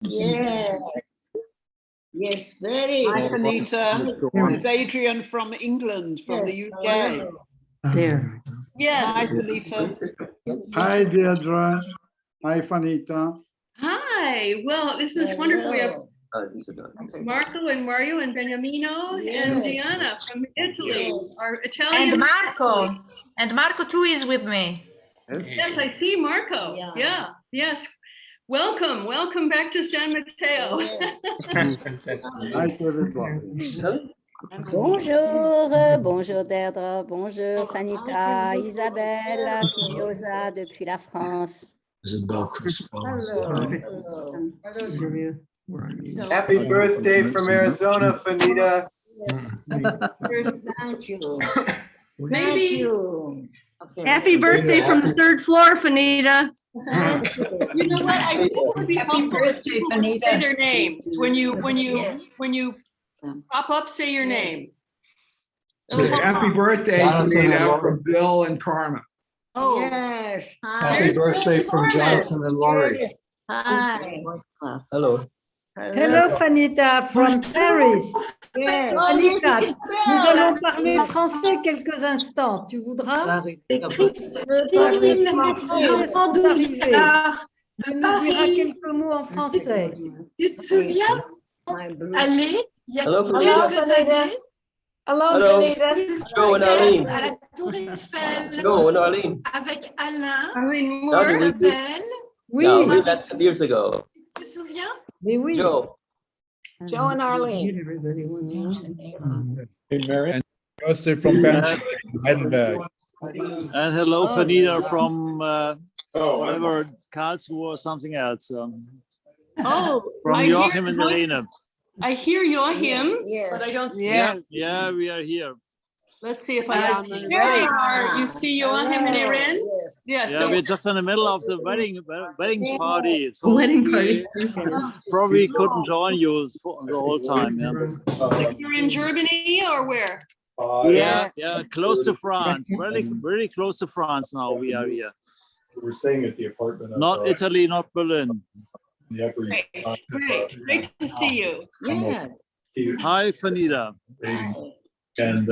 Yes. Yes, very. Hi, Fanita. This is Adrian from England, from the UK. There. Yes. Hi, Fanita. Hi, Deirdre. Hi, Fanita. Hi. Well, this is wonderful. We have Marco and Mario and Beniamino and Diana from Italy, our Italian. And Marco. And Marco too is with me. Yes, I see Marco. Yeah. Yes. Welcome. Welcome back to San Mateo. Hi to everybody. Bonjour, bonjour Deirdre, bonjour Fanita, Isabelle, Curiosa depuis la France. Happy birthday from Arizona, Fanita. Yes. Thank you. Maybe. Okay. Happy birthday from the third floor, Fanita. You know what? I think it would be helpful if people would say their names when you pop up. Say your name. Happy birthday, Fanita, from Bill and Carmen. Oh yes. Hi. Happy birthday from Jonathan and Laurie. Yes. Hi. Hello. Hello Fanita from Paris. Yes. Fanita, nous allons parler français quelques instants. Tu voudras? Tu nous diras quelques mots en français. Tu te souviens? Allez, il y a quelques années. Hello, Joe and Arlene. À la Tour Eiffel. Joe and Arlene. Avec Alain. Arlene Moore. Isabelle. Oui. No, that's years ago. Tu te souviens? Mais oui. Joe. Joe and Arlene. Hey, Mary. And birthday from Edinburgh. And hello, Fanita from whatever, Karlsruhe or something else. Oh, From Joachim and Irene. I hear Joachim, but I don't see him. Yeah, we are here. Let's see if I see. There they are. You see Joachim and Irene? Yeah, Yes. we're just in the middle of the wedding party. So Wedding party. probably couldn't join you for the whole time. Yeah. You're in Germany or where? Yeah, close to France. Really close to France now. We are here. We're staying at the apartment. Not Italy, not Berlin. Great to see you. Yes. Hi, Fanita. And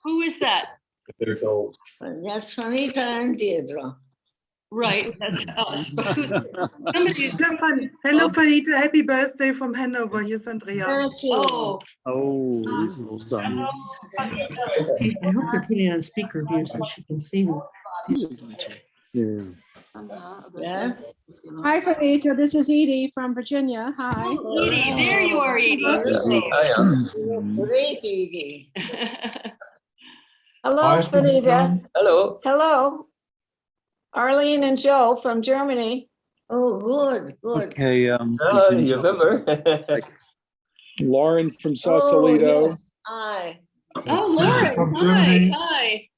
Who is that? they're told. That's Fanita and Deirdre. Right, that's us. But somebody. Hello Fanita, happy birthday from Hanover. Here's Andrea. Thank you. Oh, Oh, this is awesome. I hope you're putting it on speaker here so she can see me. Yeah. Yeah. Hi, Fanita. This is Edie from Virginia. Hi. Edie, there you are, Edie. I am. Great, Edie. Hello, Fanita. Hello. Hello. Arlene and Joe from Germany. Oh, good. Okay. You remember? Lauren from Oh, Sausalito. yes. Hi. Oh, Lauren, From hi, Germany. hi.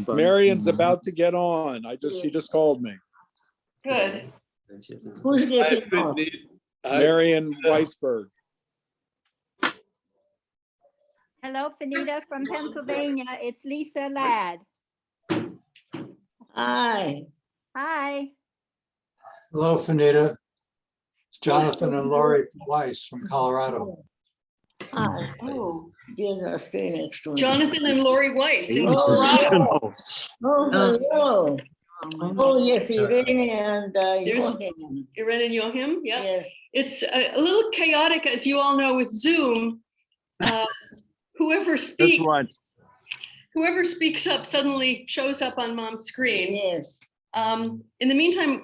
Marion's about to get on. She just called me. Good. Who's getting on? Marion Weisberg. Hello Fanita from Pennsylvania, it's Lisa Ladd. Hi. Hi. Hello, Fanita. It's Jonathan and Laurie Weiss from Colorado. Hi. Oh, Deirdre, stay next to me. Jonathan and Laurie Weiss in Oh, Colorado. Oh, hello. Oh, yes, Irene and There's- Joachim. Irene and Joachim, yeah. Yes. It's a little chaotic, as you all know, with Zoom. Whoever That's speaks, right. whoever speaks up suddenly shows up on Mom's screen. Yes. In the meantime,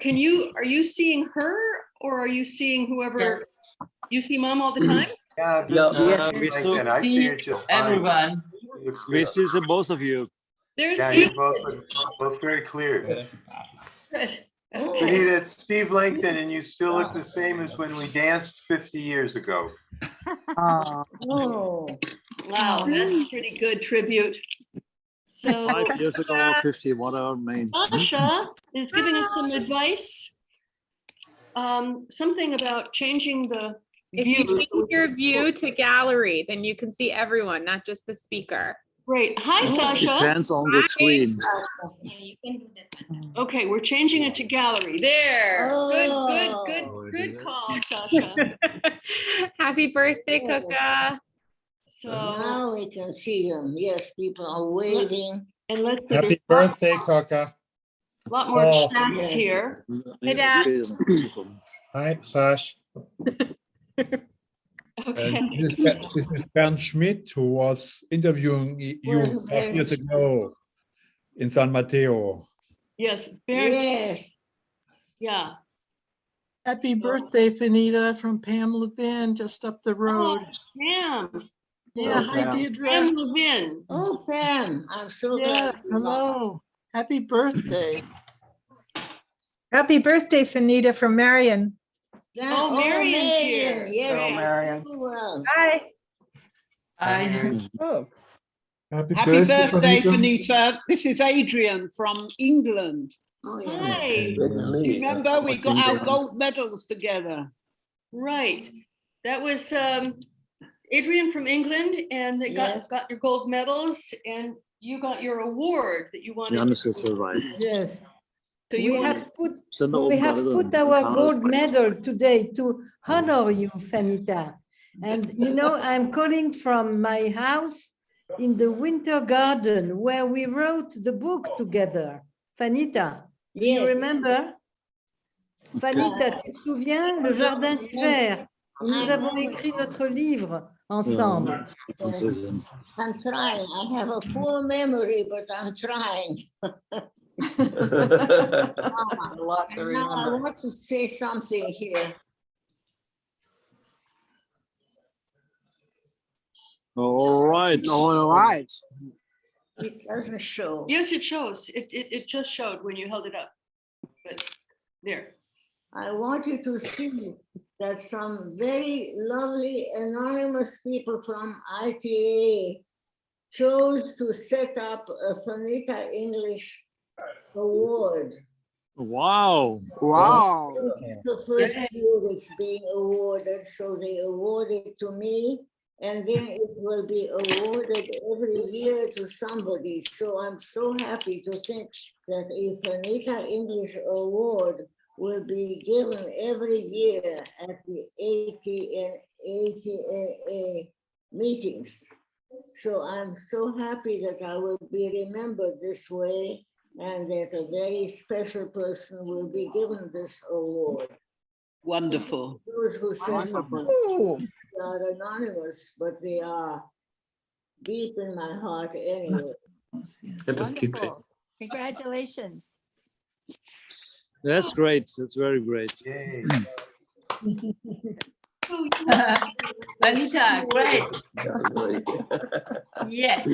are you seeing her or are you seeing whoever? You see Mom all the time? Yeah, we still I see it just fine. Everyone. We see the both of you. There's Yeah, Steve. you're both very clear. Good. Fanita, Okay. it's Steve Langton, and you still look the same as when we danced 50 years ago. Oh. Wow, that's a pretty good tribute. So 5 years ago or 50, whatever it means. Sasha is giving us some advice. Something about changing the If you view. change your view to gallery, then you can see everyone, not just the speaker. Great. Hi, Sasha. Depends on the screen. Okay, we're changing it to gallery. There. Good call, Sasha. Happy birthday, Coca. So Now we can see them. Yes, people are waving. and let's see. Happy there's birthday, Coca. a lot more Oh. chats Yes. here. Hey, Dad. Hi, Sash. Okay. This is Bernd Schmidt, who was interviewing you Well, 5 years ago in San Mateo. Yes. Very, Yes. yeah. Happy birthday, Fanita, from Pam Levin, just up the road. Pam. Yeah, Hello, hi, Pam. Deirdre. Pam Levin. Oh, Pam, I'm so glad. Yes, hello. Happy birthday. Happy birthday, Fanita, from Marion. Yeah, Oh, Marion's here. Marion, yes. Hello, Marion. Oh, well. Hi. Oh, Happy happy birthday, Fanita. Fanita. This is Adrian from England. Oh, yeah. Hi. Remember, we got our gold medals together. Right. That was Adrian from England, and they Yes. got your gold medals, and you got your award that you wanted. Johannes is right. Yes. So you We have put Zonder our Open gold Kader. medal today to honor you, Fanita. And you know, I'm calling from my house in the Winter Garden where we wrote the book together. Fanita, do you Yes. remember? Fanita, tu te souviens, Le Jardin d'hiver? Nous avons écrit notre livre ensemble. I'm trying. I have a poor memory, but I'm trying. A lot to Now I remember. want to say something here. All right. All right. It doesn't show. Yes, it shows. It just showed when you held it up. But there. I want you to see that some very lovely anonymous people from ITA chose to set up a Fanita English Award. Wow. Wow. It's the first year it's being awarded, so they awarded to me, and then it will be awarded every year to somebody. So I'm so happy to think that a Fanita English Award will be given every year at the ATA meetings. So I'm so happy that I will be remembered this way, and that a very special person will be given this award. Wonderful. Those who said Wonderful. they are anonymous, but they are deep in my heart anyway. Wonderful. Congratulations. That's great. That's very great. Yay. Fanita, great. Yes,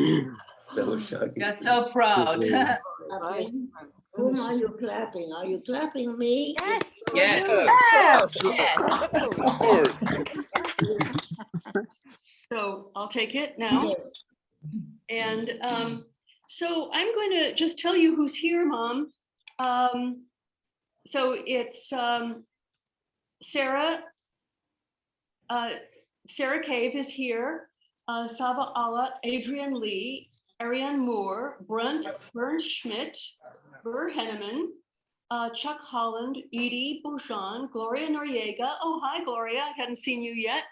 you're so proud. Whom are you clapping? Are you clapping me? Yes. So I'll take it now. Yes. And so I'm going to just tell you who's here, Mom. So it's Sarah. Sarah Cave is here. Sava Allah, Adrian Lee, Ariane Moore, Bern Schmidt, Burr Henneman, Chuck Holland, Edie Bouchon, Gloria Noriega. Oh, hi, Gloria. I hadn't seen you yet.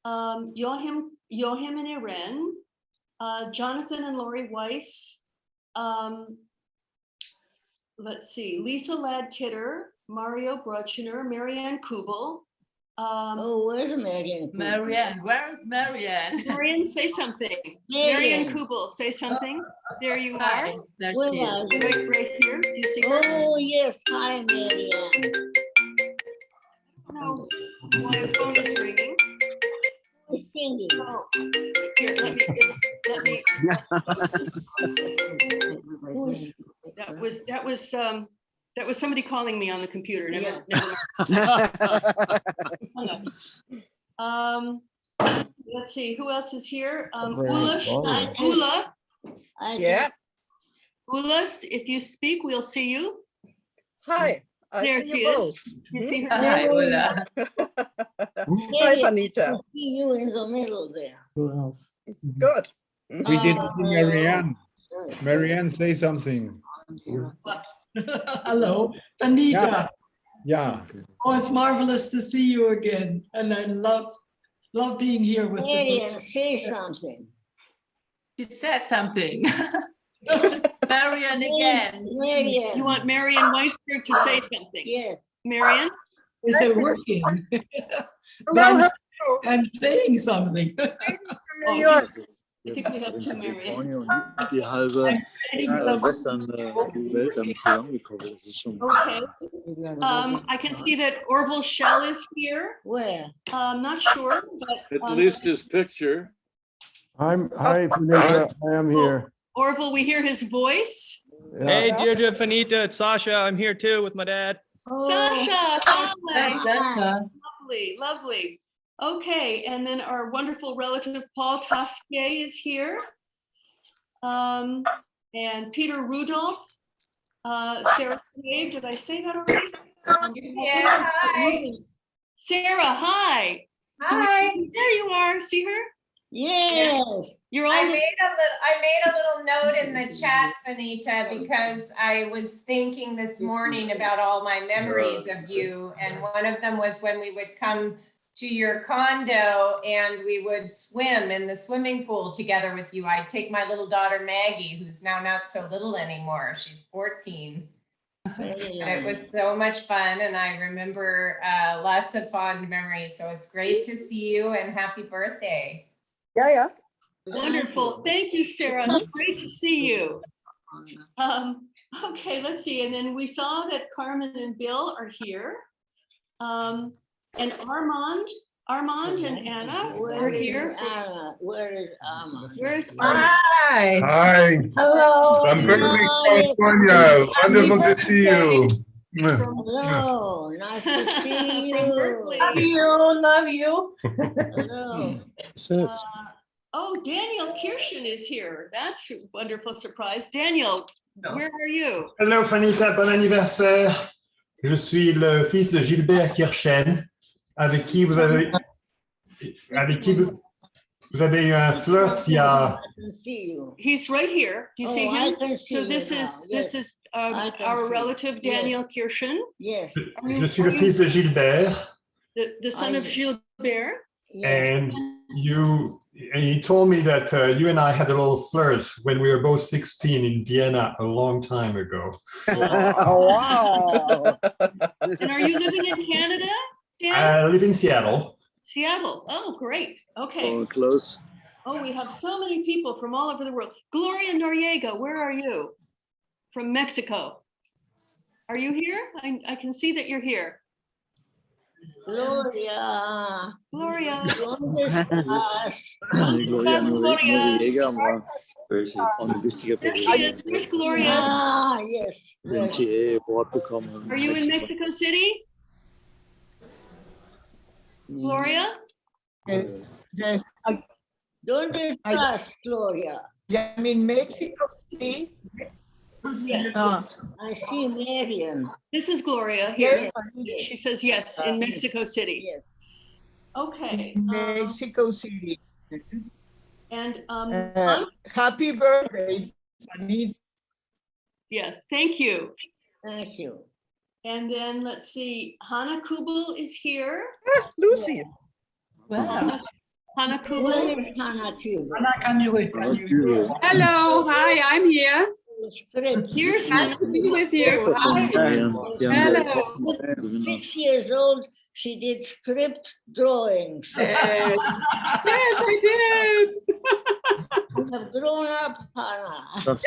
Joachim and Irene, Jonathan and Lori Weiss. Let's see, Lisa Ladd-Kidder, Mario Brutchner, Marianne Kubel. Oh, where's Marianne? Marianne, where's Marianne? Marianne, say something. Marianne. Marianne Kubel, say something. There you are. Hi, there Where she are is. you? Right here. Do you see her? Oh, yes. Hi, Marianne. No, my phone is ringing. Who's singing? Oh, here, let me. That was somebody calling me on the computer. Never mind. Let's see, who else is here? Ula. Yeah. Ula, if you speak, we'll see you. Hi. There she is. You see her? Hi, Ula. Hi, Fanita. I see you in the middle there. Good. We didn't see Marianne. Marianne, say something. Hello, Anita. Yeah. Oh, it's marvelous to see you again. And I love being here with Marianne, say something. She said something. Marianne again. Marianne. You want Marianne Weisberg to say something? Yes. Marianne? Is it working? Hello. I'm saying something. New York. I think we have two Marianne. Die halbe westerne Welt damit zusammengekommen. Das ist schon. Okay. I can see that Orville Shell is here. Where? I'm not sure, but. At least his picture. Hi, Fanita, I am here. Orville, we hear his voice. Hey, Deirdre, Fanita, it's Sasha. I'm here too with my dad. Sasha, hi. That's Sasha. Lovely, lovely. Okay, and then our wonderful relative Paul Tasquier is here. And Peter Rudolph. Sarah Cave, did I say that already? Yeah, hi. Sarah, hi. Hi. There you are. See her? Yes. You're all I made a little note in the chat, Fanita, because I was thinking this morning about all my memories of you. And one of them was when we would come to your condo and we would swim in the swimming pool together with you. I'd take my little daughter, Maggie, who's now not so little anymore. She's 14. And it was so much fun. And I remember lots of fond memories. So it's great to see you and happy birthday. Yeah. wonderful. Thank you, Sarah. It's great to see you. Okay, let's see. And then we saw that Carmen and Bill are here. And Armand and Anna are here. Anna? Where is Anna? Where's Armand? Hi. Hi. Hello. I'm Berkeley, California. Wonderful to see you. Hello, nice to see you. Love you. Hello. Oh, Daniel Kirschen is here. That's a wonderful surprise. Daniel, where are you? Hello Fanita, bon anniversaire. Je suis le fils de Gilbert Kirchen, avec qui vous avez eu un flirt il y a. I can see you. He's right here. Do you see Oh, him? I can see So this you now. is Yes. I can our see. relative Daniel Kirschen. Yes. Je suis le fils de Gilbert. The son of Gilbert. And you told me that you and I had a little flirt when we were both 16 in Vienna a long time ago. Wow. And are you living in Canada, Dan? I live in Seattle. Seattle. Oh, great. Okay. Oh, close. Oh, we have so many people from all over the world. Gloria Noriega, where are you? From Mexico. Are you here? I can see that you're here. Gloria. Gloria. ¿Dónde estás? Gloria Gloria. Noriega war eine wichtige There she Person. is. There's Gloria. Ah, yes. Den MTA-Award bekommen. Are you in Mexico City? Gloria? Yes. ¿Dónde estás, Gloria? Yeah, I'm in Mexico City. Yes. I see Marian. This is Gloria here. Yes. She says yes, in Mexico City. Yes. Okay. Mexico City. And happy birthday, Fanita. yes, thank you. Thank you. And then let's see, Hannah Kubel is here. Lucy. Wow. Hannah Where Kubel. is Hannah Cuba? Hello, hi, I'm here. Here's Hannah Be with you. Hello. 6 years old, she did script drawings. Yes, I did. You have grown up, Hannah. Das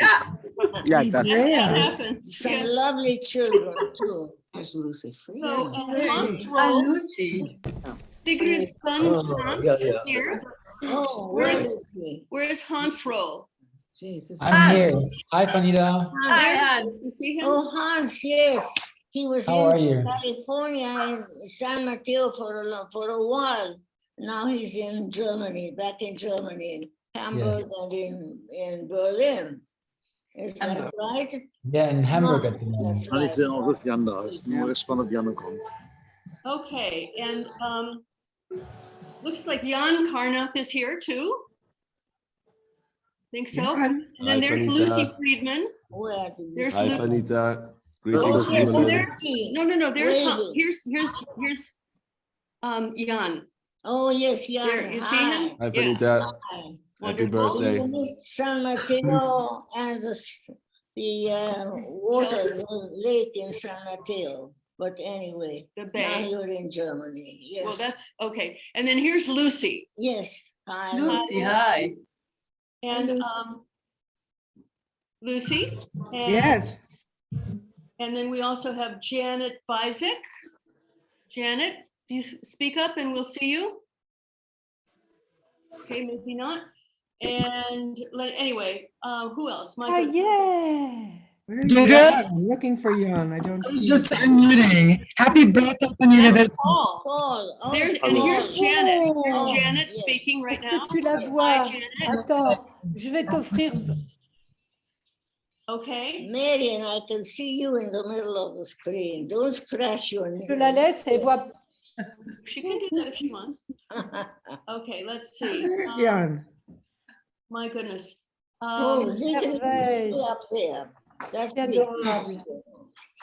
Yeah, That happens. Some Yes. lovely children, too. There's Lucy. So, and Hans Hi, Roll, Lucy. Sigrid's son, Hans is here. Oh, where is he? Where's Hans Roll? I'm here. Hi, Fanita. Hi, Hans. You see him? Oh, Hans, yes. He was How are you? in California in San Mateo for a while. Now he's in Germany, back in Germany, in Hamburg and in Berlin. Is that right? Yeah, in Hamburg at the moment. That's kann ich right. sehen, auch auf Jan da ist. Bin mal gespannt, ob Jan kommt. Okay, and looks like Jan Karnoff is here too. think so. Jan. And then there's Lucy Friedman. Where did you There's see? Lucy. Fanita. Oh, Greetings from yes, Berlin. Lucy. No. There's Waving. here's Jan. Oh, yes, There, Jan. you see him? Hi, Yeah. Fanita. Hi. Happy Wonderful. birthday. You missed San Mateo and the water lake in San Mateo. But anyway, The now bay. you're in Germany. Yes. Well, that's okay. And then here's Lucy. Yes. Hi. Lucy, hi. And Lucy. And, Yes. And then we also have Janet Bizek. Janet, do you speak up and we'll see you? Okay, maybe not. And anyway, who else? My goodness. yeah. Where's Did Jan? it? I'm looking for Jan. I don't. see Just him. unmuting. Happy birthday, Fanita. That's Paul. Paul. Oh, There, and here's Janet. Here's Oh, Janet yes. speaking right Est-ce que now. tu la Hi, vois? Janet. Attends, je vais t'offrir. Okay. Marion, I can see you in the middle of the screen. Don't scratch your Je la laisse, elle voit. She can do that if she wants. Okay, let's see. Where's Jan? My goodness. Oh, Sigrid merveille. is up there. That's C'est it. adorable.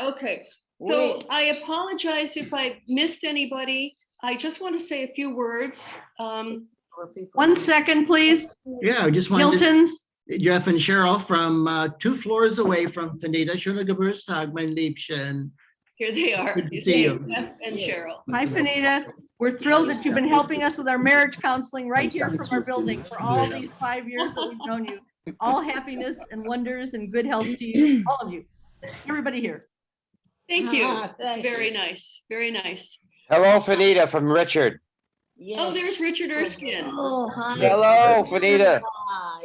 Okay, so Wait. I apologize if I missed anybody. I just want to say a few words. 1 second, please. Yeah, I just wanted to, Hilton's. Jeff and Cheryl from 2 floors away from Fanita. Schönen Geburtstag, mein Liebchen. Here they are. Good to You see see you. Jeff and Cheryl. Hi, Fanita. We're thrilled that you've been helping us with our marriage counseling right here from our building for all these 5 years that we've known you. All happiness and wonders and good health to you, all of you, everybody here. Thank you. Thank Very you. nice. Very nice. Hello, Fanita from Richard. Yes. Oh, there's Richard Erskine. Oh, hi. Hello, Fanita.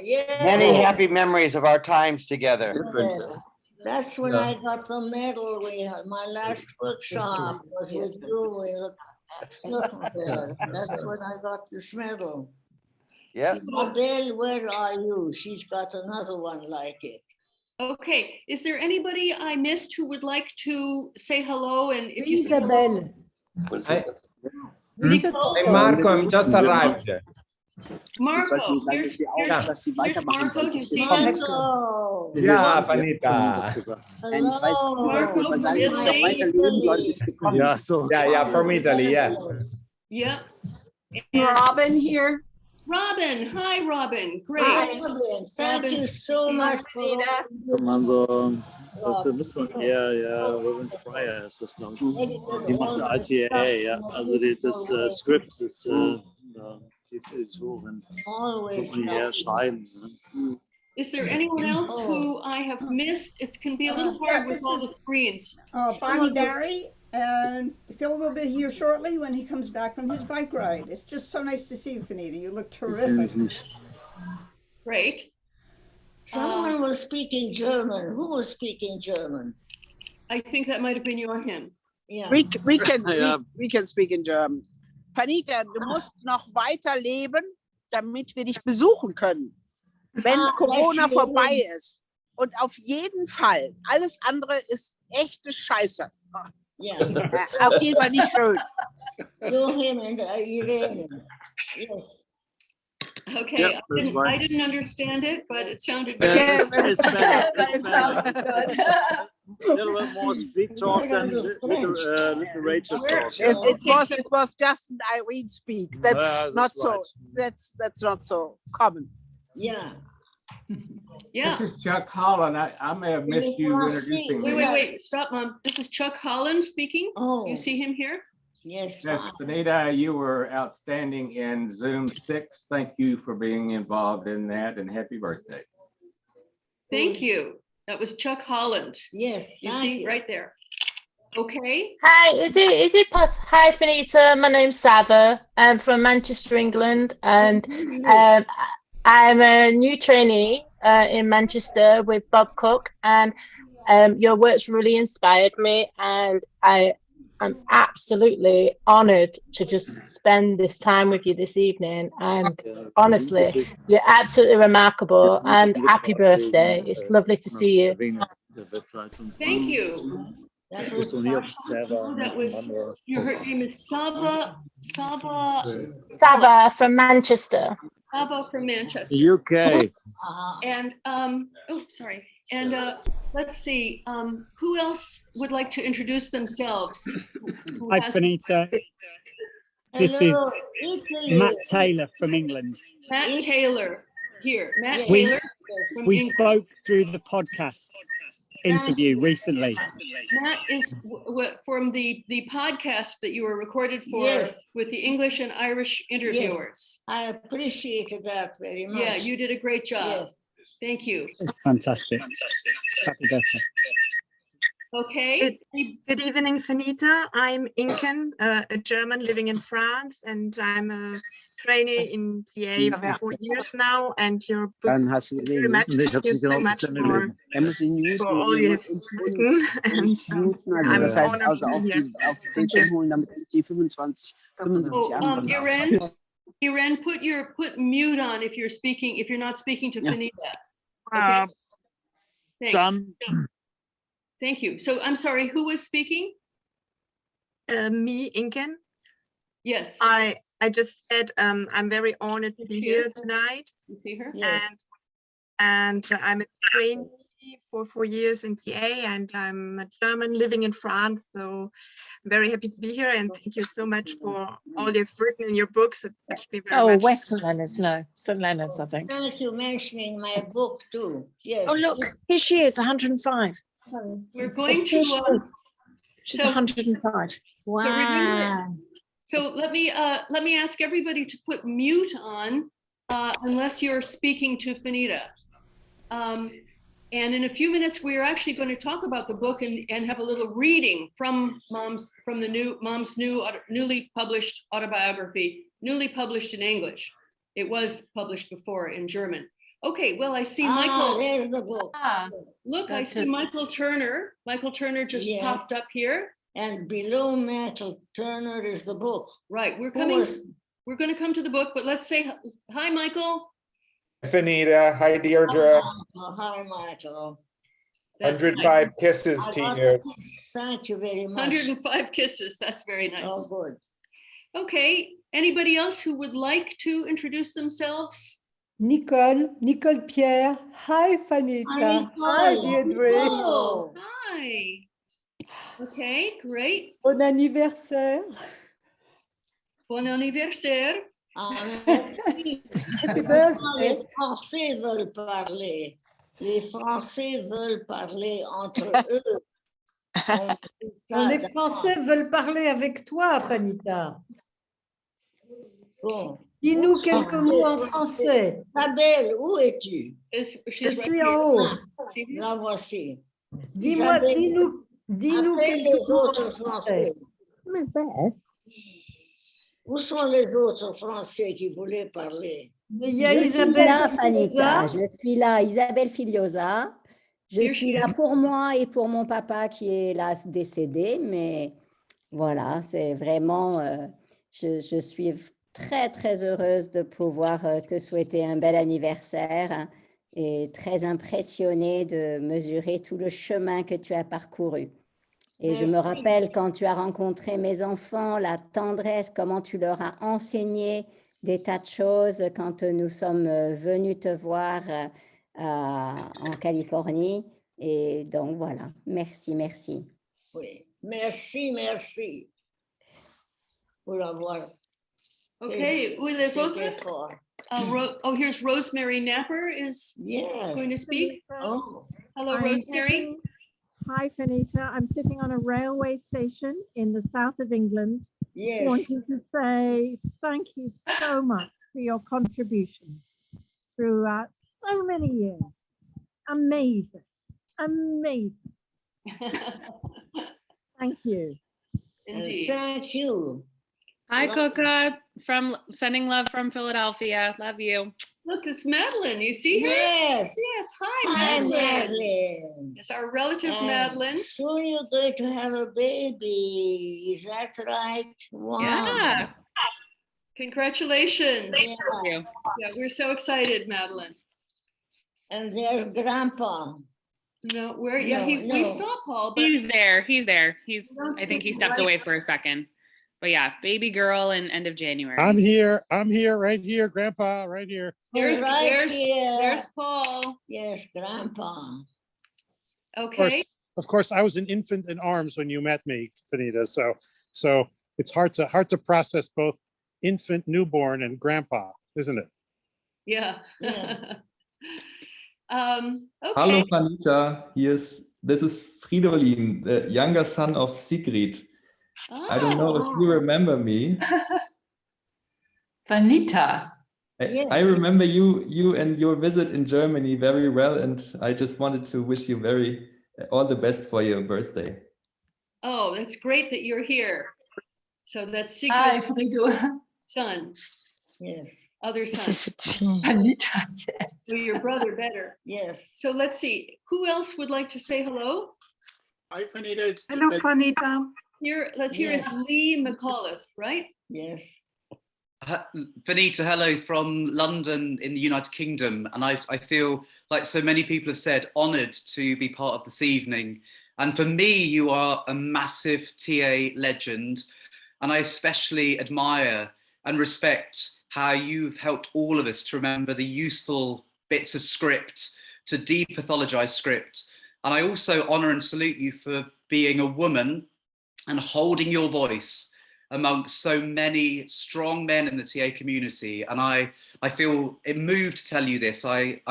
Yeah. Many happy memories of our times together. Yes. That's when I got the medal. My last workshop was with you in Stuttgart. That's when I got this medal. Yep. Isabel, where are you? She's got another one like it. Okay, is there anybody I missed who would like to say hello? And if you say hello, Isabelle. Nicole, Marco, I'm just arrived. Marco, here's Marco. Do you see him? Marco. Yeah, Fanita. Hello. Marco from Italy. Yeah, so. Yeah, from Italy, yeah. Yep. Robin here. Robin, hi, Robin. Great. Hi, Robin. Thank Robin. you so much for all you Kommando, Rob. da müssen wir, ja, Robin Fryer ist das, glaube ich. Die macht RTA, ja. Also das Skript ist, die Editorin. Always. So von her schreiben. Ne? Is there anyone else who I have missed? It can be a little hard with all the screens. Bonnie Barry, and Phil will be here shortly when he comes back from his bike ride. It's just so nice to see you, Fanita. You look terrific. Great. Someone was speaking German. Who was speaking German? I think that might have been him. Yeah. We can speak in German. Fanita, du musst noch weiter leben, damit wir dich besuchen können, wenn Corona vorbei ist. Und auf jeden Fall, alles andere ist echte Scheiße. Yeah. Auf jeden Fall nicht schön. You, him, and Irene. Yes. Okay, Yep, I didn't understand it, but it sounded Yeah, good. it's better. It's better. A little bit more speak talk than little Rachel talk. Yes, it was just an Irene speak. That's not so. right. That's not so common. Yeah. Yeah. This is Chuck Holland. I may have missed you introducing me. Wait, stop, Mom. This is Chuck Holland speaking. Oh. You see him here? Yes. Yes, Fanita, you were outstanding in Zoom 6. Thank you for being involved in that, and happy birthday. Thank you. That was Chuck Holland. Yes. You see right there. Okay. Hi, is it possible? Hi, Fanita. My name's Sava. I'm from Manchester, England, and I'm a new trainee in Manchester with Bob Cook, and your work's really inspired me, and I'm absolutely honoured to just spend this time with you this evening. And honestly, you're absolutely remarkable. And happy birthday! It's lovely to see you. Thank you. That was her name is Sava from Manchester. Sava from Manchester. UK. And, oh, sorry. And let's see, who else would like to introduce themselves? Who Hi, has- Fanita. This is Matt Taylor from England. Matt Taylor here. Matt We- Taylor from We England. spoke through the podcast interview recently. Matt is from the podcast that you were recorded for Yes. with the English and Irish interviewers. I appreciated that very much. Yeah, you did a great job. Yes. Thank you. It's fantastic. Happy birthday. Okay. Good evening, Fanita. I'm Inken, a German living in France, and I'm a trainee in PA for 4 years now. And your book, Dann hast du very much. gesehen, ich habe Thank you sie so genau much for all muten. you've written. And I'm Das heißt honored also to auf be here. den Bildschirm holen, damit die 75 anderen. Irene, put mute on if you're not speaking to Fanita. Okay. Thanks. Done. Thank you. So I'm sorry, who was speaking? Me, Inken. Yes. I just said I'm very honored to be here tonight. You see her? And I'm a trainee for 4 years in PA, and I'm a German living in France. So I'm very happy to be here, and thank you so much for all you've written in your books. It touched me very much. Western Leonard's, no. St. Leonard's, I think. Thank you mentioning my book too. Yes. Oh, look, here she is, 105. We're going Here to. she is. She's 105. Wow. So let me ask everybody to put mute on unless you're speaking to Fanita. And in a few minutes, we are actually going to talk about the book and have a little reading from mom's newly published autobiography, newly published in English. It was published before in German. Okay, well, I see Michael. There's the book. Look, I see Michael Turner. Michael Turner just popped up here. And below Michael Turner is the book. Right, we're going to come to the book, but let's say hi, Michael. Fanita, hi Deirdre. Hi, Michael. 105 kisses to you. Thank you very much. 105 kisses. That's very nice. Oh, good. Okay. Anybody else who would like to introduce themselves? Nicole Pierre. Hi, Fanita. Hi, Deirdre. Oh, hi. Okay, great. Bon anniversaire. Bon anniversaire. Les Français veulent parler. Les Français veulent parler entre eux. Les Français veulent parler avec toi, Fanita. Bon. Dis-nous quelques mots en français. Isabelle, où es-tu? Je suis en haut. La voici. Dis-moi, dis-nous quelques mots en français. Où sont les autres Français qui voulaient parler? Il y a Isabelle là, Fanita, je suis là, Isabelle Filiosa. Je suis là pour moi et pour mon papa qui est là décédé, mais voilà, c'est vraiment, je suis très, très heureuse de pouvoir te souhaiter un bel anniversaire et très impressionnée de mesurer tout le chemin que tu as parcouru. Et je me rappelle quand tu as rencontré mes enfants, la tendresse, comment tu leur as enseigné des tas de choses quand nous sommes venus te voir en Californie. Et donc voilà, merci, merci. Oui, merci pour avoir. Okay, who les autres? Here's Rosemary Napper is going to speak. Oh. Hello, Rosemary. Hi, Fanita. I'm sitting on a railway station in the south of England. Yes. Wanting to say thank you so much for your contributions throughout so many years. Amazing. Thank you. Indeed. Thank you. Hi, Coca, sending love from Philadelphia. Love you. Look, it's Madeline. You see her? Yes. Yes. Hi, Madeline. Madeline. Yes, our relative Madeline. Soon you're going to have a baby. Is that right? Wow. Yeah. Congratulations. Thank you. Yeah, we're so excited, Madeline. And there's Grandpa. No, where? Yeah, we saw Paul. But He's there. I think he stepped away for a second. But yeah, baby girl in end of January. I'm here, right here, Grandpa, right here. There's Paul. Yes, Grandpa. Okay. Of course, I was an infant in arms when you met me, Fanita. So it's hard to process both infant, newborn, and grandpa, isn't it? Yeah. Okay. Hello, Fanita. This is Fridolin, the younger son of Sigrid. I don't know if you remember me. Fanita. I remember you and your visit in Germany very well, and I just wanted to wish you all the best for your birthday. Oh, that's great that you're here. So that's Sigrid's son. Yes. Other son. Fanita. So your brother better. Yes. So let's see. Who else would like to say hello? Hi, Fanita. Hello, Fanita. Here, let's hear is Lee McAuliffe, right? Yes. Fanita, hello from London in the United Kingdom. And I feel like so many people have said, honoured to be part of this evening. And for me, you are a massive TA legend. And I especially admire and respect how you've helped all of us to remember the useful bits of script, to depathologize script. And I also honour and salute you for being a woman and holding your voice amongst so many strong men in the TA community. And I feel moved to tell you this. I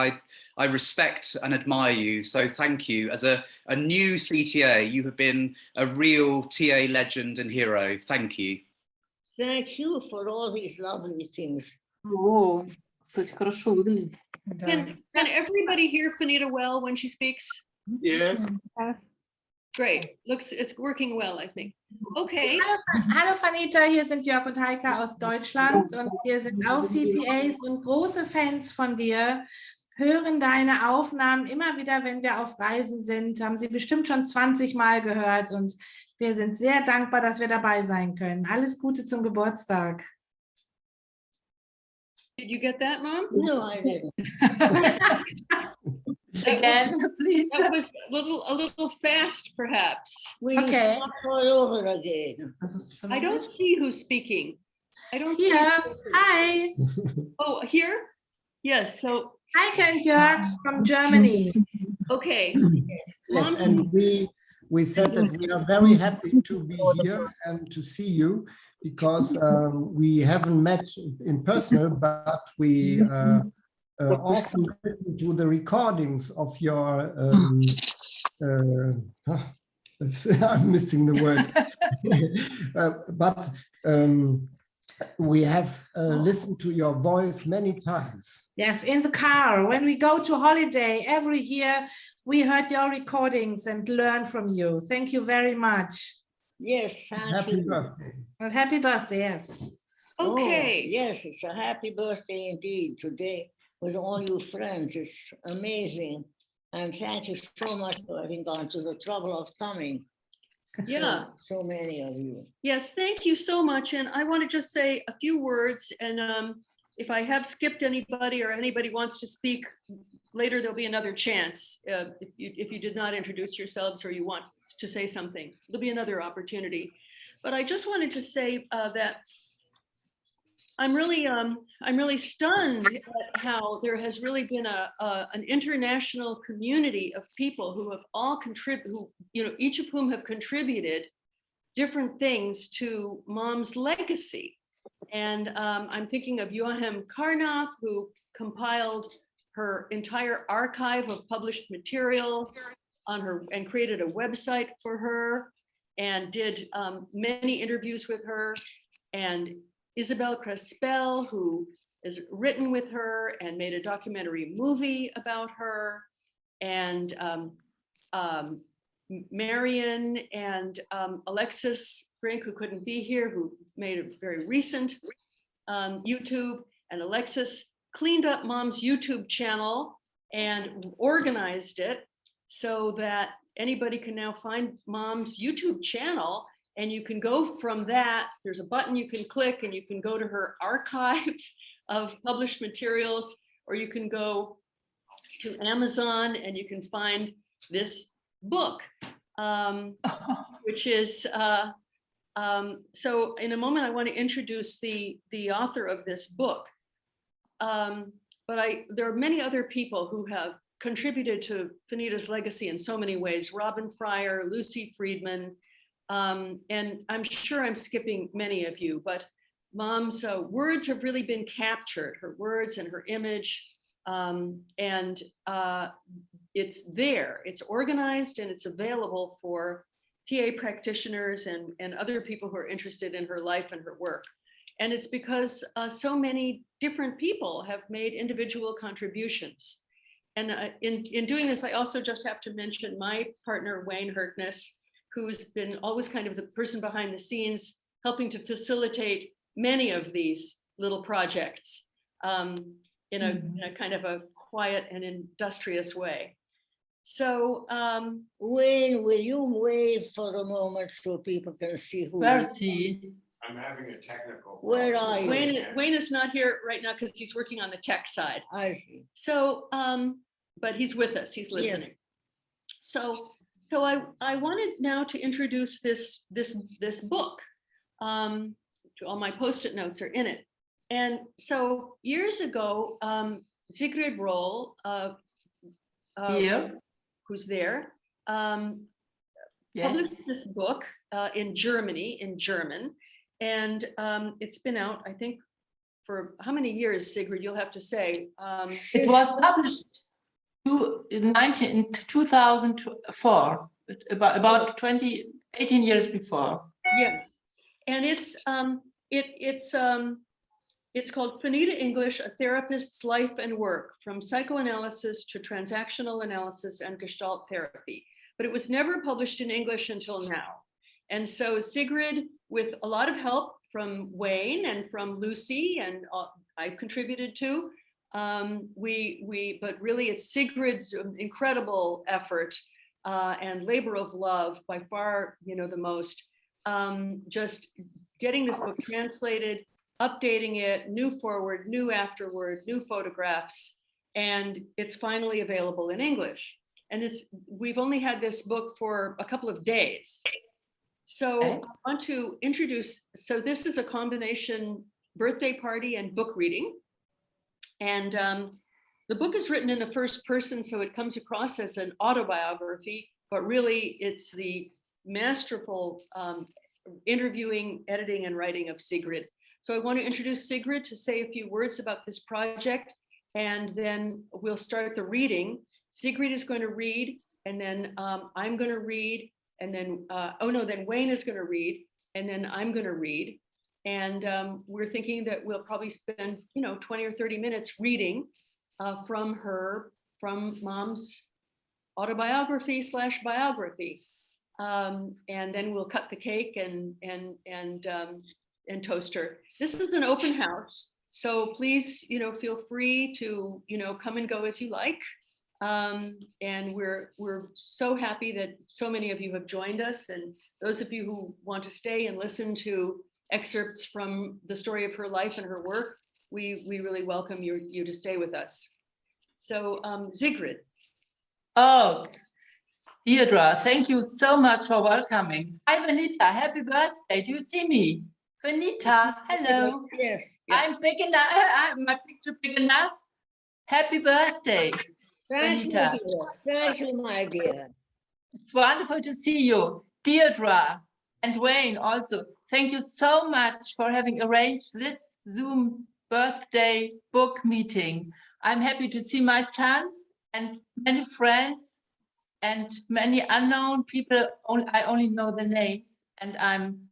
respect and admire you. So thank you. As a new CTA, you have been a real TA legend and hero. Thank you. Thank you for all these lovely things. Oh, such хорошо выглядит. Can everybody hear Fanita well when she speaks? Yes. Great. It's working well, I think. Okay. Hallo Fanita, hier sind Jörg und Heike aus Deutschland und wir sind auch CPAs und große Fans von dir, hören deine Aufnahmen immer wieder, wenn wir auf Reisen sind, haben sie bestimmt schon 20 Mal gehört und wir sind sehr dankbar, dass wir dabei sein können. Alles Gute zum Geburtstag. Did you get that, Mom? No, I didn't. Again, please. That was a little fast, perhaps. We start all over again. I don't see who's speaking. I don't see. Hi. Oh, here? Yes. So. Hi, and Jörg from Germany. Okay. Yes, and we said that we are very happy to be here and to see you because we haven't met in person, but we often listen to the recordings of your I'm missing the word but we have listened to your voice many times. Yes, in the car. When we go to holiday every year, we heard your recordings and learn from you. Thank you very much. Yes, happy birthday. And happy birthday, yes. Okay. Oh, yes, it's a happy birthday indeed today with all you friends. It's amazing. And thank you so much for having gone to the trouble of coming. Yeah. So many of you. Yes, thank you so much. And I want to just say a few words. And if I have skipped anybody or anybody wants to speak later, there'll be another chance. If you did not introduce yourselves or you want to say something, there'll be another opportunity. But I just wanted to say that I'm really stunned at how there has really been an international community of people who have all each of whom have contributed different things to Mom's legacy. And I'm thinking of Joachim Karnoff, who compiled her entire archive of published materials on her and created a website for her and did many interviews with her, and Isabel Crespel, who has written with her and made a documentary movie about her, and Marion and Alexis Brink, who couldn't be here, who made a very recent YouTube, and Alexis cleaned up Mom's YouTube channel and organized it so that anybody can now find Mom's YouTube channel. And you can go from that, there's a button you can click and you can go to her archive of published materials, or you can go to Amazon and you can find this book, which is So in a moment, I want to introduce the author of this book. But there are many other people who have contributed to Fanita's legacy in so many ways. Robin Fryer, Lucy Friedman, and I'm sure I'm skipping many of you, but Mom's words have really been captured, her words and her image, and it's there, it's organized, and it's available for TA practitioners and other people who are interested in her life and her work. And it's because so many different people have made individual contributions. And in doing this, I also just have to mention my partner, Wayne Herkness, who's been always kind of the person behind the scenes, helping to facilitate many of these little projects in a kind of a quiet and industrious way. So, Wayne, will you wave for a moment so people can see who? Where's he? I'm having a technical. Where are you? Wayne is not here right now because he's working on the tech side. I see. So, but he's with us. He's listening. Yes. So I wanted now to introduce this book. All my Post-it notes are in it. And so years ago, Sigrid Roll, who's there, published this book in Germany, in German. And it's been out, I think, for how many years, Sigrid? You'll have to say. It was published in 2004, about 18 years before. Yes, and it's called Fanita English, A Therapist's Life and Work, from Psychoanalysis to Transactional Analysis and Gestalt Therapy. But it was never published in English until now. And so Sigrid, with a lot of help from Wayne and from Lucy, and I've contributed to, but really it's Sigrid's incredible effort and labor of love, by far, the most, just getting this book translated, updating it, new forward, new afterward, new photographs, and it's finally available in English. And we've only had this book for a couple of days. So I want to introduce, so this is a combination birthday party and book reading. And the book is written in the first person, so it comes across as an autobiography, but really it's the masterful interviewing, editing, and writing of Sigrid. So I want to introduce Sigrid to say a few words about this project, and then we'll start the reading. Sigrid is going to read, and then I'm going to read, and then, then Wayne is going to read, and then I'm going to read. And we're thinking that we'll probably spend, 20 or 30 minutes reading from Mom's autobiography / biography. And then we'll cut the cake and toast her. This is an open house, so please, feel free to, come and go as you like. And we're so happy that so many of you have joined us, and those of you who want to stay and listen to excerpts from the story of her life and her work, we really welcome you to stay with us. So Sigrid. Oh, Deirdre, thank you so much for welcoming. Hi, Fanita, happy birthday. Do you see me? Fanita, hello. Yes. I'm big enough. My picture big enough. Happy birthday. Thank you. Thank you, my dear. It's wonderful to see you. Deirdre and Wayne also, thank you so much for having arranged this Zoom birthday book meeting. I'm happy to see my sons and many friends and many unknown people. I only know the names, and I'm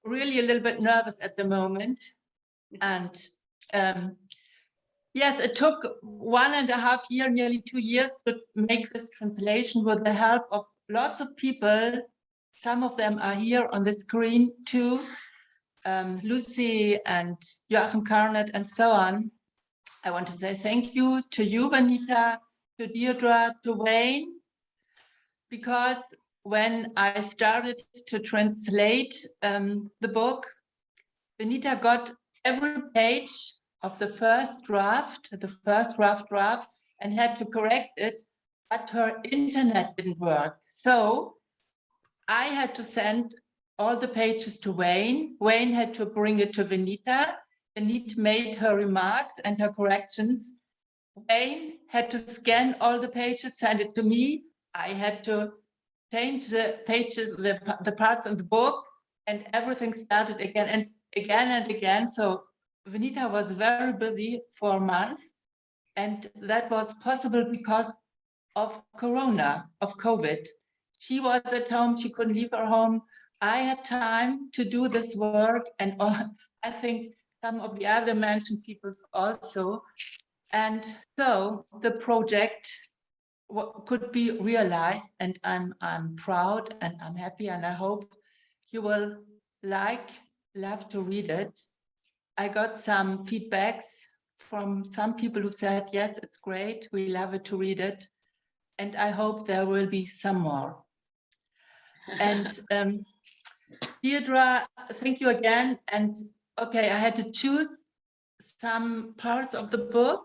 really a little bit nervous at the moment. And yes, it took 1.5 years, nearly 2 years, to make this translation with the help of lots of people. Some of them are here on the screen too. Lucy and Joachim Karnet and so on. I want to say thank you to you, Fanita, to Deirdre, to Wayne, because when I started to translate the book, Fanita got every page of the first rough draft, and had to correct it, but her internet didn't work. So I had to send all the pages to Wayne. Wayne had to bring it to Vanita. Vanita made her remarks and her corrections. Wayne had to scan all the pages, send it to me. I had to change the pages, the parts of the book, and everything started again and again and again. So Vanita was very busy for months, and that was possible because of Corona, of COVID. She was at home, she couldn't leave her home. I had time to do this work, and I think some of the other mentioned people also. And so the project could be realized, and I'm proud and I'm happy, and I hope you will love to read it. I got some feedbacks from some people who said, yes, it's great, we love it to read it. And I hope there will be some more. And Deirdre, thank you again. And okay, I had to choose some parts of the book.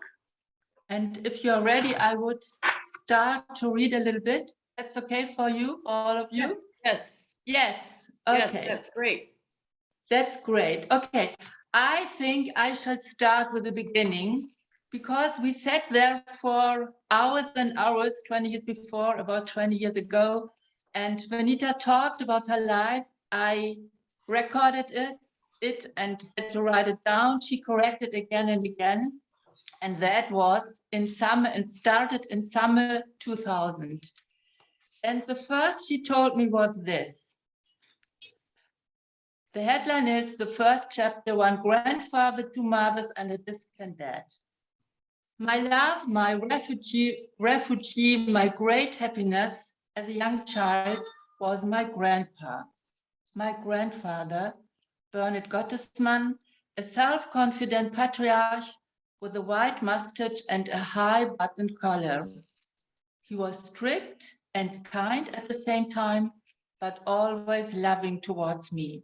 And if you're ready, I would start to read a little bit. That's okay for you, for all of you? Yes. Yes. Okay. Yes, that's great. That's great. Okay. I think I shall start with the beginning, because we sat there for hours and hours 20 years before, about 20 years ago, and Vanita talked about her life. I recorded it and had to write it down. She corrected again and again. And that was in summer, and started in summer 2000. And the first she told me was this. The headline is the first chapter, one grandfather, two mothers, and a distant dad. My love, my refugee, my great happiness as a young child was my grandpa. My grandfather, Bernhard Gottesmann, a self-confident patriarch with a white mustache and a high buttoned collar. He was strict and kind at the same time, but always loving towards me.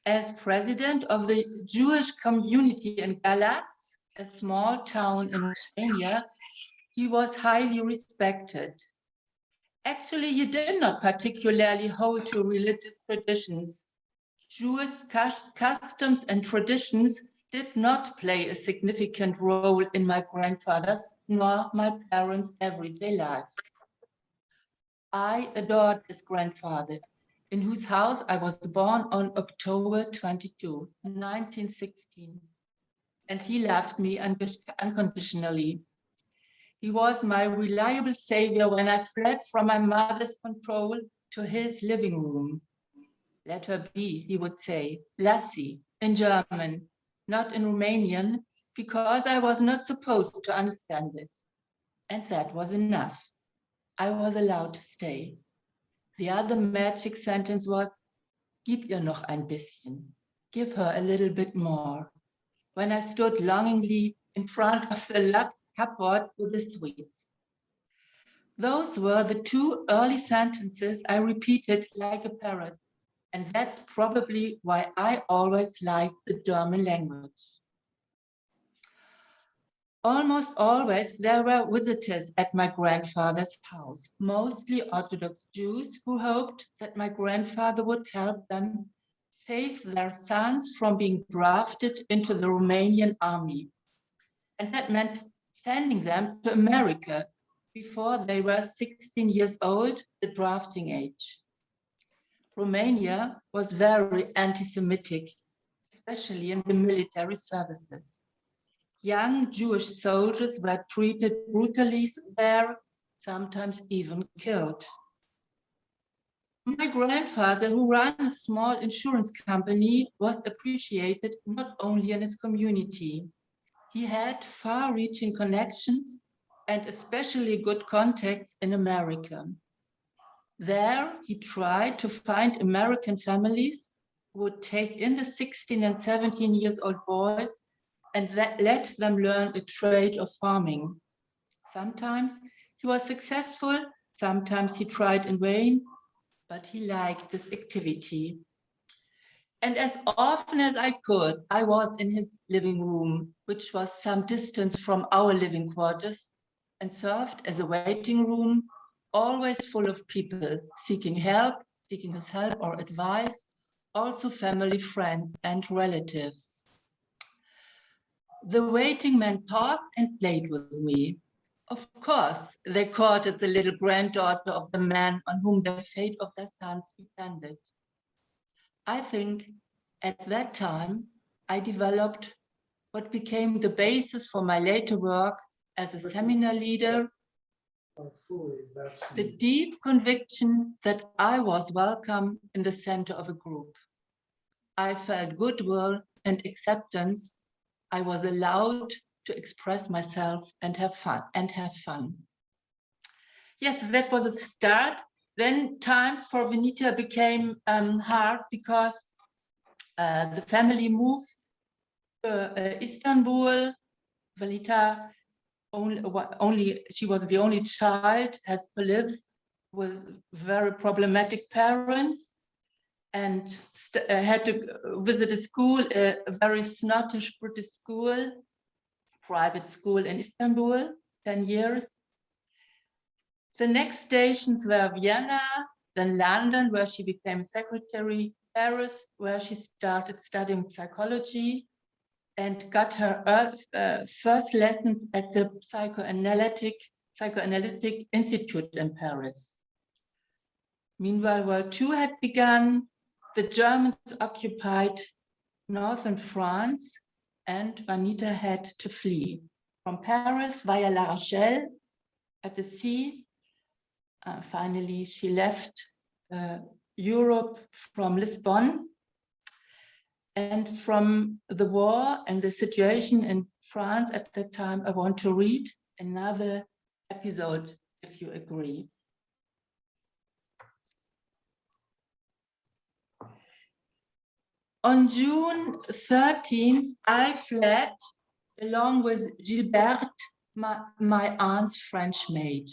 As president of the Jewish community in Galatz, a small town in Romania, he was highly respected. Actually, he did not particularly hold to religious traditions. Jewish customs and traditions did not play a significant role in my grandfather's nor my parents' everyday life. I adored his grandfather, in whose house I was born on October 22, 1916. And he loved me unconditionally. He was my reliable savior when I fled from my mother's control to his living room. Let her be, he would say, lass sie, in German, not in Romanian, because I was not supposed to understand it. And that was enough. I was allowed to stay. The other magic sentence was, gib ihr noch ein bisschen, give her a little bit more. When I stood longingly in front of the locked cupboard with the sweets. Those were the two early sentences I repeated like a parrot. And that's probably why I always liked the German language. Almost always there were visitors at my grandfather's house, mostly Orthodox Jews who hoped that my grandfather would help them save their sons from being drafted into the Romanian army. And that meant sending them to America before they were 16 years old, the drafting age. Romania was very anti-Semitic, especially in the military services. Young Jewish soldiers were treated brutally there, sometimes even killed. My grandfather, who ran a small insurance company, was appreciated not only in his community. He had far-reaching connections and especially good contacts in America. There, he tried to find American families who would take in the 16 and 17 years old boys and let them learn a trade of farming. Sometimes he was successful, sometimes he tried in vain, but he liked this activity. And as often as I could, I was in his living room, which was some distance from our living quarters, and served as a waiting room always full of people seeking help, seeking his help or advice, also family, friends, and relatives. The waiting men talked and played with me. Of course, they courted the little granddaughter of the man on whom the fate of their sons depended. I think at that time, I developed what became the basis for my later work as a seminar leader, the deep conviction that I was welcome in the center of a group. I felt goodwill and acceptance. I was allowed to express myself and have fun. Yes, that was the start. Then times for Fanita became hard because the family moved to Istanbul. Fanita she was the only child, has to live with very problematic parents, and had to visit a school, a very snottish British school, private school in Istanbul, 10 years. The next stations were Vienna, then London, where she became secretary, Paris, where she started studying psychology and got her first lessons at the psychoanalytic institute in Paris. Meanwhile, World II had begun. The Germans occupied northern France, and Fanita had to flee from Paris via La Rochelle at the sea. Finally, she left Europe from Lisbon. And from the war and the situation in France at that time, I want to read another episode, if you agree. On June 13th, I fled along with Gilberte, my aunt's French maid.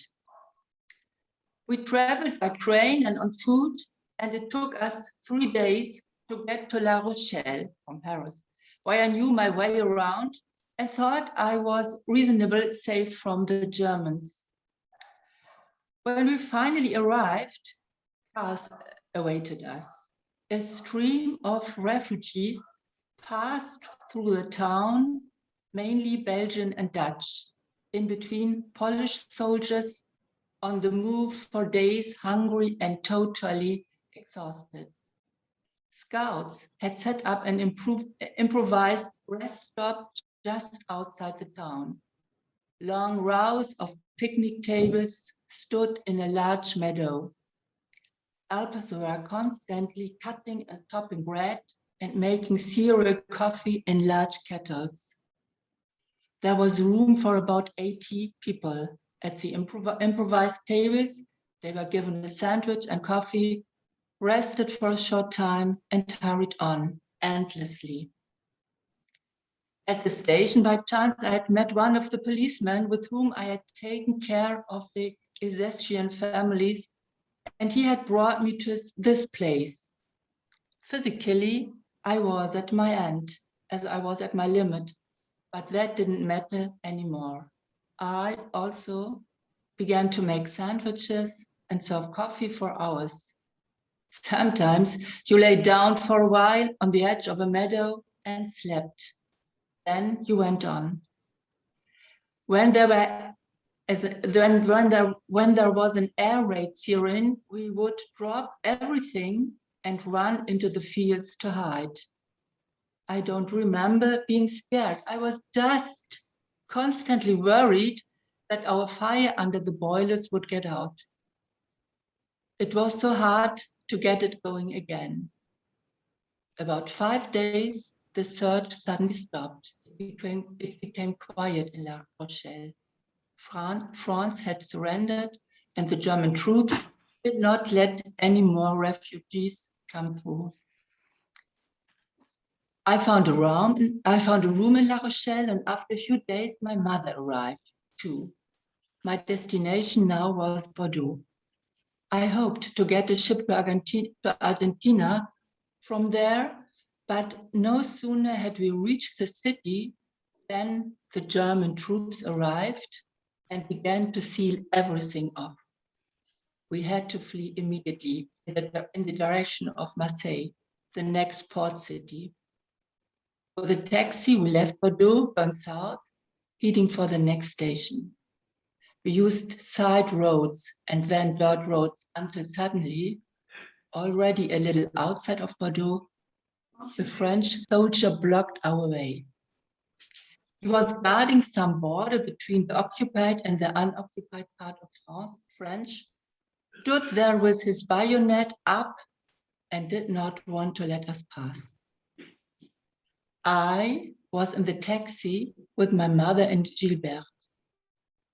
We traveled by train and on foot, and it took us 3 days to get to La Rochelle from Paris, where I knew my way around and thought I was reasonably safe from the Germans. When we finally arrived, cars awaited us. A stream of refugees passed through the town, mainly Belgian and Dutch, in between Polish soldiers on the move for days, hungry and totally exhausted. Scouts had set up an improvised rest stop just outside the town. Long rows of picnic tables stood in a large meadow. Alpers were constantly cutting and topping bread and making cereal coffee in large kettles. There was room for about 80 people at the improvised tables. They were given a sandwich and coffee, rested for a short time, and hurried on endlessly. At the station, by chance, I had met one of the policemen with whom I had taken care of the Alsatian families, and he had brought me to this place. Physically, I was at my end, as I was at my limit, but that didn't matter anymore. I also began to make sandwiches and serve coffee for hours. Sometimes you lay down for a while on the edge of a meadow and slept. Then you went on. When there was an air raid siren, we would drop everything and run into the fields to hide. I don't remember being scared. I was just constantly worried that our fire under the boilers would get out. It was so hard to get it going again. About 5 days, the search suddenly stopped. It became quiet in La Rochelle. France had surrendered, and the German troops did not let any more refugees come through. I found a room in La Rochelle, and after a few days, my mother arrived too. My destination now was Bordeaux. I hoped to get a ship to Argentina from there, but no sooner had we reached the city than the German troops arrived and began to seal everything off. we had to flee immediately in the direction of Marseille, the next port city. With a taxi, we left Bordeaux, going south, heading for the next station. We used side roads and then dirt roads until suddenly, already a little outside of Bordeaux, the French soldier blocked our way. He was guarding some border between the occupied and the unoccupied part of France, French, stood there with his bayonet up and did not want to let us pass. I was in the taxi with my mother and Gilbert.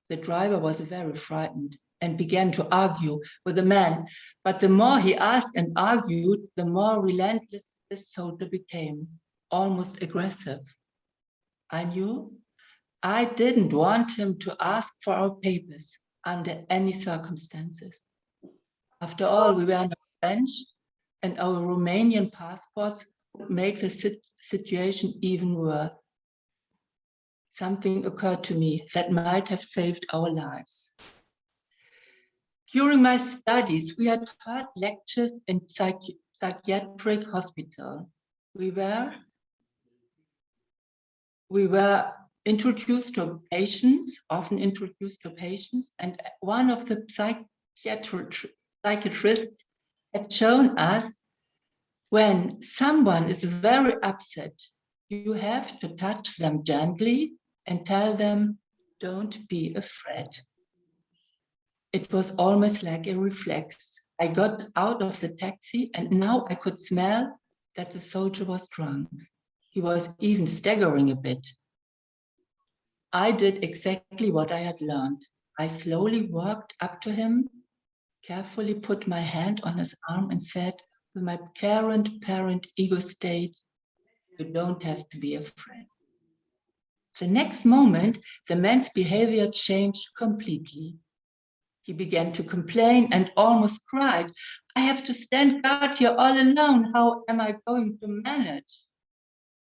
The driver was very frightened and began to argue with the man, but the more he asked and argued, the more relentless this soldier became, almost aggressive. I knew I didn't want him to ask for our papers under any circumstances. After all, we were not French, and our Romanian passports would make the situation even worse. Something occurred to me that might have saved our lives. During my studies, we had heard lectures in psychiatric hospital. We were introduced to patients, often introduced to patients, and one of the psychiatrists had shown us when someone is very upset, you have to touch them gently and tell them, don't be afraid. It was almost like a reflex. I got out of the taxi and now I could smell that the soldier was drunk. He was even staggering a bit. I did exactly what I had learned. I slowly walked up to him, carefully put my hand on his arm and said, with my parent ego state, you don't have to be afraid. The next moment, the man's behavior changed completely. He began to complain and almost cried, I have to stand guard here all alone. How am I going to manage?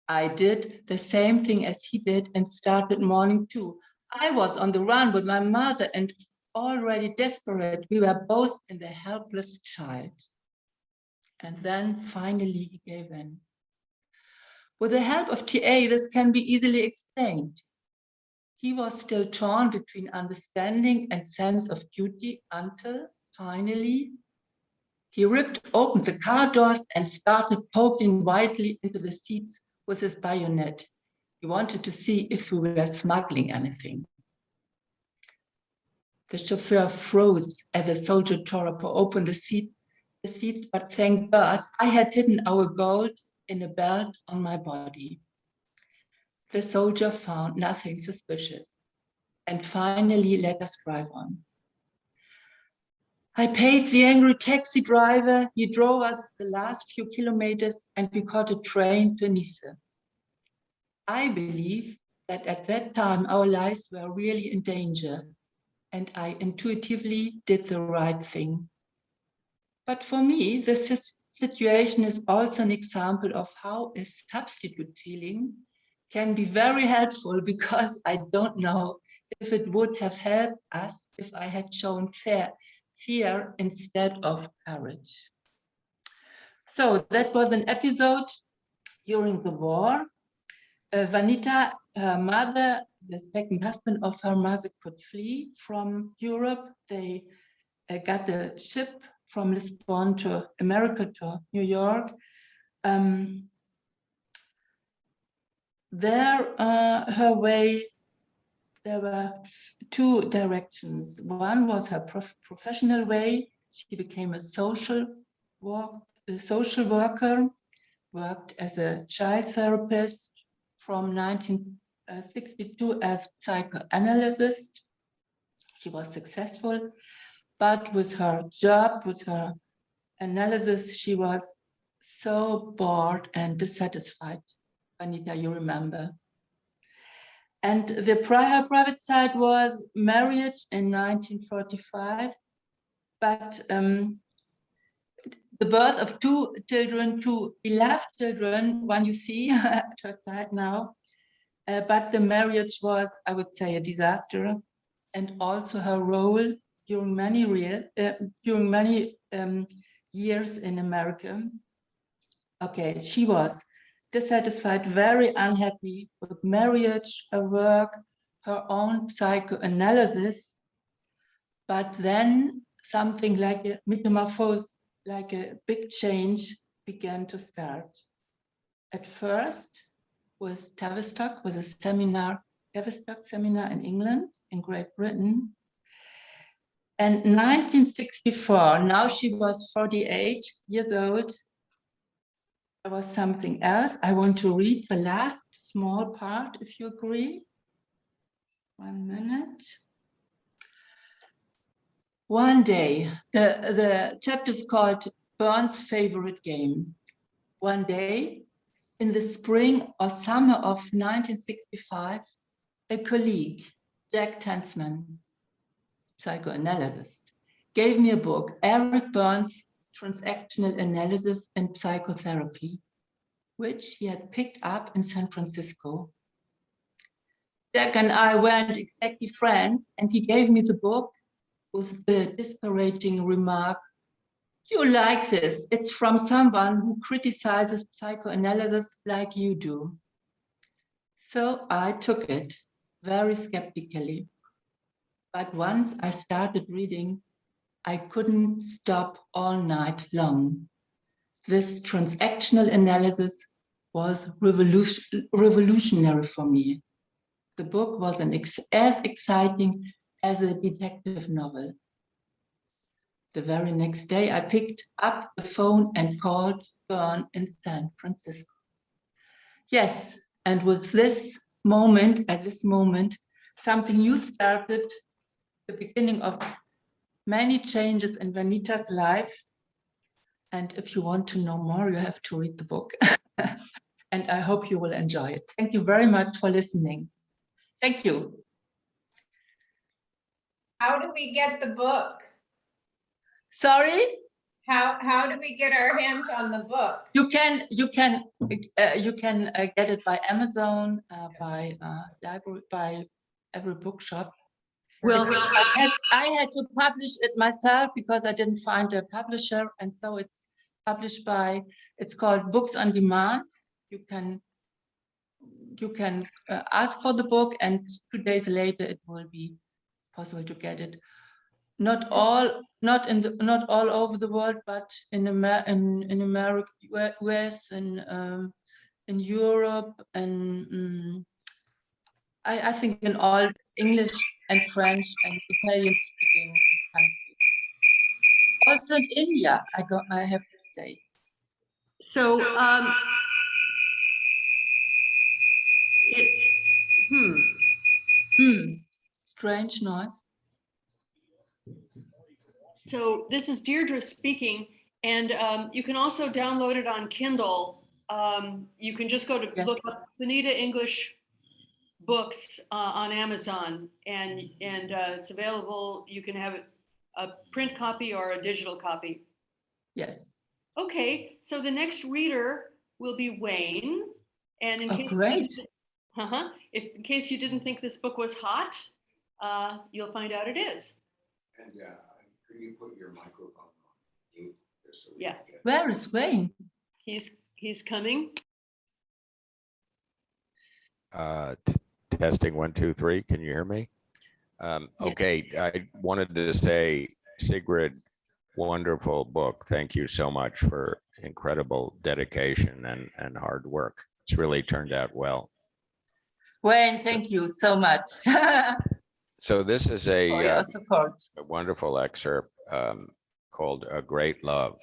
I did the same thing as he did and started mourning too. I was on the run with my mother and already desperate. We were both in the helpless child. And then finally he gave in. With the help of TA, this can be easily explained. He was still torn between understanding and sense of duty until finally he ripped open the car doors and started poking wildly into the seats with his bayonet. He wanted to see if we were smuggling anything. The chauffeur froze as the soldier tore open the seats, but thank God I had hidden our gold in a belt on my body. The soldier found nothing suspicious and finally let us drive on. I paid the angry taxi driver. He drove us the last few kilometers and we caught a train to Nice. I believe that at that time our lives were really in danger and I intuitively did the right thing. But for me, this situation is also an example of how a substitute feeling can be very helpful, because I don't know if it would have helped us if I had shown fear instead of courage. So that was an episode during the war. Fanita, her mother, the second husband of her mother, could flee from Europe. They got a ship from Lisbon to America to New York. Her way, there were two directions. One was her professional way. She became a social worker, worked as a child therapist from 1962 as psychoanalyst. She was successful, but with her job, with her analysis, she was so bored and dissatisfied. Fanita, you remember. And her private side was marriage in 1945, but the birth of two beloved children, one you see at her side now, but the marriage was, I would say, a disaster. And also her role during many years in America. Okay, she was dissatisfied, very unhappy with marriage, her work, her own psychoanalysis. But then something like a metamorphosis, like a big change began to start. At first with Tavistock, was a seminar, Tavistock seminar in England, in Great Britain. And 1964, now she was 48 years old. There was something else. I want to read the last small part, if you agree. 1 minute. One day, the chapter is called Burns' Favorite Game. One day, in the spring or summer of 1965, a colleague, Jack Tansman, psychoanalyst, gave me a book, Eric Burns' Transactional Analysis and Psychotherapy, which he had picked up in San Francisco. Jack and I weren't exactly friends, and he gave me the book with the disparaging remark, "You like this, it's from someone who criticizes psychoanalysis like you do." So I took it very skeptically. But once I started reading, I couldn't stop all night long. This transactional analysis was revolutionary for me. The book was as exciting as a detective novel. The very next day, I picked up the phone and called Bern in San Francisco. Yes, and with this moment, at this moment, something new started, the beginning of many changes in Vanita's life. And if you want to know more, you have to read the book. And I hope you will enjoy it. Thank you very much for listening. Thank you. How do we get the book? Sorry? How do we get our hands on the book? You can get it by Amazon, by library, by every bookshop. Well, I had to publish it myself because I didn't find a publisher, and so it's published by. It's called Books on Demand. You can ask for the book, and 2 days later it will be possible to get it. Not all over the world, but in America, US, and in Europe, and I think in all English and French and Italian speaking countries. Also in India, I have to say. So, Strange noise. So this is Deirdre speaking, and you can also download it on Kindle. You can just go to look up Fanita English books on Amazon, and it's available. You can have a print copy or a digital copy. Yes. Okay, so the next reader will be Wayne, and in case in case you didn't think this book was hot, you'll find out it is. And can you put your microphone on mute? So yeah. Where is Wayne? He's coming. Testing 1, 2, 3. Can you hear me? Okay, I wanted to say, Sigrid, wonderful book. Thank you so much for incredible dedication and hard work. It's really turned out well. Wayne, thank you so much. So this is a support. A wonderful excerpt called A Great Love.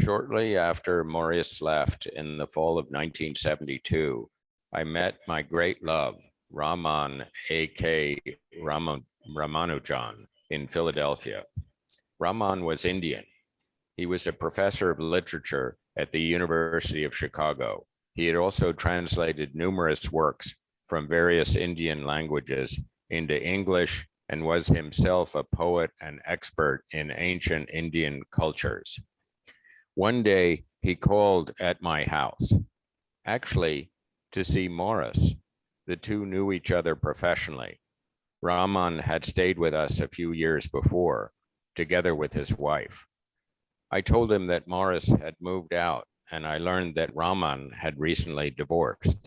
Shortly after Maurice left in the fall of 1972, I met my great love, Raman A.K. Ramanujan, in Philadelphia. Raman was Indian. He was a professor of literature at the University of Chicago. He had also translated numerous works from various Indian languages into English and was himself a poet and expert in ancient Indian cultures. One day he called at my house, actually to see Morris. The two knew each other professionally. Rahman had stayed with us a few years before, together with his wife. I told him that Morris had moved out, and I learned that Rahman had recently divorced.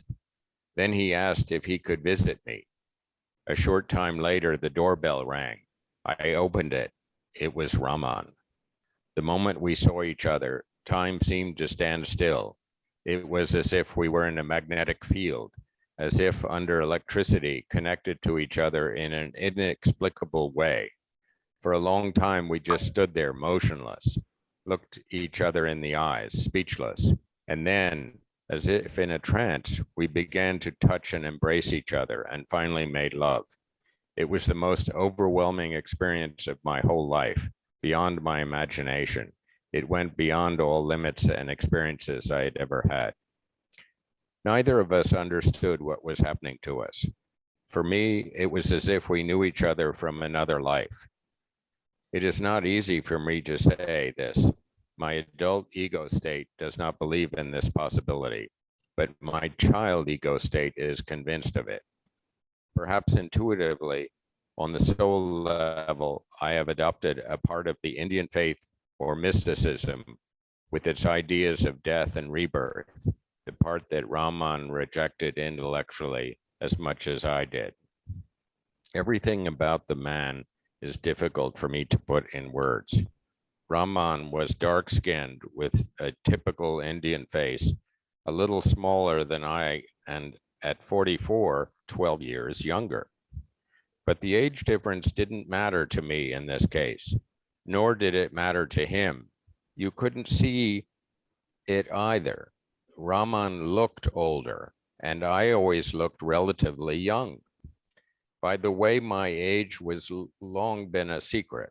Then he asked if he could visit me. A short time later, the doorbell rang. I opened it. It was Rahman. The moment we saw each other, time seemed to stand still. It was as if we were in a magnetic field, as if under electricity connected to each other in an inexplicable way. For a long time, we just stood there motionless, looked each other in the eyes, speechless. And then, as if in a trance, we began to touch and embrace each other and finally made love. It was the most overwhelming experience of my whole life, beyond my imagination. It went beyond all limits and experiences I had ever had. Neither of us understood what was happening to us. For me, it was as if we knew each other from another life. It is not easy for me to say this. My adult ego state does not believe in this possibility, but my child ego state is convinced of it. Perhaps intuitively, on the soul level, I have adopted a part of the Indian faith or mysticism with its ideas of death and rebirth, the part that Rahman rejected intellectually as much as I did. Everything about the man is difficult for me to put in words. Rahman was dark-skinned with a typical Indian face, a little smaller than I, and at 44, 12 years younger. But the age difference didn't matter to me in this case, nor did it matter to him. You couldn't see it either. Rahman looked older, and I always looked relatively young. By the way, my age was long been a secret.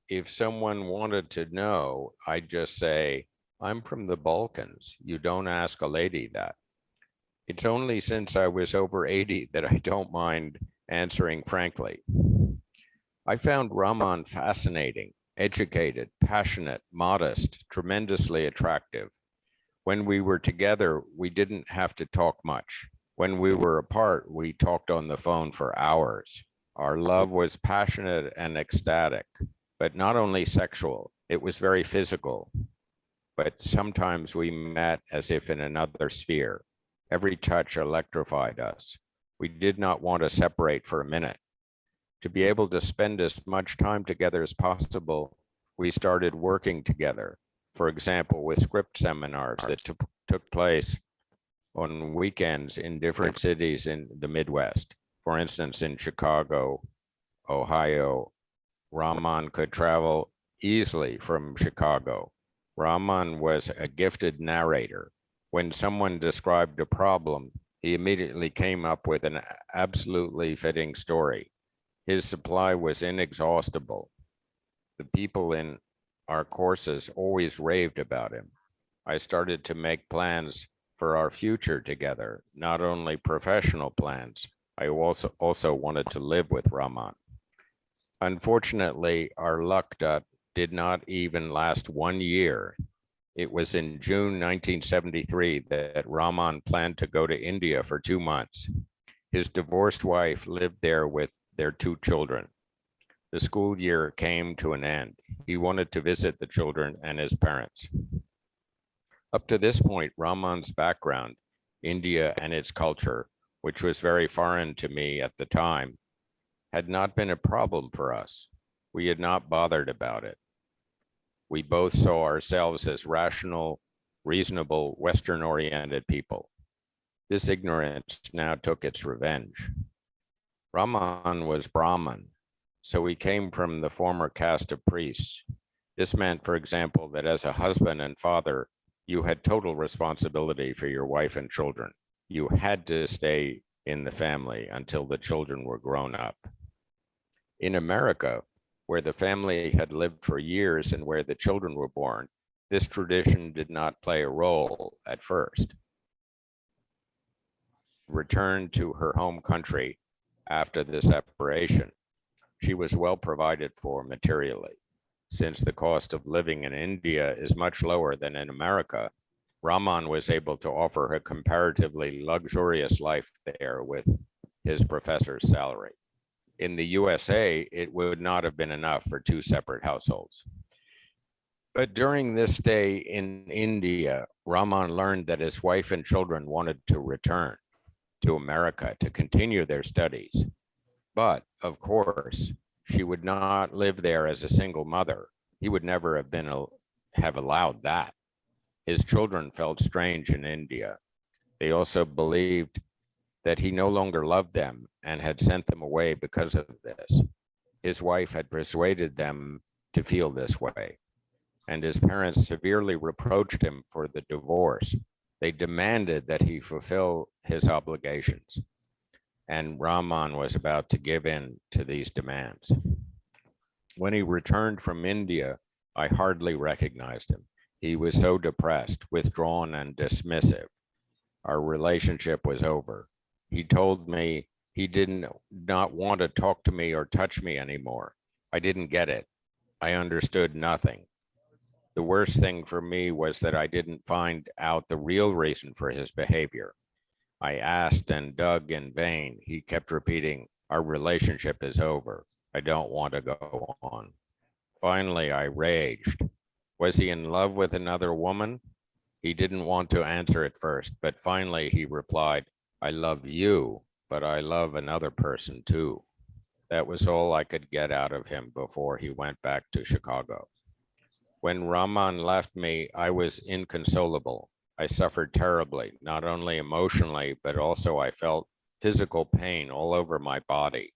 If someone wanted to know, I'd just say, I'm from the Balkans. You don't ask a lady that. It's only since I was over 80 that I don't mind answering frankly. I found Rahman fascinating, educated, passionate, modest, tremendously attractive. When we were together, we didn't have to talk much. When we were apart, we talked on the phone for hours. Our love was passionate and ecstatic, but not only sexual, it was very physical. But sometimes we met as if in another sphere. Every touch electrified us. We did not want to separate for a minute. To be able to spend as much time together as possible, we started working together. For example, with script seminars that took place on weekends in different cities in the Midwest. For instance, in Chicago, Ohio, Rahman could travel easily from Chicago. Rahman was a gifted narrator. When someone described a problem, he immediately came up with an absolutely fitting story. His supply was inexhaustible. The people in our courses always raved about him. I started to make plans for our future together, not only professional plans. I also wanted to live with Rahman. Unfortunately, our luck did not even last 1 year. It was in June 1973 that Rahman planned to go to India for 2 months. His divorced wife lived there with their 2 children. The school year came to an end. He wanted to visit the children and his parents. Up to this point, Rahman's background, India and its culture, which was very foreign to me at the time, had not been a problem for us. We had not bothered about it. We both saw ourselves as rational, reasonable, Western-oriented people. This ignorance now took its revenge. Rahman was Brahmin, so he came from the former caste of priests. This meant, for example, that as a husband and father, you had total responsibility for your wife and children. You had to stay in the family until the children were grown up. In America, where the family had lived for years and where the children were born, this tradition did not play a role at first. Returned to her home country after the separation, she was well provided for materially. Since the cost of living in India is much lower than in America, Rahman was able to offer her comparatively luxurious life there with his professor's salary. In the USA, it would not have been enough for 2 separate households. But during this stay in India, Raman learned that his wife and children wanted to return to America to continue their studies. But of course, she would not live there as a single mother. He would never have allowed that. His children felt strange in India. They also believed that he no longer loved them and had sent them away because of this. His wife had persuaded them to feel this way, and his parents severely reproached him for the divorce. They demanded that he fulfill his obligations, and Raman was about to give in to these demands. When he returned from India, I hardly recognized him. He was so depressed, withdrawn, and dismissive. Our relationship was over. He told me he did not want to talk to me or touch me anymore. I didn't get it. I understood nothing. The worst thing for me was that I didn't find out the real reason for his behavior. I asked and dug in vain. He kept repeating, "Our relationship is over. I don't want to go on." Finally, I raged. Was he in love with another woman? He didn't want to answer at first, but finally he replied, "I love you, but I love another person too." That was all I could get out of him before he went back to Chicago. When Raman left me, I was inconsolable. I suffered terribly, not only emotionally, but also I felt physical pain all over my body.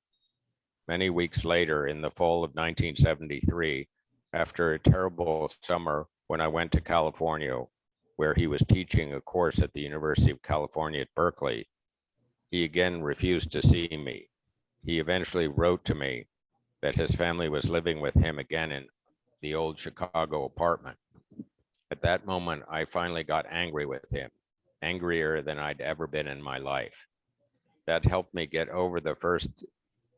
Many weeks later, in the fall of 1973, after a terrible summer when I went to California, where he was teaching a course at the University of California at Berkeley, he again refused to see me. He eventually wrote to me that his family was living with him again in the old Chicago apartment. At that moment, I finally got angry with him, angrier than I'd ever been in my life. That helped me get over the first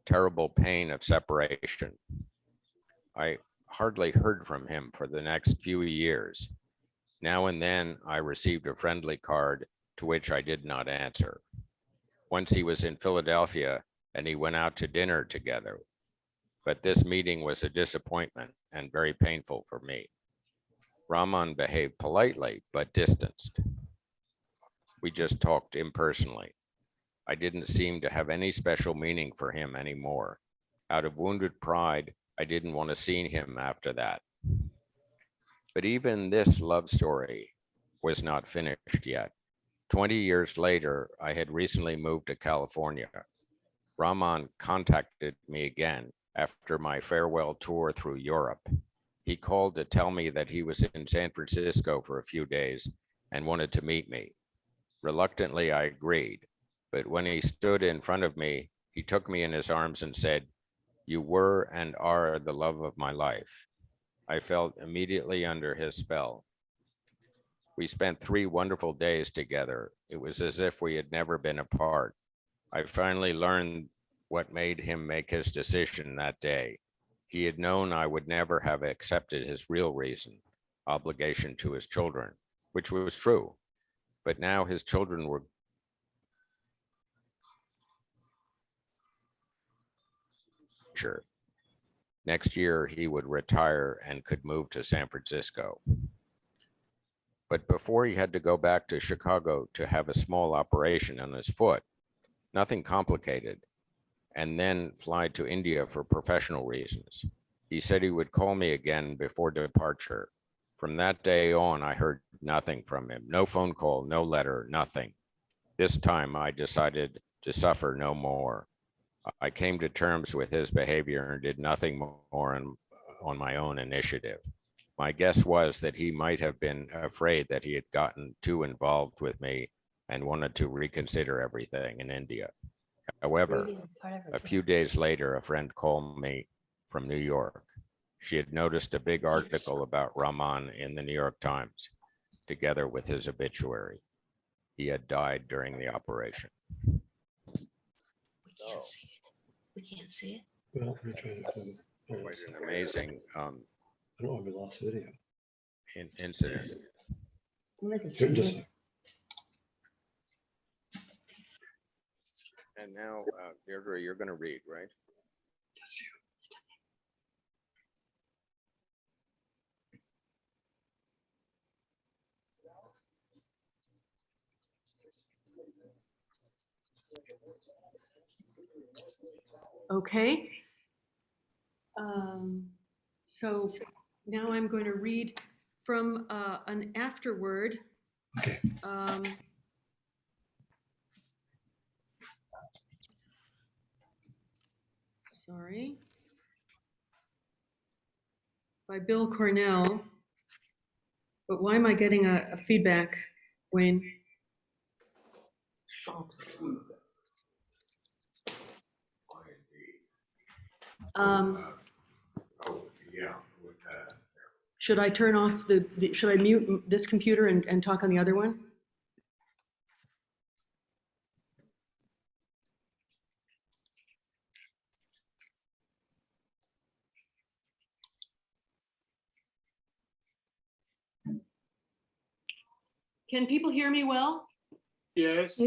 terrible pain of separation. I hardly heard from him for the next few years. Now and then I received a friendly card to which I did not answer. Once he was in Philadelphia and he went out to dinner together, but this meeting was a disappointment and very painful for me. Raman behaved politely, but distanced. We just talked impersonally. I didn't seem to have any special meaning for him anymore. Out of wounded pride, I didn't want to see him after that. But even this love story was not finished yet. 20 years later, I had recently moved to California. Raman contacted me again after my farewell tour through Europe. He called to tell me that he was in San Francisco for a few days and wanted to meet me. Reluctantly, I agreed, but when he stood in front of me, he took me in his arms and said, "You were and are the love of my life." I felt immediately under his spell. We spent 3 wonderful days together. It was as if we had never been apart. I finally learned what made him make his decision that day. He had known I would never have accepted his real reason, obligation to his children, which was true. But now his children were sure. Next year, he would retire and could move to San Francisco. But before he had to go back to Chicago to have a small operation on his foot, nothing complicated, and then fly to India for professional reasons. He said he would call me again before departure. From that day on, I heard nothing from him. No phone call, no letter, nothing. This time I decided to suffer no more. I came to terms with his behavior and did nothing more on my own initiative. My guess was that he might have been afraid that he had gotten too involved with me and wanted to reconsider everything in India. However, a few days later, a friend called me from New York. She had noticed a big article about Raman in the New York Times, together with his obituary. He had died during the operation. We can't see it. We can't see it. Well, I'm trying to. Quite an amazing I don't know if we lost video. incident. Just, And now, Deirdre, you're going to read, right? Okay. So now I'm going to read from an afterword. Okay. Sorry. By Bill Cornell. But why am I getting a feedback, Wayne? Should I turn off should I mute this computer and talk on the other one? Can people hear me well? Yes.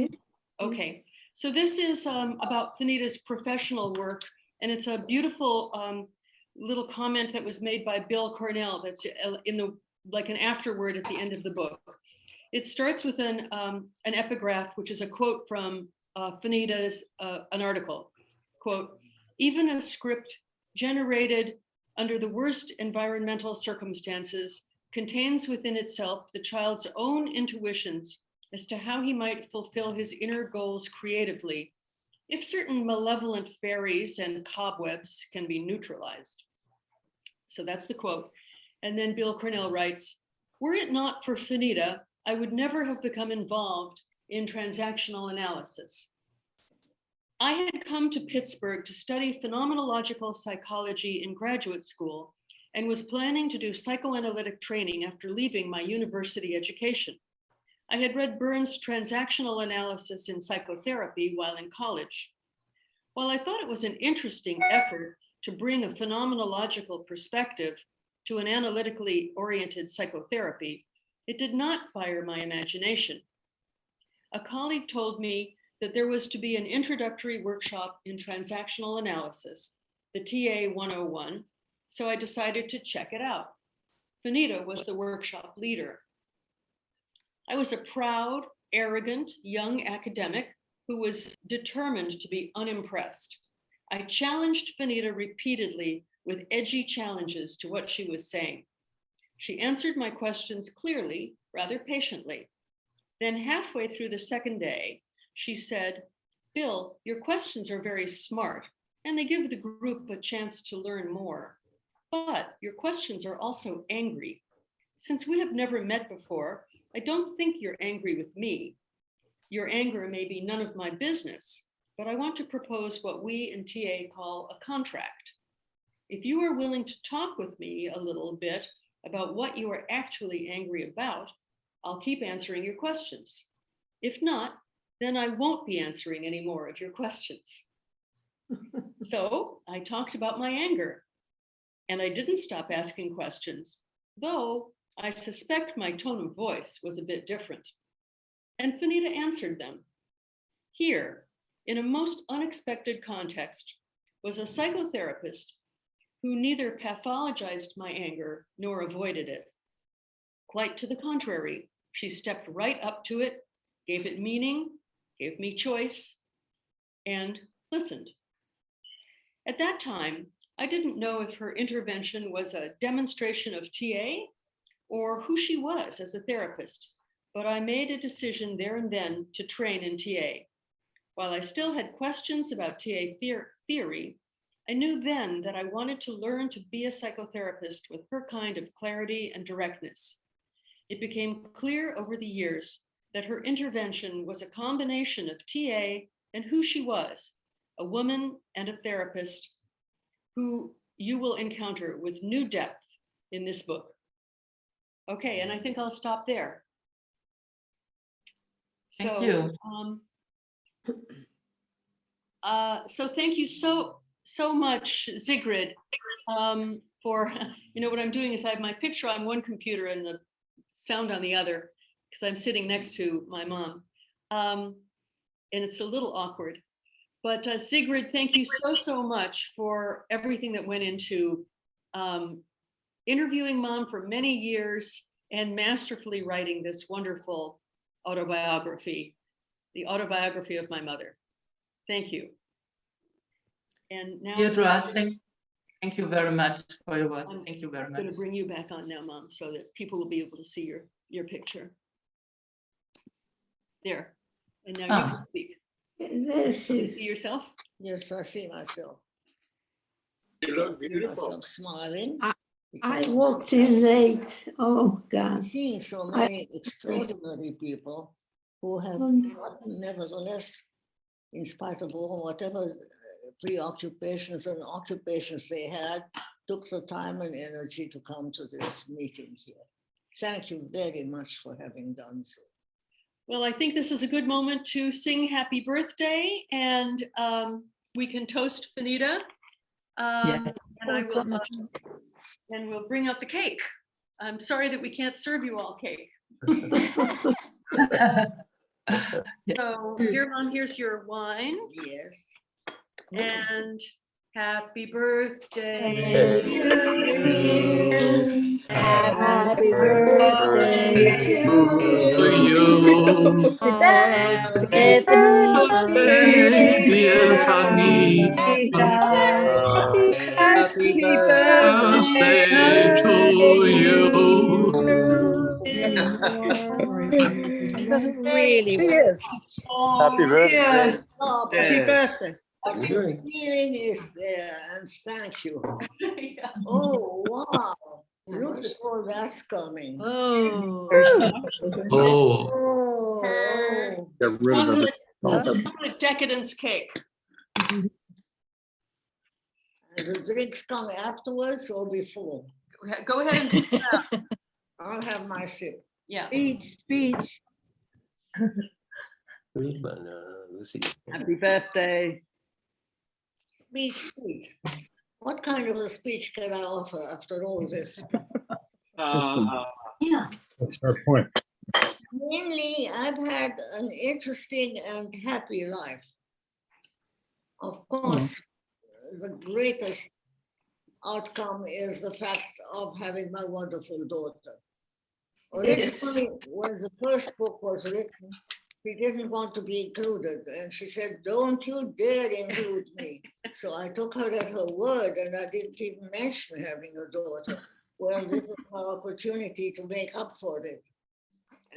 Okay, so this is about Fanita's professional work, and it's a beautiful little comment that was made by Bill Cornell that's in the like an afterword at the end of the book. It starts with an epigraph, which is a quote from Fanita's an article. Quote, "Even a script generated under the worst environmental circumstances contains within itself the child's own intuitions as to how he might fulfill his inner goals creatively, if certain malevolent fairies and cobwebs can be neutralized." So that's the quote. And then Bill Cornell writes, "Were it not for Fanita, I would never have become involved in transactional analysis. I had come to Pittsburgh to study phenomenological psychology in graduate school and was planning to do psychoanalytic training after leaving my university education. I had read Burns' Transactional Analysis in Psychotherapy while in college. While I thought it was an interesting effort to bring a phenomenological perspective to an analytically oriented psychotherapy, it did not fire my imagination. A colleague told me that there was to be an introductory workshop in transactional analysis, the TA 101, so I decided to check it out. Fanita was the workshop leader. I was a proud, arrogant, young academic who was determined to be unimpressed. I challenged Fanita repeatedly with edgy challenges to what she was saying. She answered my questions clearly, rather patiently. Then halfway through the second day, she said, "Bill, your questions are very smart, and they give the group a chance to learn more. But your questions are also angry. Since we have never met before, I don't think you're angry with me. Your anger may be none of my business, but I want to propose what we in TA call a contract. If you are willing to talk with me a little bit about what you are actually angry about, I'll keep answering your questions. If not, then I won't be answering any more of your questions." So I talked about my anger, and I didn't stop asking questions, though I suspect my tone of voice was a bit different. And Fanita answered them. Here, in a most unexpected context, was a psychotherapist who neither pathologized my anger nor avoided it. Quite to the contrary, she stepped right up to it, gave it meaning, gave me choice, and listened. At that time, I didn't know if her intervention was a demonstration of TA or who she was as a therapist, but I made a decision there and then to train in TA. While I still had questions about TA theory, I knew then that I wanted to learn to be a psychotherapist with her kind of clarity and directness. It became clear over the years that her intervention was a combination of TA and who she was, a woman and a therapist who you will encounter with new depth in this book. Okay, and I think I'll stop there. Thank you. So thank you so much, Sigrid, for, what I'm doing is I have my picture on one computer and the sound on the other, because I'm sitting next to my mom. And it's a little awkward. But Sigrid, thank you so much for everything that went into interviewing Mom for many years and masterfully writing this wonderful autobiography, the autobiography of my mother. Thank you. And now Deirdre, thank you very much for your work. I'm Thank you very going much. to bring you back on now, Mom, so that people will be able to see your picture. There. And now you can speak. There she You is. see yourself? Yes, I see myself. You look I see beautiful. myself smiling. I because I'm walked so in late. Oh, God. seeing so many extraordinary people who have nevertheless, in spite of all whatever preoccupations and occupations they had, took the time and energy to come to this meeting here. Thank you very much for having done so. Well, I think this is a good moment to sing happy birthday, and we can toast Fanita. Yes. And I will, and we'll bring out the cake. I'm sorry that we can't serve you all cake. So here, Mom, here's your wine. Yes. And happy birthday To to you. Happy birthday to you. Happy birthday, dear Fanita. Happy Birthday to you. It doesn't really work. Cheers. Happy birthday. Yes. Happy Yes. birthday. But the feeling is there, and thank you. Oh, wow. Look at all that's coming. Oh. Oh. Get rid of it. Chocolate decadence cake. And the drinks come afterwards or before? Go ahead and take it out. I'll have my sip. Yeah. Speech. Lucy. Happy birthday. Speech. What kind of a speech can I offer after all this? Yeah. That's her point. Mainly, I've had an interesting and happy life. Of course, the greatest outcome is the fact of having my wonderful daughter. Originally, when the first book was written, she didn't want to be included. And she said, don't you dare include me. So I took her at her word, and I didn't even mention having a daughter. Well, this is my opportunity to make up for it.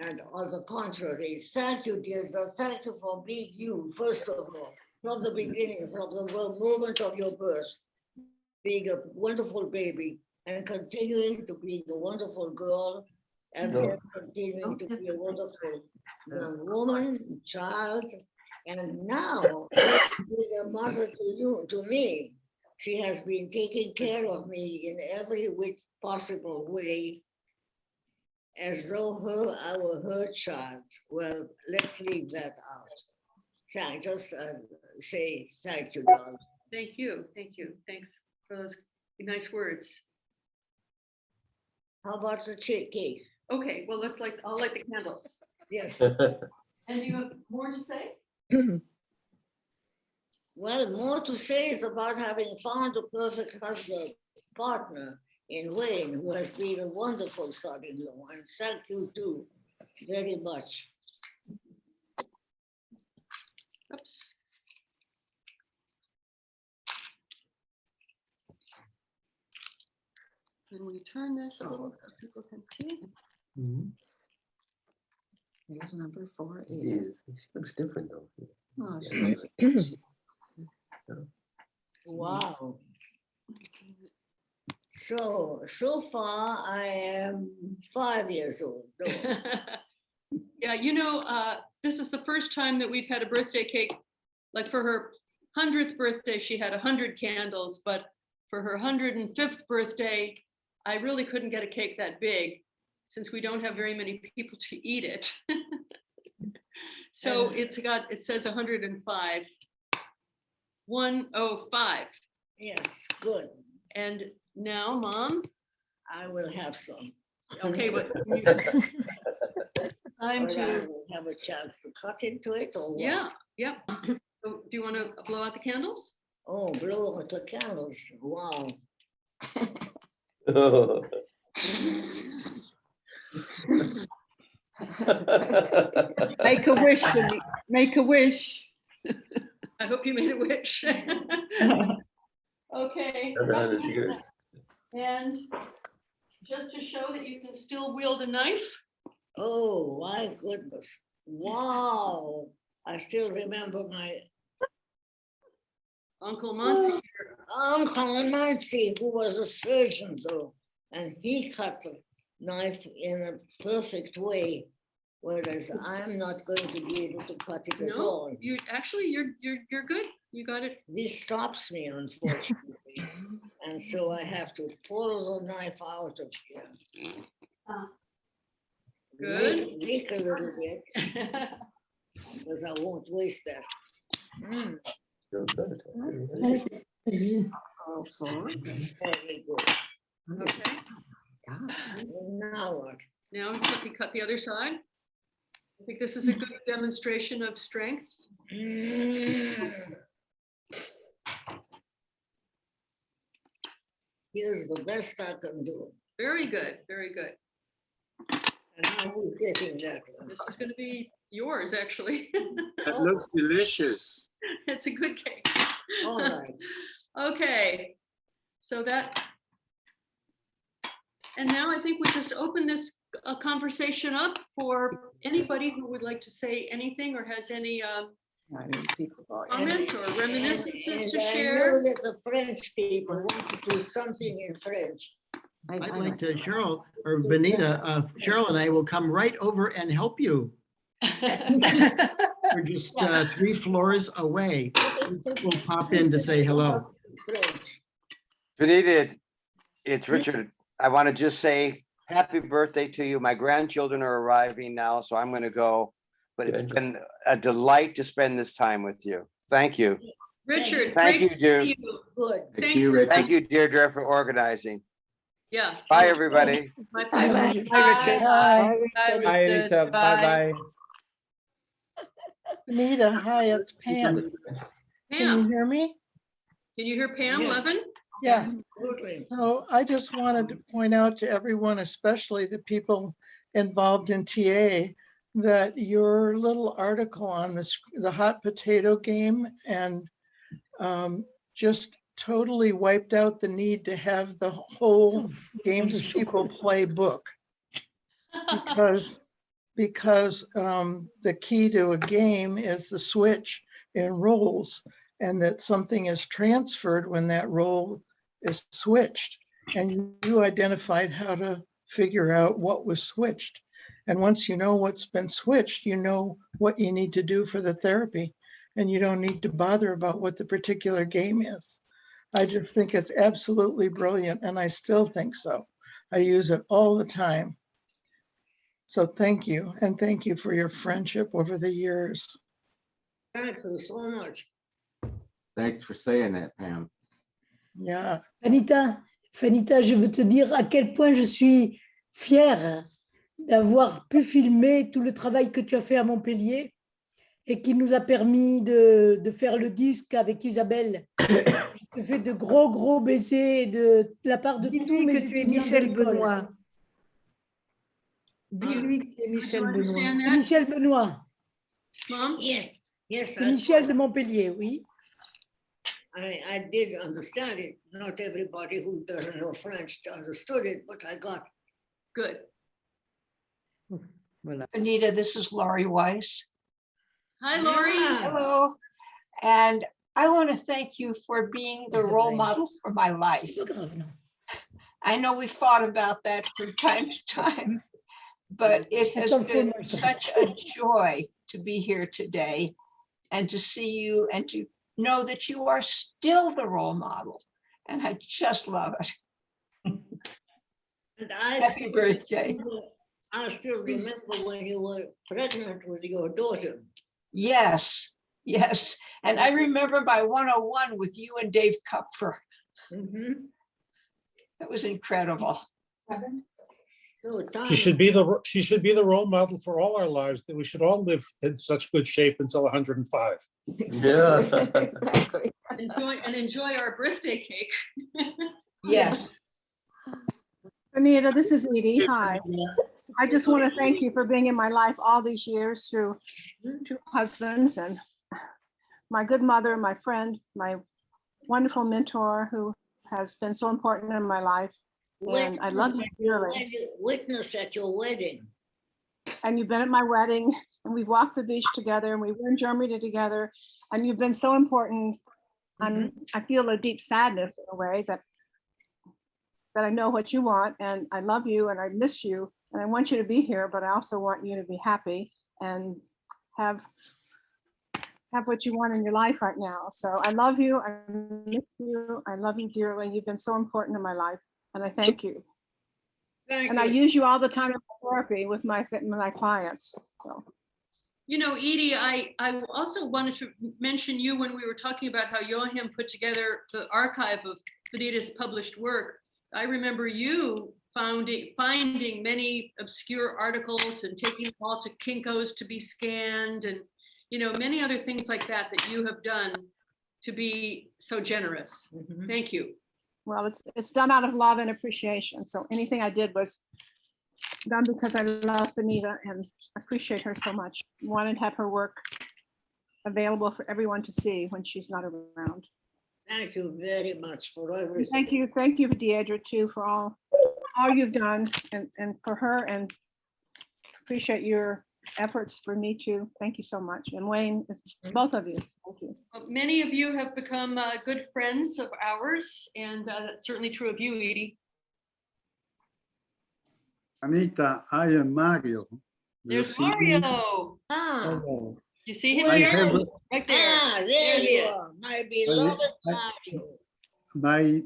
And on the contrary, thank you, Deirdre. Thank you for being you, first of all, from the beginning, from the moment of your birth, being a wonderful baby and continuing to be a wonderful girl, and then continuing to be a wonderful young woman, child, and now being a mother to you, to me. She has been taking care of me in every possible way, as though I were her child. Well, let's leave that out. So I just say thank you, darling. Thank you. Thank you. Thanks for those nice words. How about the cake? Okay, well, I'll light the candles. Yes. And you have more to say? Well, more to say is about having found a perfect husband, partner in Wayne, who has been a wonderful son-in-law, and thank you too very much. Oops. Can we turn this a little so people can see? Here's number 4. She looks different though. Oh, wow. So far I am 5 years old. Yeah, this is the first time that we've had a birthday cake. Like for her 100th birthday, she had 100 candles, but for her 105th birthday, I really couldn't get a cake that big since we don't have very many people to eat it. So it says 105. 105. Yes, good. And now, Mom? I will have some. Okay, but time But I to will have a chance to cut into it or what? Yeah. So do you want to blow out the candles? Oh, blow out the candles. Wow. Make a wish. Make a wish. I hope you made a wish. Okay. 100 years. And just to show that you can still wield a knife. Oh, my goodness. Wow. I still remember my Uncle Muncie. Uncle Muncie, who was a surgeon though, and he cut the knife in a perfect way, whereas I'm not going to be able to cut it at No, all. you actually you're good. You got it. This stops me, unfortunately, and so I have to pull the knife out of here. Good. Lick a little bit, because I won't waste that. Mm. Very good. Okay. Now what? Now we cut the other side. I think this is a good demonstration of strength. Here's the best I can do. Very good. Very good. And now who's getting that one? This is going to be yours, actually. That looks delicious. It's a good cake. All right. Okay. So that, and now I think we just open this conversation up for anybody who would like to say anything or has any comment or reminiscences to I share. know that the French people want to do something in French. I'd like to, Cheryl or Benita, Cheryl and I will come right over and help you. We're just 3 floors away. We'll pop in to say hello. Fanita, it's Richard. I want to just say happy birthday to you. My grandchildren are arriving now, so I'm going to go. But it's been a delight to spend this time with you. Thank you. Richard, Thank you, great to dear. see you. Good. Thanks for Thank you, Deirdre, for organizing. Yeah. Bye, everybody. My Bye, pleasure. Richard. Bye. Hi, Richard. Bye-bye. Anita, hi, it's Pam. Can you Pam, hear me? can you hear Pam Levin? Yeah. Absolutely. So I just wanted to point out to everyone, especially the people involved in TA, that your little article on the hot potato game and just totally wiped out the need to have the whole games people play book. Because the key to a game is the switch in roles, and that something is transferred when that role is switched. And you identified how to figure out what was switched. And once you know what's been switched, you know what you need to do for the therapy, and you don't need to bother about what the particular game is. I just think it's absolutely brilliant, and I still think so. I use it all the time. So thank you, and thank you for your friendship over the years. Thank you so much. Thanks for saying that, Pam. Yeah. Fanita, je veux te dire à quel point je suis fière d'avoir pu filmer tout le travail que tu as fait à Montpellier et qui nous a permis de faire le disque avec Isabelle. Je te fais de gros baisers de la part de tous mes étudiants de l'école. Dis-lui que c'est Michel Benoît. C'est Michel Benoît. Mom? Yes. C'est Michel de Montpellier, oui. I did understand it. Not everybody who doesn't know French understood it, but I got it. Good. Anita, this is Laurie Weiss. Hi, Laurie. Hello. And I want to thank you for being the role model for my life. I know we fought about that from time to time, but it has been such a joy to be here today and to see you and to know that you are still the role model. And I just love it. And Happy birthday. I still remember when you were pregnant with your daughter. Yes. And I remember my 101 with you and Dave Kupfer. It was incredible. She should be the role model for all our lives, that we should all live in such good shape until 105. Yeah. enjoy our birthday cake. Yes. Anita, this is Edie. Hi. I just want to thank you for being in my life all these years through 2 husbands and my good mother, my friend, my wonderful mentor who has been so important in my life. And I love you dearly. Witness at your wedding. And you've been at my wedding, and we've walked the beach together, and we were in Germany together, and you've been so important. I feel a deep sadness in a way that I know what you want, and I love you, and I miss you, and I want you to be here, but I also want you to be happy and have what you want in your life right now. So I love you, I miss you, I love you dearly. You've been so important in my life, and I thank you. I use you all the time in therapy with my clients. So. You know, Edie, I also wanted to mention you when we were talking about how Joachim put together the archive of Fanita's published work. I remember you finding many obscure articles and taking them all to Kinko's to be scanned, and you know, many other things like that you have done to be so generous. Thank you. Well, it's done out of love and appreciation. So anything I did was done because I love Fanita and appreciate her so much. Wanted to have her work available for everyone to see when she's not around. Thank you very much for everything. Thank you, Deidre, too, for all you've done and for her, and appreciate your efforts for me too. Thank you so much. And Wayne, both of you. Thank you. Many of you have become good friends of ours, and that's certainly true of you, Edie. Anita, I am Mario. There's Mario. Hello. You see him there? Right there. There you are, my beloved Mario.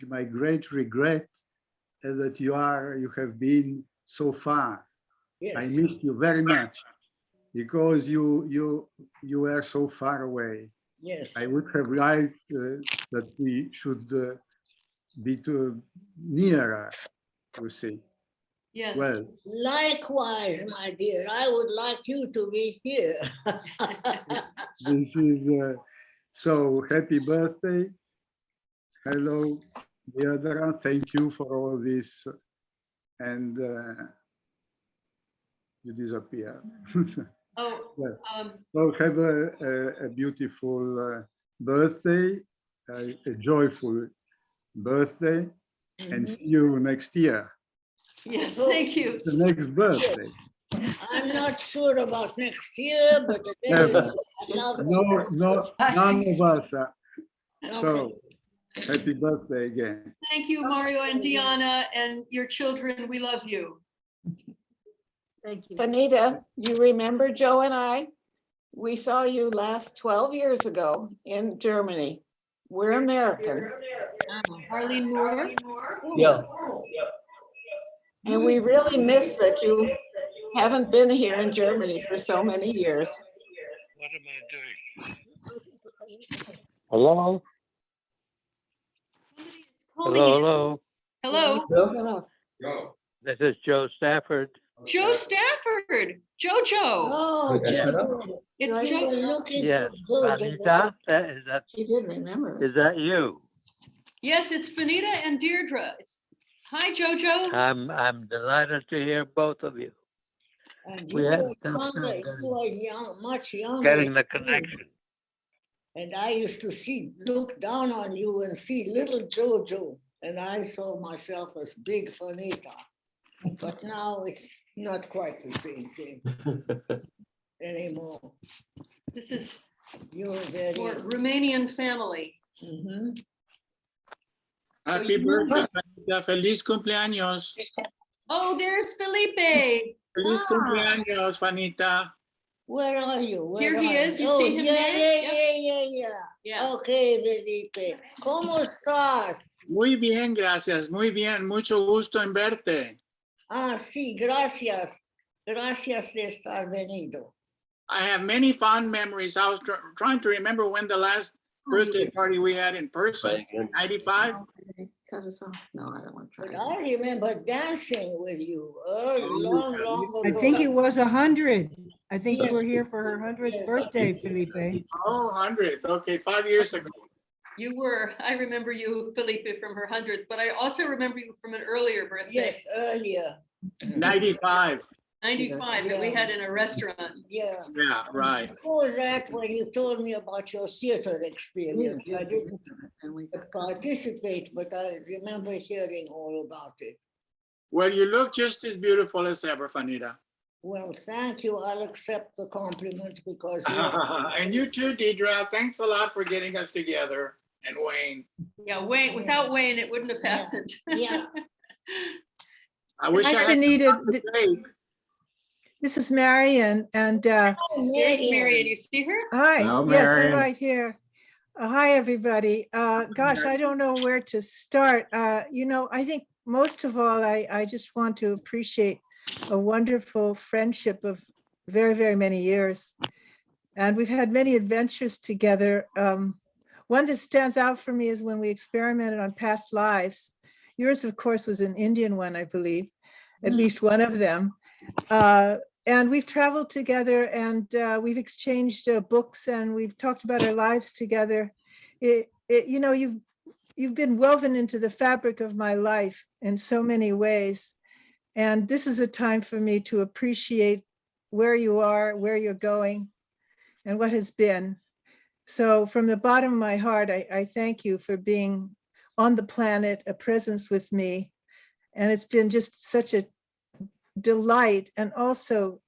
My great regret is that you have been so far. Yes. I missed you very much because you were so far away. Yes. I would have liked that we should be nearer, you see. Yes. Well, Likewise, my dear, I would like you to be here. this is so happy birthday. Hello, Deidre. Thank you for all this. And you disappear. Oh, well, so have a beautiful birthday, a joyful birthday, and see you next year. Yes, thank you. The next birthday. I'm not sure about next year, but none of us are. So happy birthday again. Thank you, Mario and Diana, and your children. We love you. Thank you. Fanita, you remember Joe and I? We saw you last 12 years ago in Germany. We're American. Arlene Moore? Yeah. And we really miss that you haven't been here in Germany for so many years. What am I doing? Hello? Hello, hello. Hello. This is Joe Stafford. Joe Stafford. Jojo. Oh, Jojo. It's Joe. Yes, Fanita, is that? She did remember. Is that you? Yes, it's Fanita and Deirdre. Hi, Jojo. I'm delighted to hear both of you. And We you had were some younger, you were young, much younger. getting the than me. connection. And I used to look down on you and see little Jojo, and I saw myself as big Fanita. But now it's not quite the same thing anymore. This is You're very Romanian family. Happy birthday, Fanita. Feliz cumpleaños. Oh, there's Felipe. Feliz cumpleaños, Fanita. Where are you? Here he is. You Oh, see him yeah. Yeah. Okay, Felipe. ¿Cómo estás? Muy bien, gracias. Muy bien. Mucho gusto en verte. Sí, gracias. Gracias de estar venido. I have many fond memories. I was trying to remember when the last birthday party we had in person. 95? Cut us off. No, I don't want to try. But I remember dancing with you long ago. I think it was 100. I think you were here for her 100th birthday, Felipe. Oh, 100. Okay, 5 years ago. You were. I remember you, Felipe, from her 100th, but I also remember you from an earlier birthday. Yes, earlier. 95. 95 that we had in a restaurant. Yeah. Yeah, right. Before that, when you told me about your theater experience, I didn't participate, but I remember hearing all about it. Well, you look just as beautiful as ever, Fanita. Well, thank you. I'll accept the compliment because And you too, Deidre. Thanks a lot for getting us together. And Wayne. Yeah, Wayne, without Wayne, it wouldn't have happened. Yeah. I wish I Hi, had Fanita. This is Marion, and There's Marion, you see her? hi. Hello, Yes, I'm Marion. right here. Hi, everybody. Gosh, I don't know where to start. You know, I think most of all, I just want to appreciate a wonderful friendship of very, very many years. And we've had many adventures together. One that stands out for me is when we experimented on past lives. Yours, of course, was an Indian one, I believe, at least one of them. And we've traveled together, and we've exchanged books, and we've talked about our lives together. You know, you've been woven into the fabric of my life in so many ways. And this is a time for me to appreciate where you are, where you're going, and what has been. So from the bottom of my heart, I thank you for being on the planet, a presence with me. And it's been just such a delight and also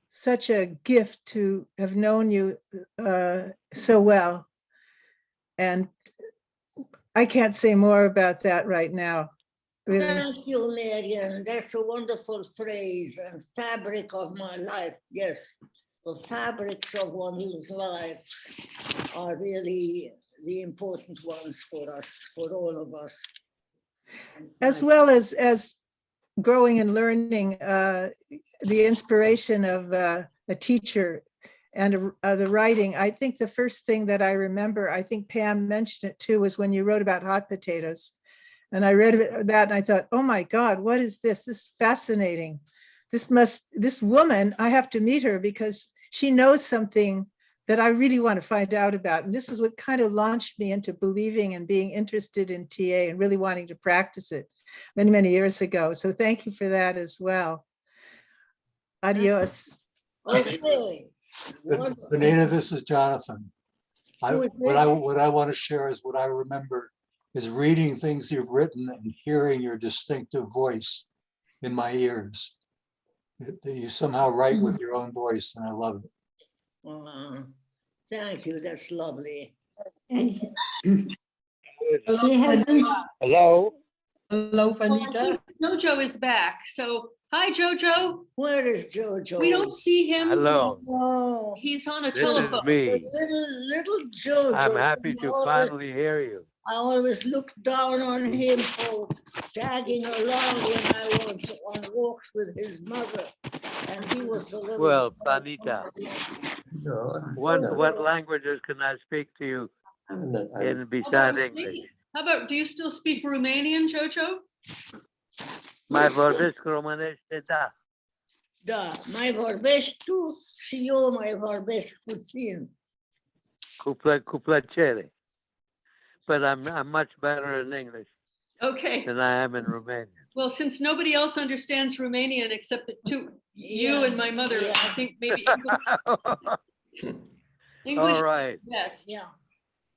such a gift to have known you so well. And I can't say more about that right now. Really. Thank you, Marian. That's a wonderful phrase. And fabric of my life. Yes, the fabrics of one's lives are really the important ones for us, for all of us. As well as growing and learning, the inspiration of a teacher and the writing. I think the first thing that I remember, I think Pam mentioned it too, was when you wrote about hot potatoes. And I read that and I thought, oh my God, what is this? This is fascinating. This woman, I have to meet her because she knows something that I really want to find out about. And this is what kind of launched me into believing and being interested in TA and really wanting to practice it many, many years ago. So thank you for that as well. Adios. Okay. Fanita, this is Jonathan. Who is What this? I want to share is what I remember is reading things you've written and hearing your distinctive voice in my ears. You somehow write with your own voice, and I love it. Thank you. That's lovely. Hello. Hello, Fanita. Jojo is back. So, hi, Jojo. Where is Jojo? We don't see him. Hello. Oh, He's on a This is telephone. me. Little Jojo. I'm happy to finally hear you. I always looked down on him for tagging along when I was on walks with his mother. And he was the little. Well, boy. Fanita, what languages can I speak to you in besides English? How about, do you still speak Romanian, Jojo? Mai vorbesc românește, da. Da, mai vorbești tu și eu mai vorbesc puțin. Cu plăcere. But I'm much better in English Okay. than I am in Romanian. Well, since nobody else understands Romanian except you and my mother, I think maybe English. All right. Yes. Yeah.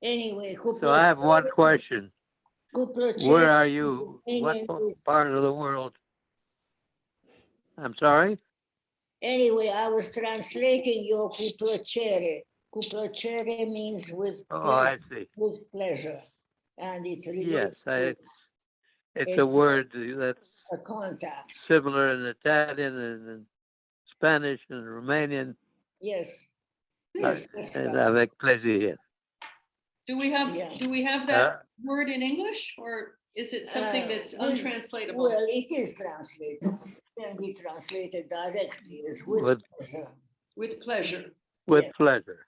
Anyway, So I have one question. Cu plăcere. Where are you? What part of the world? I'm sorry? Anyway, I was translating your cu plăcere. Cu plăcere means with Oh, I see. with pleasure. And it Yes, relates it's a word that's a contact. similar in Italian and in Spanish and Romanian. Yes. Yes, that's And right. avec plaisir. Do we have that word in English, or is it something that's untranslatable? Well, it is translated. It can be translated directly as with pleasure. With pleasure. With pleasure.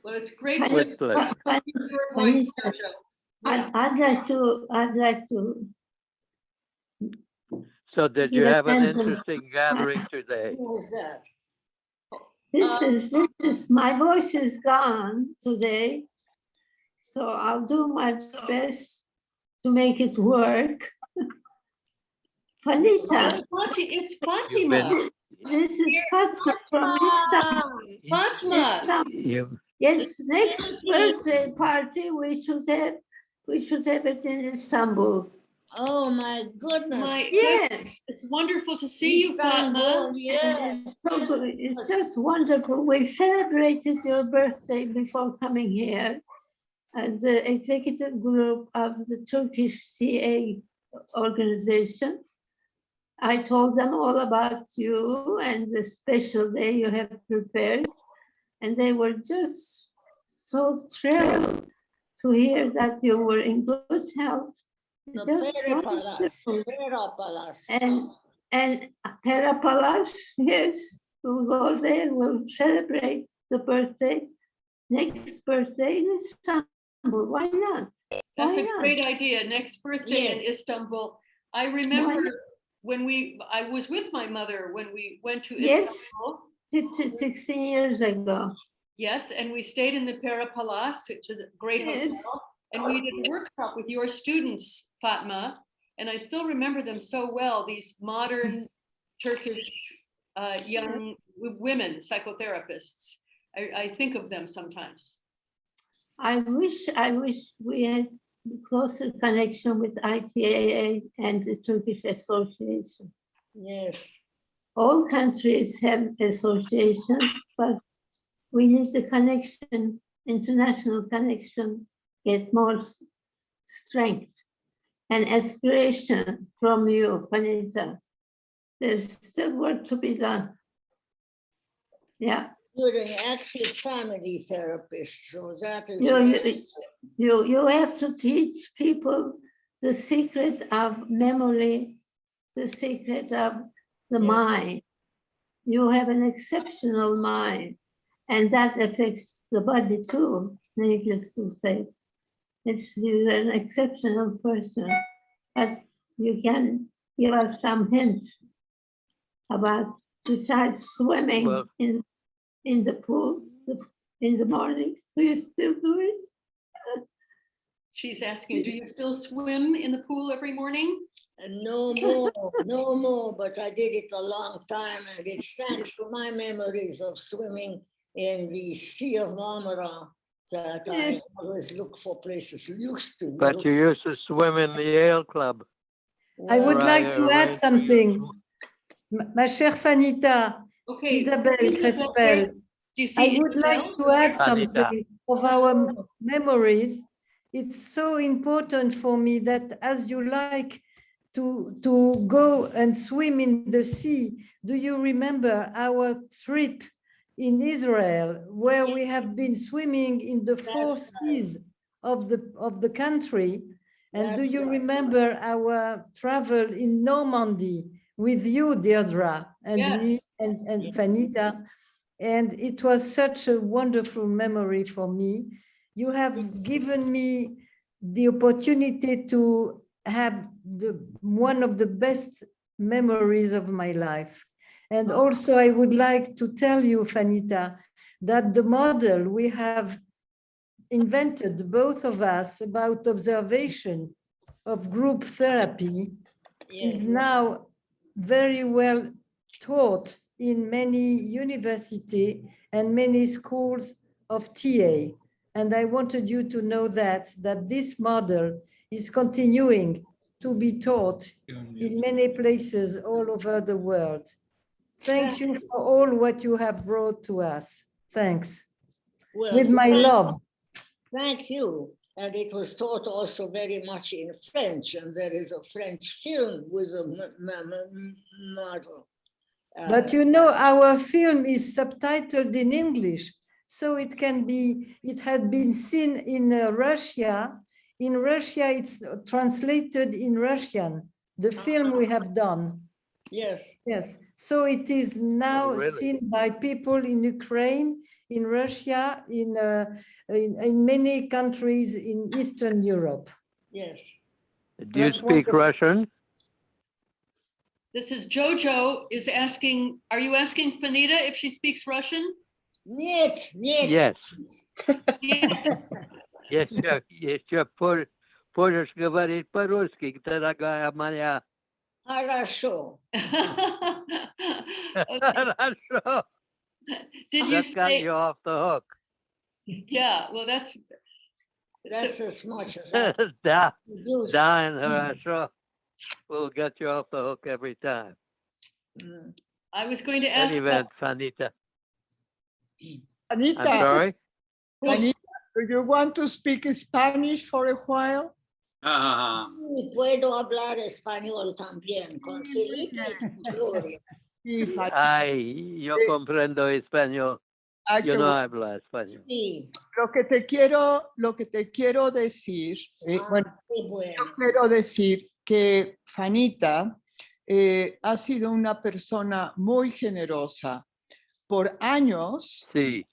Well, it's great. With pleasure. Your voice, Jojo. I'd like to. So did you have an interesting gathering today? Who was that? This is my voice is gone today, so I'll do my best to make it work Fanita. It's Fatima. This is Fatima from Istanbul. Fatima. Yes, next birthday party we should have it in Istanbul. Oh my goodness. My Yes. goodness. It's wonderful to see you, Fatma. Istanbul, yeah. It's so good. It's just wonderful. We celebrated your birthday before coming here. And the executive group of the Turkish TA organization. I told them all about you and the special day you have prepared. And they were just so thrilled to hear that you were in good health. The Just Peripalas. wonderful. Peripalas. And Perapalas, yes, we'll go there, we'll celebrate the birthday, next birthday in Istanbul. Why not? That's Why a not? great idea. Next birthday in Istanbul. I remember not? when I was with my mother when we went to Yes. Istanbul. 16 years ago. Yes, and we stayed in the Pera Palace, which is a great Yes. hotel, and we did a workshop with your students, Fatma, and I still remember them so well, these modern Turkish young women psychotherapists. I think of them sometimes. I wish we had closer connection with ITAA and the Turkish Association. Yes. All countries have associations, but we need the connection, international connection, get more strength and aspiration from you, Fanita. There's still work to be done. Yeah. You're an active family therapist, so that is You have to teach people the secret of memory, the secret of the mind. You have an exceptional mind, and that affects the body too, needless to say. You're an exceptional person, but you can give us some hints about, besides swimming in the pool in the mornings. Do you still do it? She's asking, do you still swim in the pool every morning? No more, no more, but I did it a long time, and it's thanks to my memories of swimming in the Sea of Marmara that I always look for places, used to. But you used to swim in the Yale Club. I would like to add something. Ma chère Fanita, Isabelle Crespel, I would like to add something of our memories. It's so important for me that as you like to go and swim in the sea, do you remember our trip in Israel where we have been swimming in the four seas of the country? And do you remember our travel in Normandy with you, Deirdre, and me and Fanita? And it was such a wonderful memory for me. You have given me the opportunity to have one of the best memories of my life. And also I would like to tell you, Fanita, that the model we have invented, both of us, about observation of group therapy is now very well taught in many universities and many schools of TA. And I wanted you to know that this model is continuing to be taught in many places all over the world. Thank you for all what you have brought to us. Thanks. Well, with my love. Thank you. And it was taught also very much in French, and there is a French film with a model. But you know, our film is subtitled in English, so it had been seen in Russia. In Russia, it's translated in Russian, the film we have done. Yes. Yes. So it is now seen by people in Ukraine, in Russia, in many countries in Eastern Europe. Yes. Do you speak Russian? This is Jojo is asking, are you asking Fanita if she speaks Russian? Нет, нет. Yes. Еще можешь говорить по-русски, дорогая моя. Хорошо. Okay. Did you That got say, you off the hook. yeah, well, that's as much as I Da, use. da and Harasho will get you off the hook every time. I was going to ask. Anyway, Fanita. I'm Anita, sorry? Anita, do you want to speak Spanish for a while? Y puedo hablar español también con Felipe y Gloria. Ay, yo comprendo español. Ay, Yo qué no bueno. hablo español. Sí. Lo que te quiero decir, bueno, Qué bueno. yo quiero decir que Fanita ha sido una persona muy generosa. Por años Sí.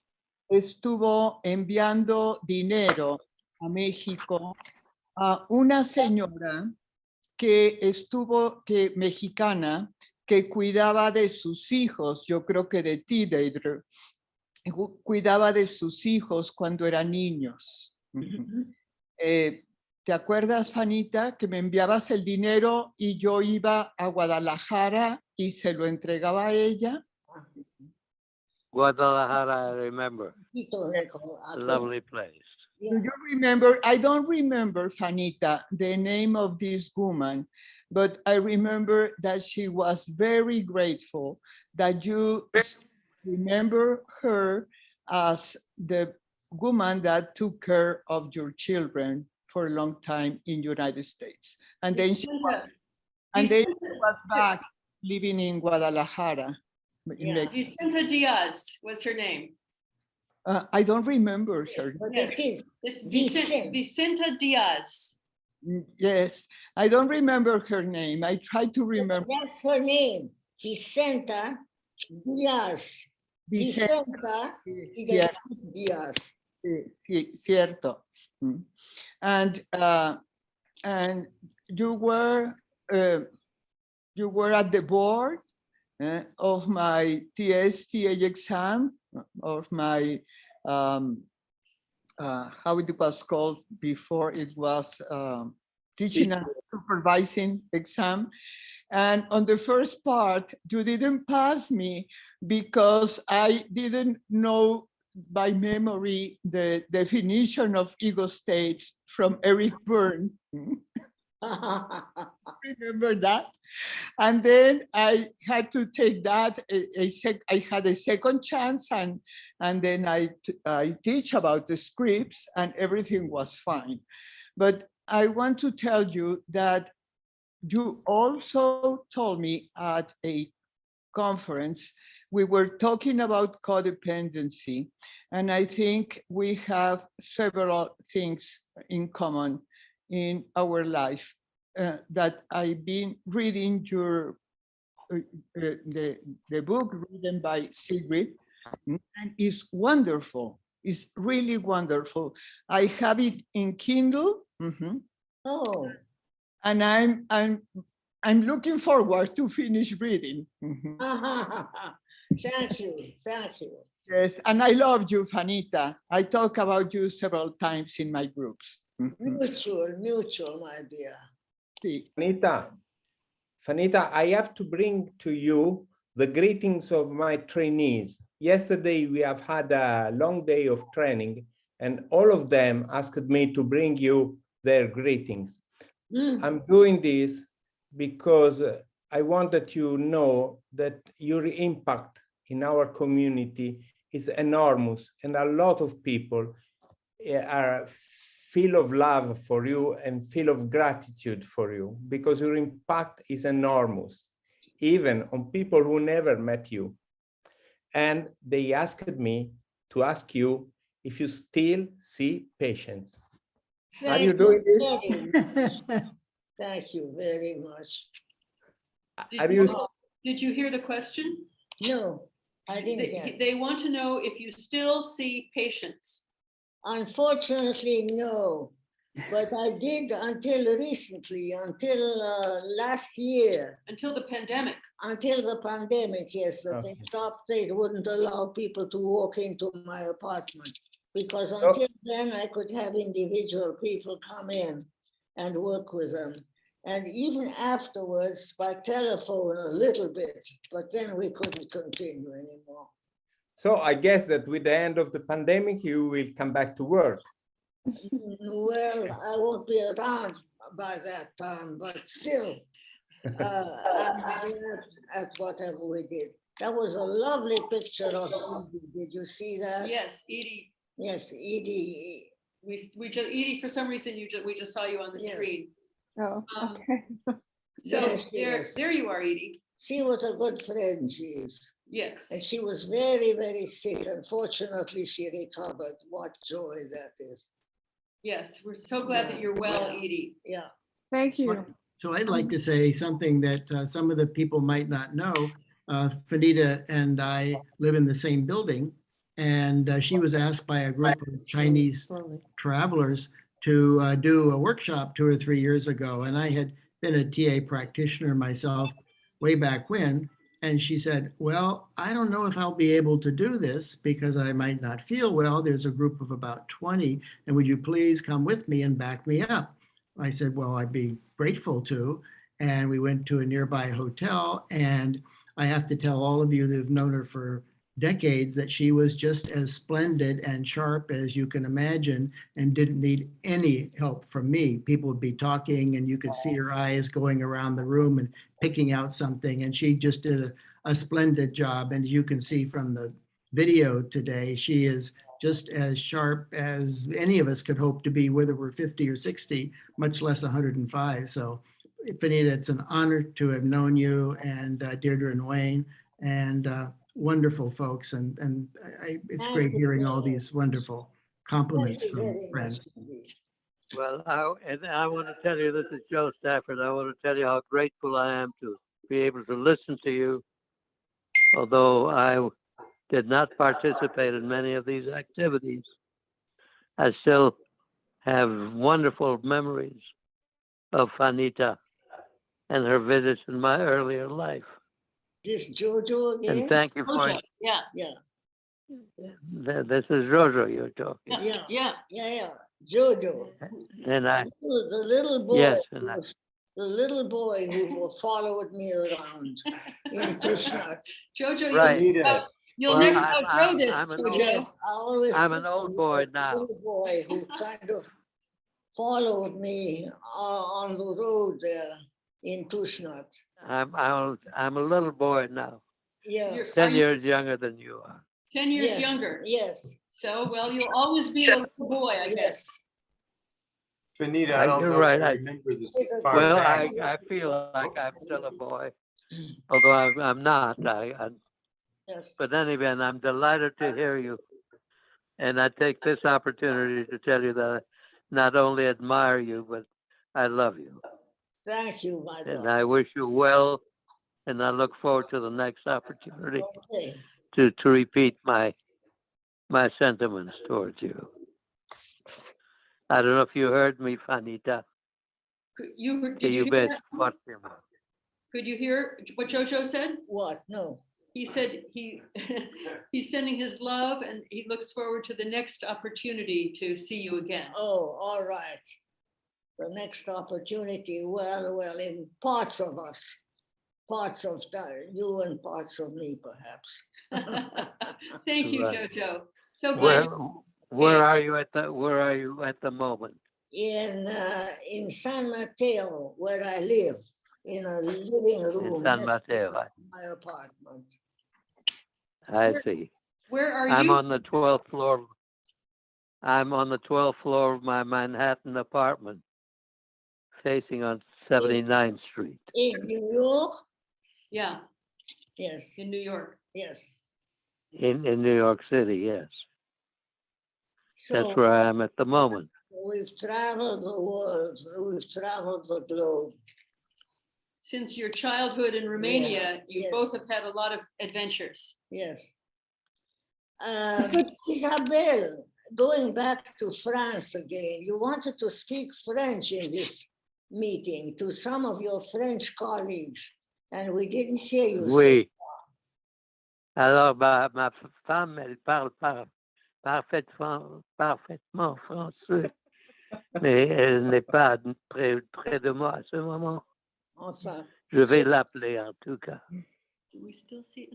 estuvo enviando dinero a México a una señora mexicana que cuidaba de sus hijos, yo creo que de ti, Deidre, cuidaba de sus hijos cuando eran niños. ¿Te acuerdas, Fanita, que me enviabas el dinero y yo iba a Guadalajara y se lo entregaba a ella? Guadalajara, I remember. A lovely place. Do you remember? I don't remember, Fanita, the name of this woman, but I remember that she was very grateful that you remember her as the woman that took care of your children for a long time in the United States. And then she was back living in Guadalajara. Yeah. Vicenta Diaz was her name. I don't remember her. Yes, it's Vicenta Diaz. Yes, I don't remember her name. I try to remember. That's her name, Vicenta Diaz. Vicenta Diaz. Cierto. And you were at the board of my TSTA exam, of my how it was called before, it was teaching and supervising exam. And on the first part, you didn't pass me because I didn't know by memory the definition of ego states from Eric Berne. Remember that? And then I had to take that. I had a second chance, and then I teach about the scripts, and everything was fine. But I want to tell you that you also told me at a conference, we were talking about codependency, and I think we have several things in common in our life that I've been reading your the book written by Sigrid, and it's wonderful. It's really wonderful. I have it in Kindle. Oh, and I'm looking forward to finish reading. Thank you, thank you. Yes, and I love you, Fanita. I talk about you several times in my groups. Mutual, my dear. Fanita, I have to bring to you the greetings of my trainees. Yesterday, we have had a long day of training, and all of them asked me to bring you their greetings. I'm doing this because I want that you know that your impact in our community is enormous, and a lot of people are feel of love for you and feel of gratitude for you, because your impact is enormous, even on people who never met you. And they asked me to ask you if you still see patients. Are you doing this? Thank you very much. Did you hear the question? No, I didn't hear. They want to know if you still see patients. Unfortunately, no, but I did until recently, until last year. Until the pandemic. Until the pandemic, yes, they stopped. They wouldn't allow people to walk into my apartment, because until then I could have individual people come in and work with them. And even afterwards, by telephone a little bit, but then we couldn't continue anymore. So I guess that with the end of the pandemic, you will come back to work. Well, I won't be around by that time, but still, I'm glad at whatever we did. That was a lovely picture of Edie. Did you see that? Yes, Edie. Yes, Edie. We just Edie, for some reason we just saw you on the Yes. screen. Oh, okay. So Yes, there yes. there you are, Edie. See what a good friend she is. Yes. And she was very, very sick. Unfortunately, she recovered. What joy that is. Yes, we're so glad that you're well, Edie. Yeah. Thank you. So I'd like to say something that some of the people might not know. Fanita and I live in the same building, and she was asked by a group of Chinese travelers to do a workshop 2 or 3 years ago. And I had been a TA practitioner myself way back when. And she said, well, I don't know if I'll be able to do this because I might not feel well. There's a group of about 20, and would you please come with me and back me up? I said, well, I'd be grateful to. And we went to a nearby hotel, and I have to tell all of you that have known her for decades that she was just as splendid and sharp as you can imagine and didn't need any help from me. People would be talking and you could see her eyes going around the room and picking out something, and she just did a splendid job. And you can see from the video today, she is just as sharp as any of us could hope to be, whether we're 50 or 60, much less 105. So Fanita, it's an honor to have known you, and Deirdre and Wayne, and wonderful folks. And it's great hearing all these wonderful compliments from friends. Well, I want to tell you, this is Joe Stafford. I want to tell you how grateful I am to be able to listen to you, although I did not participate in many of these activities. I still have wonderful memories of Fanita and her visits in my earlier life. This Jojo again? And thank you for it. Yeah. Yeah. This is Jojo you're talking. Yeah. Jojo. And I, The little boy. yes, and I, The little boy who followed me around in Tushnat. Jojo, right. you'll never outgrow this, Jojo. Yes, I always I'm an think old of boy this now. little boy who kind of followed me on the road there in Tushnat. I'm a little boy now. Yes. 10 years younger than you are. 10 years Yes, younger. Yes. So, well, you'll always be a little boy, I guess. Fanita, I don't You're know right. if you remember this. Well, I feel like I'm still a boy, although I'm not. Yes. But anyway, I'm delighted to hear you. And I take this opportunity to tell you that I not only admire you, but I love you. Thank you, my And God. I wish you well. And I look forward to the next opportunity Okay. to repeat my sentiments towards you. I don't know if you heard me, Fanita. Did you hear bet that? what Could you hear what Jojo said? What? No. He said he's sending his love and he looks forward to the next opportunity to see you again. Oh, all right. The next opportunity, well, in parts of us, parts of you and parts of me, perhaps. Thank you, Right. Jojo. So glad. Where are you at the moment? In San Mateo, where I live, in a living room. In San next to Mateo. my apartment. I see. Where are I'm you? on the 12th floor. I'm on the 12th floor of my Manhattan apartment, facing on 79th Street. In New York? Yeah. Yes. In New York. Yes. In New York City, yes. So That's where I am at the moment. we've traveled the world. We've traveled the globe. Since your childhood in Romania, you Yes. both have had a lot of adventures. Yes. Isabel, going back to France again, you wanted to speak French in this meeting to some of your French colleagues, and we didn't hear you. Oui. Alors, ma femme, elle parle parfaitement français. Mais elle n'est pas près de moi à ce moment. Enfin, Je vais l'appeler en tout cas.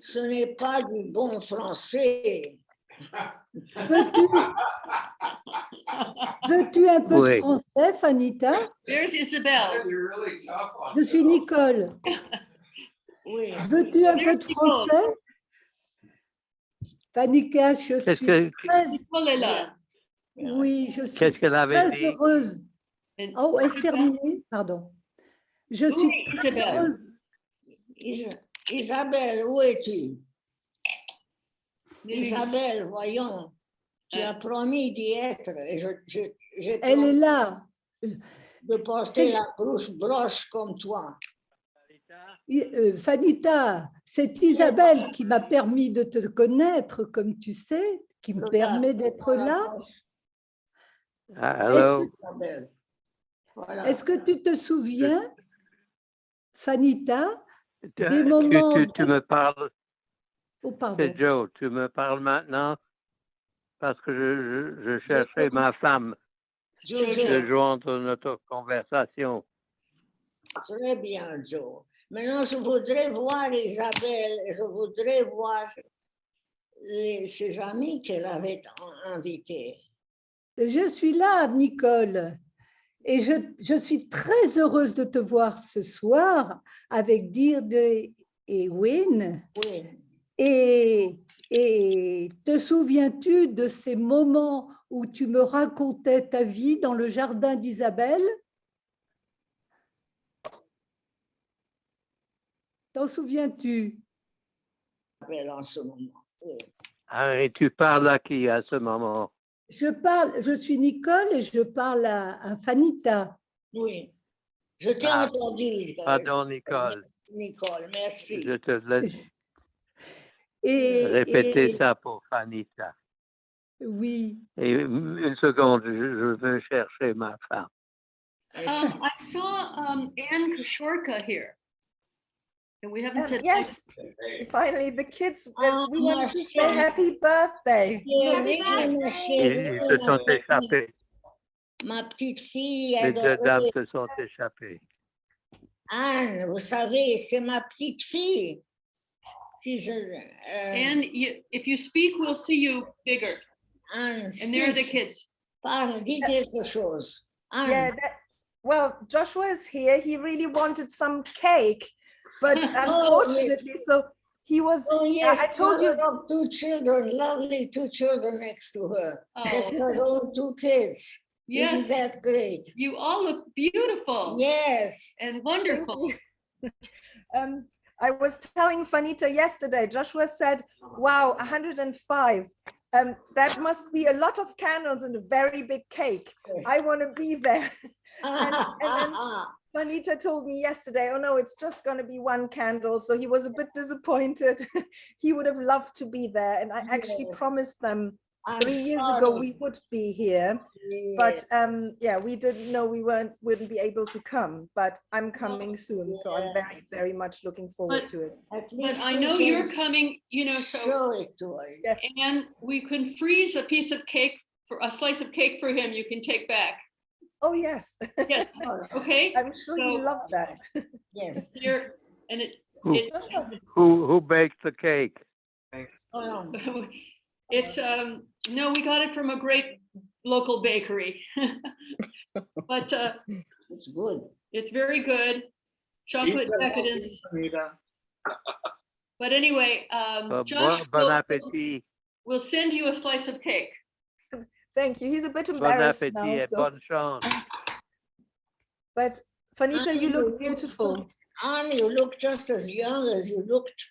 ce n'est pas du bon français. Veux-tu un peu de Oui. français, Fanita? There's Isabelle. Je suis Nicole. Oui. Veux-tu un peu de français? Fanica, je Qu'est-ce suis que- très... Nicole est là. Oui, je suis Qu'est-ce qu'elle avait très dit? heureuse. Oh, est-ce terminé? Pardon. Je suis Oui, très Isabelle. heureuse. Isabelle, où es-tu? Isabelle, voyons. Tu as promis d'y être. Et j'ai Elle est là. de porter la broche comme toi. Fanita, c'est Isabelle qui m'a permis de te connaître, comme tu sais, qui me permet d'être là. Allô? Est-ce que tu te souviens, Fanita, des Tu moments... me parles. Oh, pardon. C'est Joe, tu me parles maintenant parce que je cherchais ma femme de joindre notre conversation. Très bien, Joe. Maintenant, je voudrais voir Isabelle et je voudrais voir ses amis qu'elle avait invités. Je suis là, Nicole, et je suis très heureuse de te voir ce soir avec Deirdre et Wynne. Oui. Et te souviens-tu de ces moments où tu me racontais ta vie dans le jardin d'Isabelle? T'en souviens-tu? En ce moment. Oui. Ah, et tu parles à qui à ce moment? Je suis Nicole et je parle à Fanita. Oui, je t'ai entendu. Pardon, Nicole. Nicole, merci. Je te laisse répéter ça pour Fanita. Oui. Et une seconde, je veux chercher ma femme. I saw Anne Kashorka here. And we haven't said yes, finally the kids, we wanted to say happy birthday. Ils se sont échappés. Ma petite fille Les deux dames adorée. se sont échappées. Anne, vous savez, c'est ma petite fille. And if you speak, we'll see you bigger. Anne, and there are the kids. Parle, dis quelque chose. Anne. Yeah, well, Joshua is here. He really wanted some cake, but unfortunately, so he was. Oh yes, I told you. Of two children, lovely two children next to her. That's her own two kids. Yes. Isn't that great? You all look beautiful. Yes. And wonderful. I was telling Fanita yesterday, Joshua said, wow, 105. That must be a lot of candles and a very big cake. Yes. I want to be there. and then Fanita told me yesterday, oh no, it's just going to be one candle. So he was a bit disappointed. He would have loved to be there. And I actually promised them 3 years ago we would be here, but yeah, we didn't know we wouldn't be able to come, but I'm coming soon, so I'm very, very much looking forward to it. But I know you're coming, you know, so show it to us. Yes. And we can freeze a piece of cake, for a slice of cake for him, you can take back. Oh yes. Yes. Okay. I'm sure you love that. Yes. Here, and Who baked the cake? Thanks. It's no, we got it from a great local bakery. But it's good. It's very good. Chocolate decadence. But anyway, Josh will send you a slice of cake. Thank you. He's a bit embarrassed now. So. But Fanita, you look beautiful. Anne, you look just as young as you looked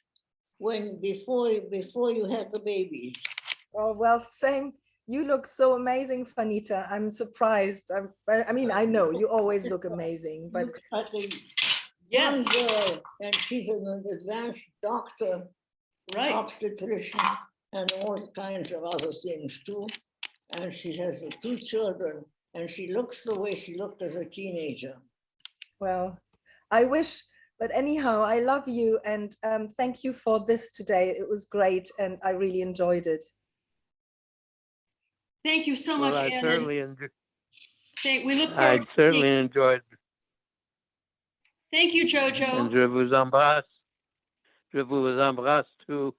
before you had the babies. Oh, well, same. You look so amazing, Fanita. I'm surprised. I mean, I know you always look amazing, but young girl, and she's an advanced doctor, right, obstetrician, and all kinds of other things too. And she has 2 children, and she looks the way she looked as a teenager. Well, I wish. But anyhow, I love you, and thank you for this today. It was great, and I really enjoyed it. Thank you so much, I Anne. certainly We look I forward. certainly enjoyed. Thank you, And Jojo. je vous embrasse. Je vous embrasse too.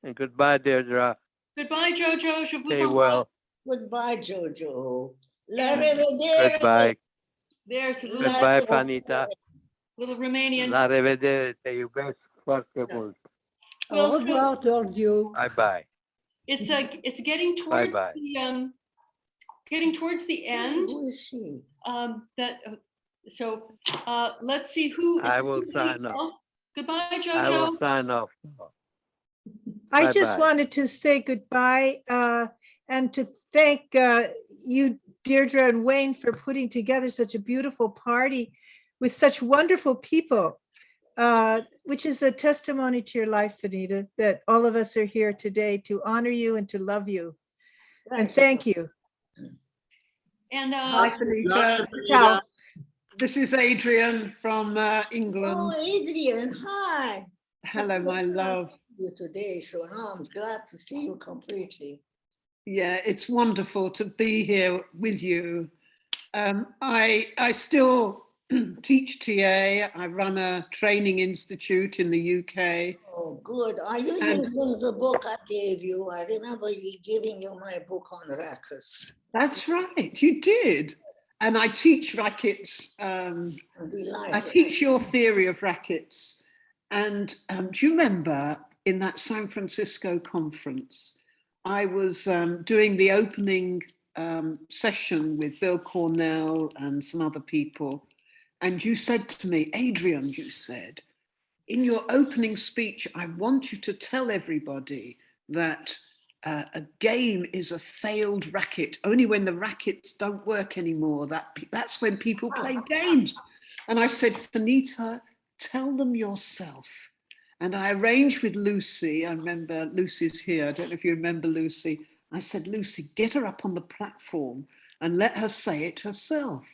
And goodbye, Deirdre. Goodbye, Jojo. Je vous Stay embrasse. well. Goodbye, Jojo. Goodbye. There's a little, Goodbye, Fanita. little Romanian. La rivedere. Iubesc foarte mult. Au revoir, Giorgio. Bye bye. It's getting Bye towards bye. the getting towards the end. Who is she? Let's see who. I is will there anybody sign off. else? Goodbye, I Jojo. will sign off. I just Bye-bye. wanted to say goodbye and to thank you, Deirdre and Wayne, for putting together such a beautiful party with such wonderful people, which is a testimony to your life, Fanita, that all of us are here today to honor you and to love you. And thank you. And Hi, Fanita. Ciao. This is Adrian from England. Oh, Adrian, hi. Hello, my love. You today, so now I'm glad to see you completely. Yeah, it's wonderful to be here with you. I still teach TA. I run a training institute in the UK. Oh, good. Are you using the book I gave you? I remember you giving you my book on rackets. That's right, you did. And I teach rackets. I teach your theory of rackets. And do you remember in that San Francisco conference, I was doing the opening session with Bill Cornell and some other people. And you said to me, Adrian, you said, in your opening speech, I want you to tell everybody that a game is a failed racket. Only when the rackets don't work anymore, that's when people play games. And I said, Fanita, tell them yourself. And I arranged with Lucy. I remember Lucy's here. I don't know if you remember Lucy. I said, Lucy, get her up on the platform and let her say it herself.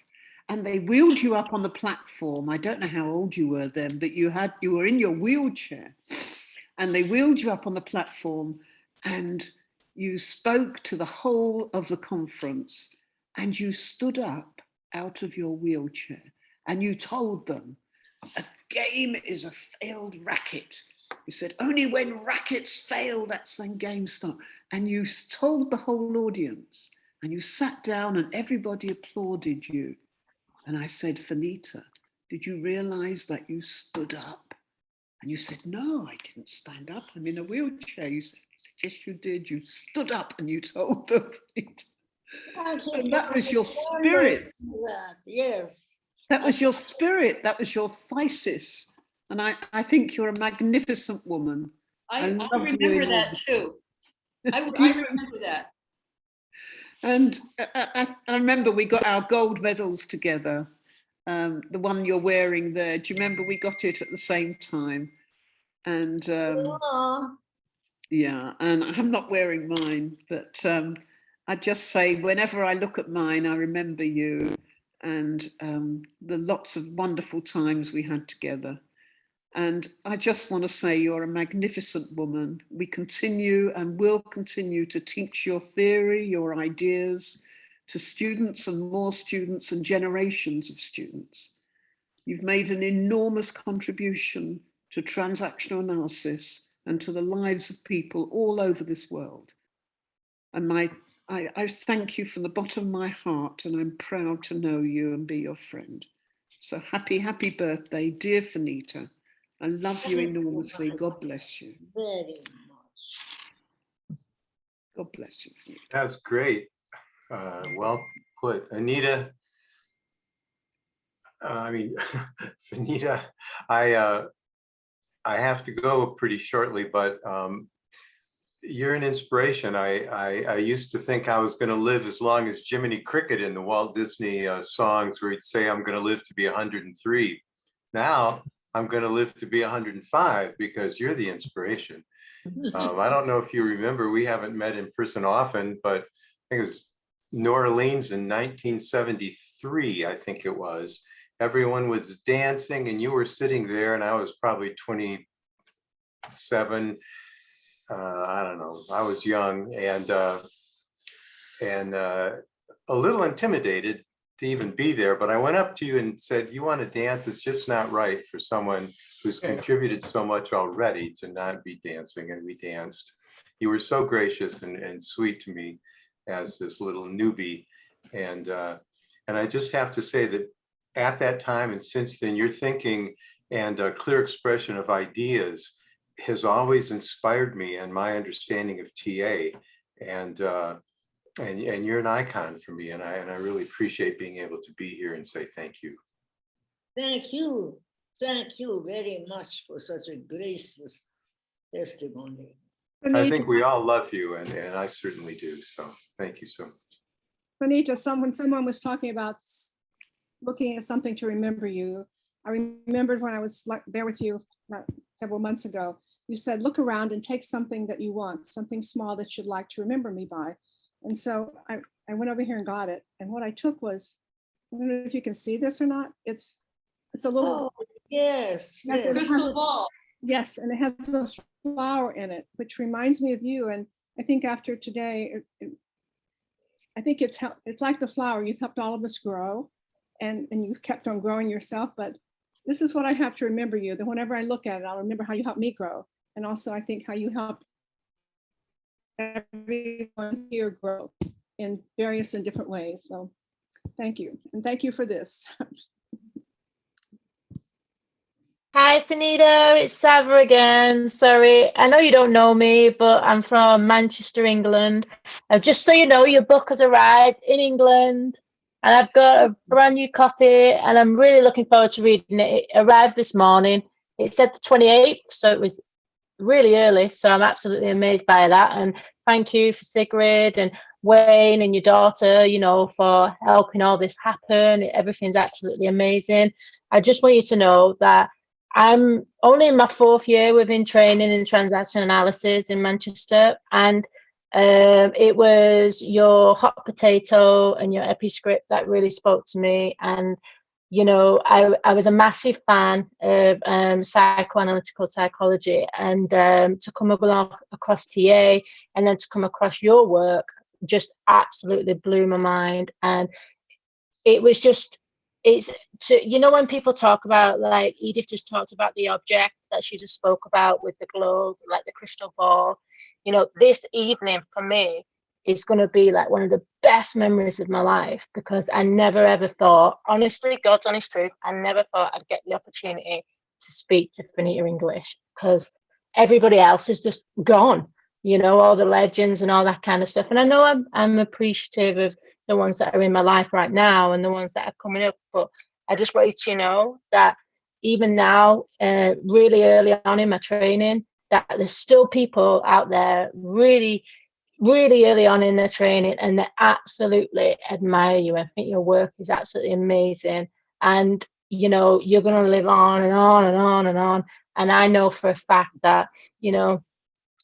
And they wheeled you up on the platform. I don't know how old you were then, but you were in your wheelchair. And they wheeled you up on the platform and you spoke to the whole of the conference and you stood up out of your wheelchair and you told them, a game is a failed racket. You said, only when rackets fail, that's when games start. And you told the whole audience and you sat down and everybody applauded you. And I said, Fanita, did you realize that you stood up? And you said, no, I didn't stand up. I'm in a wheelchair. You said, yes, you did. You stood up and you told them. And that was your spirit. Yes. That was your spirit. That was your physis. And I think you're a magnificent woman. I remember that too. I remember that. And I remember we got our gold medals together. The one you're wearing there. Do you remember we got it at the same time? And yeah, and I'm not wearing mine, but I just say whenever I look at mine, I remember you and the lots of wonderful times we had together. And I just want to say you're a magnificent woman. We continue and will continue to teach your theory, your ideas to students and more students and generations of students. You've made an enormous contribution to transactional analysis and to the lives of people all over this world. And I thank you from the bottom of my heart, and I'm proud to know you and be your friend. So happy, happy birthday, dear Fanita. I love you enormously. God bless you. Very much. God bless you, Fanita. That's great. Well put. Anita, Fanita, I have to go pretty shortly, but you're an inspiration. I used to think I was going to live as long as Jiminy Cricket in the Walt Disney songs where he'd say, I'm going to live to be 103. Now I'm going to live to be 105 because you're the inspiration. I don't know if you remember, we haven't met in person often, but I think it was New Orleans in 1973, I think it was. Everyone was dancing and you were sitting there and I was probably 27. I don't know, I was young and a little intimidated, to even be there, but I went up to you and said, you want to dance? It's just not right for someone who's contributed so much already to not be dancing, and we danced. You were so gracious and sweet to me as this little newbie. And I just have to say that at that time and since then, your thinking and a clear expression of ideas has always inspired me and my understanding of TA. And you're an icon for me, and I really appreciate being able to be here and say thank you. Thank you very much for such a gracious testimony. I think we all love you, and I certainly do. So thank you so much. Fanita, someone was talking about looking at something to remember you. I remembered when I was there with you several months ago, you said, look around and take something that you want, something small that you'd like to remember me by. And so I went over here and got it. And what I took was, I don't know if you can see this or not. It's a little, yes, crystal ball. Yes, and it has a flower in it, which reminds me of you. And I think after today, I think it's like the flower. You've helped all of us grow, and you've kept on growing yourself. But this is what I have to remember you. That whenever I look at it, I'll remember how you helped me grow, and also I think how you helped everyone here grow in various and different ways. So thank you, and thank you for this. Hi, Fanita, it's Sava again. Sorry, I know you don't know me, but I'm from Manchester, England. Just so you know, your book has arrived in England, and I've got a brand new copy, and I'm really looking forward to reading it. It arrived this morning. It said the 28th, so it was really early, so I'm absolutely amazed by that. And thank you for Sigrid and Wayne and your daughter, you know, for helping all this happen. Everything's absolutely amazing. I just want you to know that I'm only in my 4th year within training in transactional analysis in Manchester, and it was your hot potato and your episcript that really spoke to me. And you know, I was a massive fan of psychoanalytical psychology, and to come along across TA and then to come across your work just absolutely blew my mind. And it was just, you know, when people talk about, like Edith just talked about the object that she just spoke about with the globe, like the crystal ball, you know, this evening for me is going to be like one of the best memories of my life, because I never ever thought, honestly, God's honest truth, I never thought I'd get the opportunity to speak to Fanita English, because everybody else is just gone, you know, all the legends and all that kind of stuff. And I know I'm appreciative of the ones that are in my life right now and the ones that are coming up, but I just want you to know that even now, really early on in my training, that there's still people out there really early on in their training, and they absolutely admire you. I think your work is absolutely amazing, and you know, you're going to live on and on and on and on. And I know for a fact that, you know,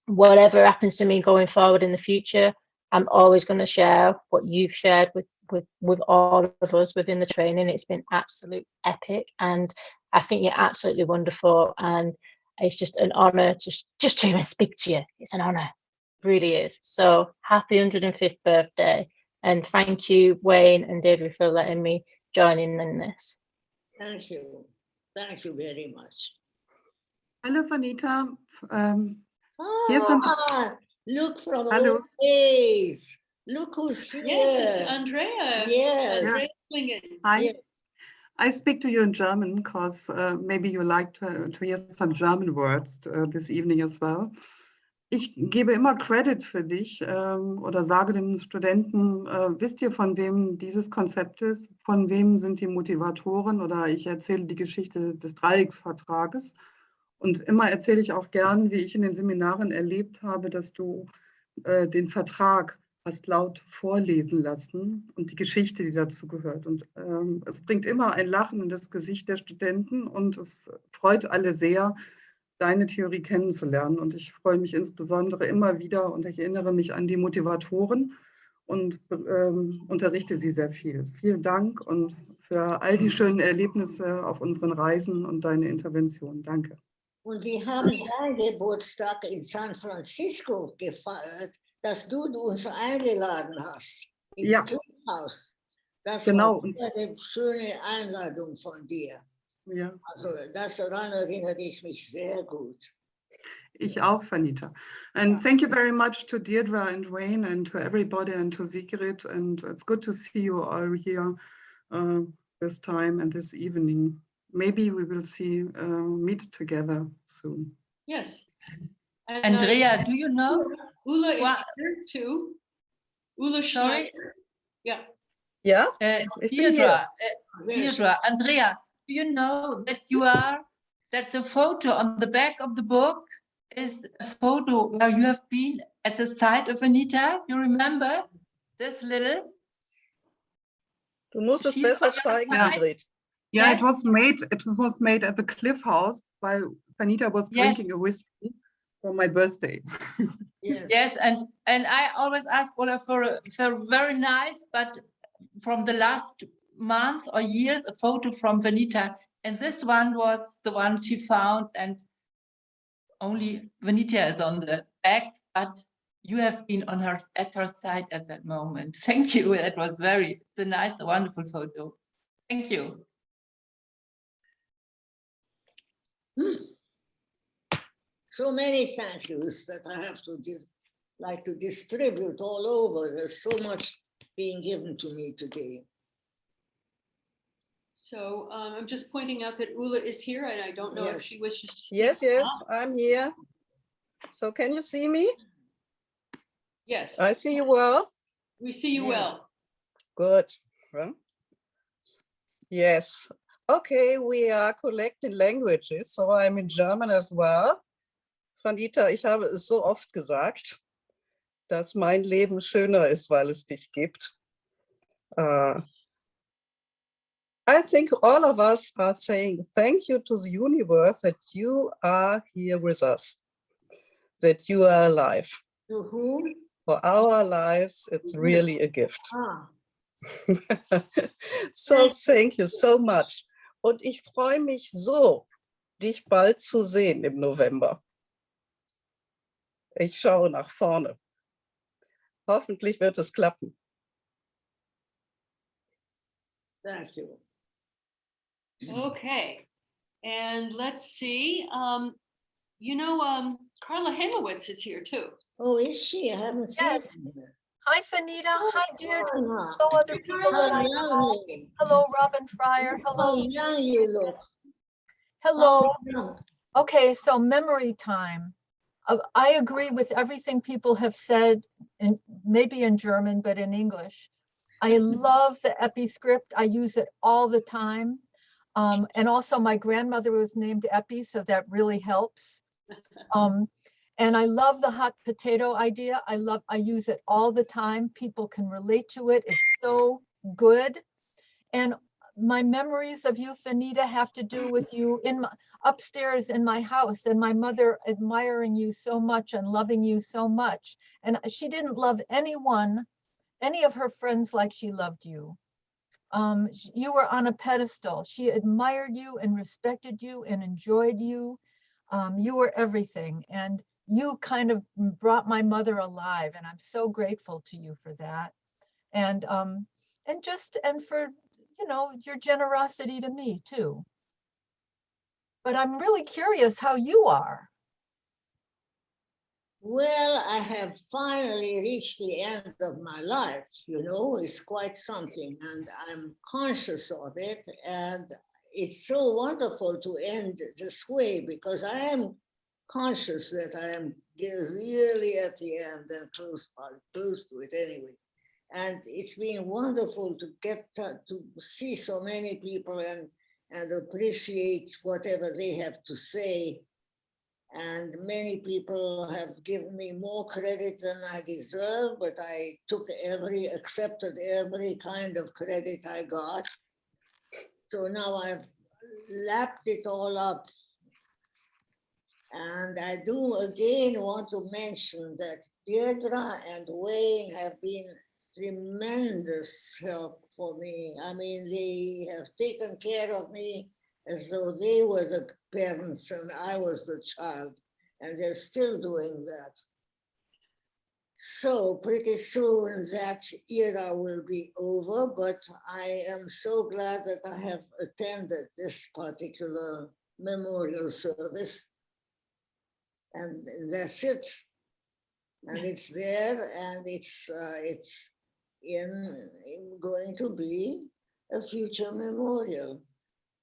whatever happens to me going forward in the future, I'm always going to share what you've shared with all of us within the training. It's been absolute epic, and I think you're absolutely wonderful, and it's just an honor to just even speak to you. It's an honor. Really is. So happy 105th birthday, and thank you, Wayne and David, for letting me join in this. Thank you very much. Hello, Fanita. Look from old days. Look who's here. Yes, it's Andrea. Yes. Andrea Klingen. Hi. Yes. I speak to you in German because maybe you like to hear some German words this evening as well. Ich gebe immer Credit für dich oder sage den Studenten, wisst ihr, von wem dieses Konzept ist? Von wem sind die Motivatoren? Oder ich erzähle die Geschichte des Dreiecksvertrages. Und immer erzähle ich auch gern, wie ich in den Seminaren erlebt habe, dass du den Vertrag hast laut vorlesen lassen und die Geschichte, die dazu gehört. Und es bringt immer ein Lachen in das Gesicht der Studenten, und es freut alle sehr, deine Theorie kennenzulernen. Und ich freue mich insbesondere immer wieder und ich erinnere mich an die Motivatoren und unterrichte sie sehr viel. Vielen Dank und für all die schönen Erlebnisse auf unseren Reisen und deine Intervention. Danke. Und wir haben deinen Geburtstag in San Francisco gefeiert, dass du uns eingeladen hast. Im Clubhaus. Das Genau. war eine schöne Einladung von dir. Ja. Also daran erinnere ich mich sehr gut. Ich auch, Fanita. And thank you very much to Deirdre and Wayne and to everybody and to Sigrid. And it's good to see you all here this time and this evening. Maybe we will meet together soon. Yes. And, Andrea, do you know? Ula is What? here too. Ula Sorry? Schneider. Yeah. Yeah. Deirdre, Deirdre, Andrea, do you know that the photo on the back of the book is a photo where you have been at the side of Anita? You remember this little? Du musst es She's besser on your zeigen, side. Sigrid. Yeah, Yes. it was made at the Cliff House while Fanita was drinking a whiskey for my birthday. Yes, and I always ask Ola for a very nice, but from the last month or years, a photo from Vanita. And this one was the one she found, and only Vanita is on the back, but you have been at her side at that moment. Thank you. It was it's a nice, wonderful photo. Thank you. So many thank yous that I have to like to distribute all over. There's so much being given to me today. So I'm just pointing out that Ula is here, and I don't know if she wishes to speak. Yes, I'm here. So can you see me? Yes. I see you well. We see you well. Good. Yes. Okay, we are collecting languages, so I'm in German as well. Fanita, ich habe es so oft gesagt, dass mein Leben schöner ist, weil es dich gibt. I think all of us are saying thank you to the universe that you are here with us, that you are alive. To whom? For our lives, it's really a gift. Ah. So thank you so much. Und ich freue mich so, dich bald zu sehen im November. Ich schaue nach vorne. Hoffentlich wird es klappen. Thank you. Okay. And let's see. Carla Henowitz is here too. Oh, is she? I haven't seen her. Hi, Fanita. Hi, Deirdre. Carla. Hello, other people that I know. Hello, Robin Fryer. Hello. How young you look. Hello. Okay, so memory time. I agree with everything people have said, and maybe in German, but in English. I love the Epi script. I use it all the time. And also my grandmother was named Epi, so that really helps. And I love the hot potato idea. I use it all the time. People can relate to it. It's so good. And my memories of you, Fanita, have to do with you upstairs in my house and my mother admiring you so much and loving you so much. And she didn't love any of her friends like she loved you. You were on a pedestal. She admired you and respected you and enjoyed you. You were everything. And you kind of brought my mother alive. And I'm so grateful to you for that. And for, your generosity to me too. But I'm really curious how you are. Well, I have finally reached the end of my life, it's quite something, and I'm conscious of it. And it's so wonderful to end this way because I am conscious that I am really at the end and close to it anyway. And it's been wonderful to get to see so many people and appreciate whatever they have to say. And many people have given me more credit than I deserve, but I accepted every kind of credit I got. So now I've lapped it all up. And I do again want to mention that Deirdre and Wayne have been tremendous help for me. I mean, they have taken care of me as though they were the parents and I was the child, and they're still doing that. So pretty soon that era will be over, but I am so glad that I have attended this particular memorial service. And that's it. And it's there, and it's going to be a future memorial.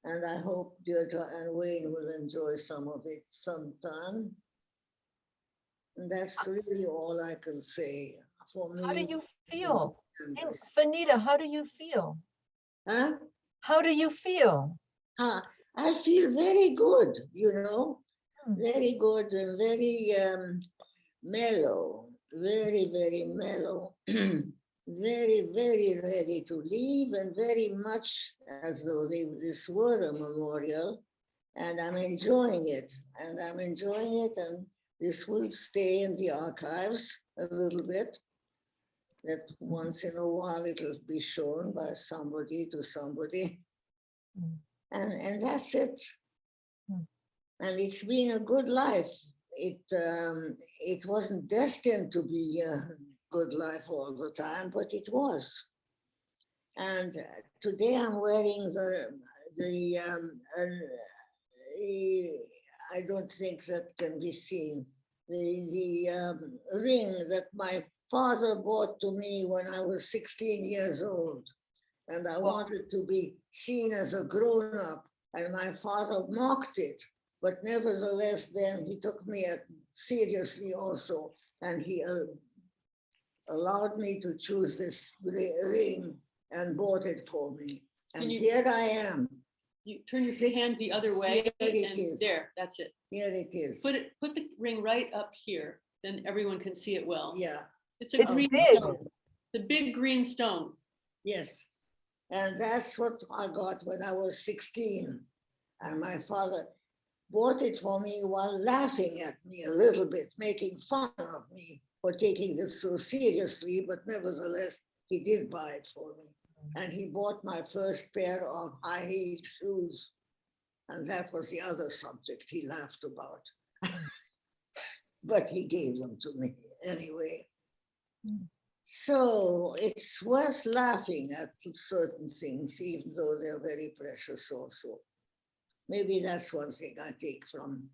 And I hope Deirdre and Wayne will enjoy some of it sometime. And that's really all I can say for me. How do you feel? Hey, Fanita, how do you feel? Huh? How do you feel? I feel very good, you know, very good and very mellow, very, very mellow, very, very ready to leave, and very much as though this were a memorial. And I'm enjoying it, and this will stay in the archives a little bit, that once in a while it'll be shown by somebody to somebody. And that's it. And it's been a good life. It wasn't destined to be a good life all the time, but it was. And today I'm wearing I don't think that can be seen, the ring that my father bought to me when I was 16 years old. And I wanted to be seen as a grown-up, and my father mocked it. But nevertheless, then he took me seriously also, and he allowed me to choose this ring and bought it for me. And here I am. You turn your hand the other way. Here it and is. There, that's it. Here it is. Put the ring right up here, then everyone can see it well. Yeah. It's a green big. stone. The big green stone. Yes. And that's what I got when I was 16. And my father bought it for me while laughing at me a little bit, making fun of me for taking this so seriously, but nevertheless, he did buy it for me. And he bought my first pair of high-heeled shoes. And that was the other subject he laughed about. But he gave them to me anyway. So it's worth laughing at certain things, even though they're very precious also. Maybe that's one thing I take from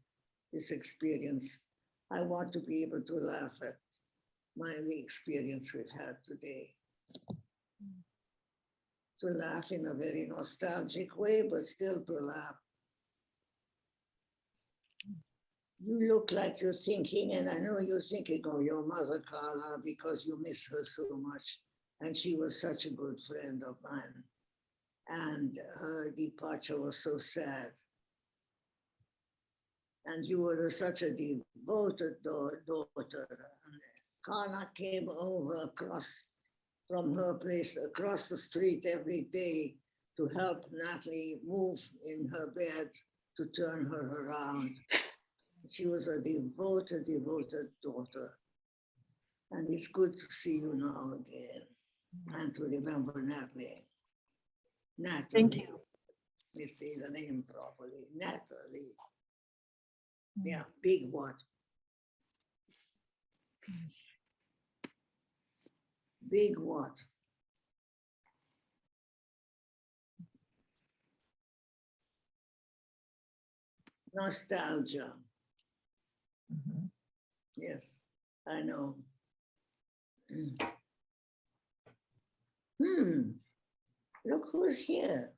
this experience. I want to be able to laugh at the experience we've had today. To laugh in a very nostalgic way, but still to laugh. You look like you're thinking, and I know you're thinking of your mother, Carla, because you miss her so much. And she was such a good friend of mine. And her departure was so sad. And you were such a devoted daughter. And Carla came over from her place across the street every day to help Natalie move in her bed to turn her around. She was a devoted daughter. And it's good to see you now again and to remember Natalie. Natalie. Thank you. Let me say the name properly. Natalie. Yeah, big what? Big what? Nostalgia. Yes, I know. Look who's here.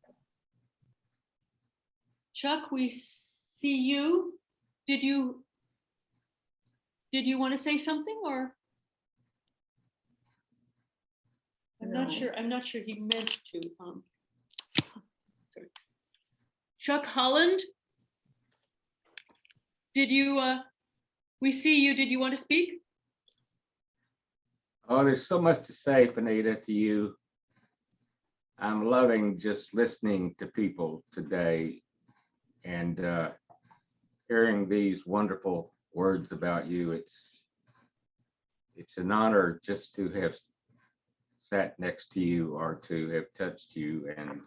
Chuck, we see you. Did you want to say something, or? I'm not sure. I'm not sure he meant to. Sorry. Chuck Holland, did you? We see you. Did you want to speak? Oh, there's so much to say, Fanita, to you. I'm loving just listening to people today and hearing these wonderful words about you. It's an honor just to have sat next to you or to have touched you and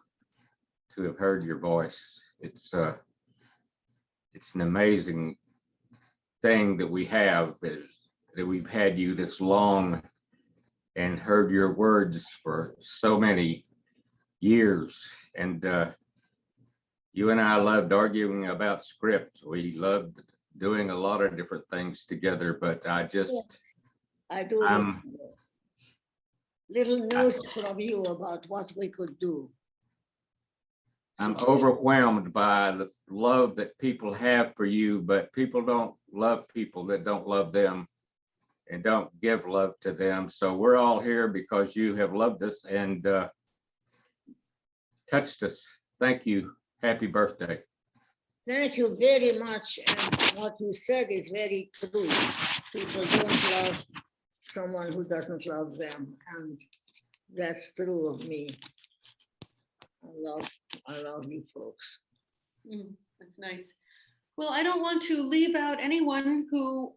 to have heard your voice. It's an amazing thing that we have that we've had you this long and heard your words for so many years. And you and I loved arguing about script. We loved doing a lot of different things together, but I do little notes from you about what we could do. I'm overwhelmed by the love that people have for you, but people don't love people that don't love them and don't give love to them. So we're all here because you have loved us and touched us. Thank you. Happy birthday. Thank you very much. And what you said is very true. People don't love someone who doesn't love them. And that's true of me. I love you folks. That's nice. Well, I don't want to leave out anyone who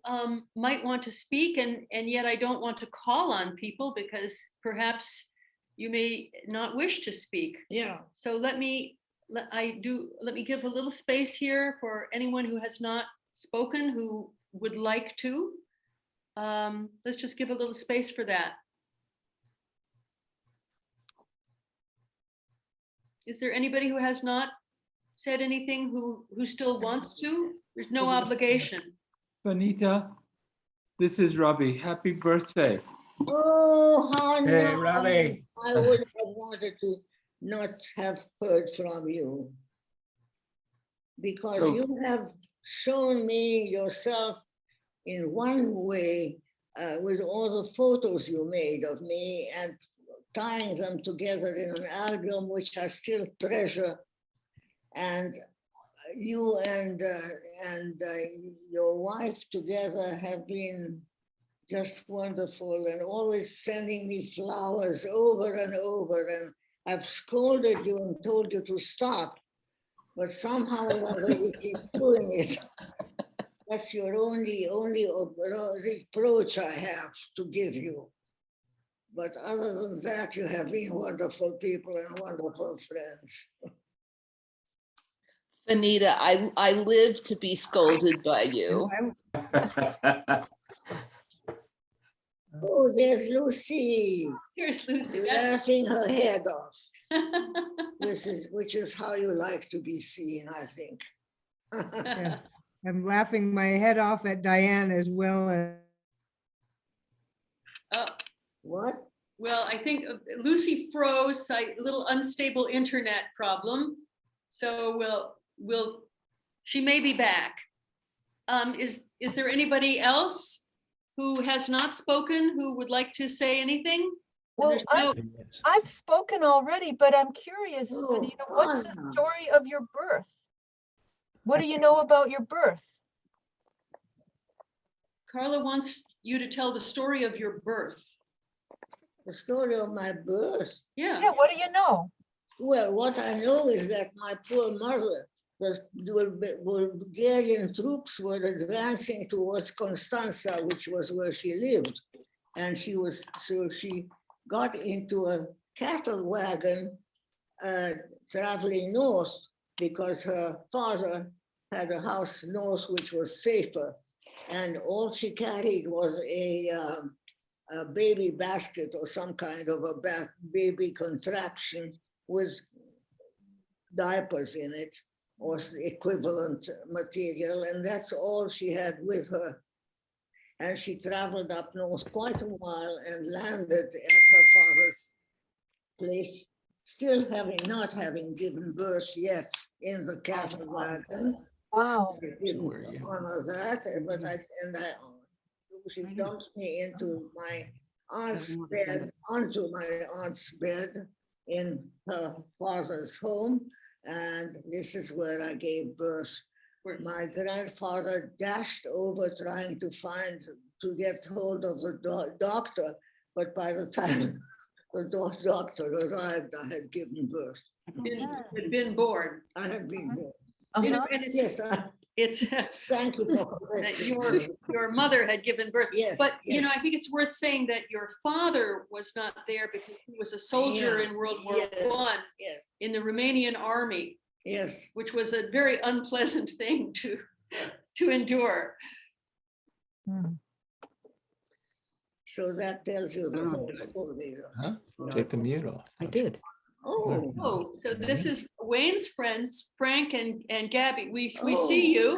might want to speak, and yet I don't want to call on people because perhaps you may not wish to speak. Yeah. So let me give a little space here for anyone who has not spoken who would like to. Let's just give a little space for that. Is there anybody who has not said anything who still wants to? There's no obligation. Fanita, this is Ravi. Happy birthday. Oh, how Hey, nice. Ravi. I would have wanted to not have heard from you. Because you have shown me yourself in one way with all the photos you made of me and tying them together in an album, which I still treasure. And you and your wife together have been just wonderful and always sending me flowers over and over. And I've scolded you and told you to stop, but somehow or other you keep doing it. That's your only approach I have to give you. But other than that, you have been wonderful people and wonderful friends. Fanita, I live to be scolded by you. Oh, there's Lucy. Here's Lucy. Laughing her head off. which is how you like to be seen, I think. Yes, I'm laughing my head off at Diane as well as. Oh. What? Well, I think Lucy froze, a little unstable internet problem. So she may be back. Is there anybody else who has not spoken who would like to say anything? Well, I've spoken already, but I'm curious, Fanita, what's the story of your birth? What do you know about your birth? Carla wants you to tell the story of your birth. The story of my birth? Yeah. Yeah, what do you know? Well, what I know is that my poor mother, the Bulgarian troops were advancing towards Constanza, which was where she lived. And she got into a cattle wagon traveling north because her father had a house north which was safer. And all she carried was a baby basket or some kind of a baby contraption with diapers in it or equivalent material. And that's all she had with her. And she traveled up north quite a while and landed at her father's place, still not having given birth yet in the cattle wagon. Wow. So I didn't honor that, but she dumped me into my aunt's bed, onto my aunt's bed in her father's home. And this is where I gave birth. My grandfather dashed over trying to get hold of the doctor, but by the time the doctor arrived, I had given birth. Had been born. I had been born. You know, and it's thank you for that your mother had given birth. Yes, but yes. You know, I think it's worth saying that your father was not there because he was a soldier in World War I in the Romanian army. Yes. Which was a very unpleasant thing to endure. So that tells you the Oh. whole story. Huh? Take the mute off. I did. Oh. Oh, so this is Wayne's friends, Frank and Gabby. We Oh, see you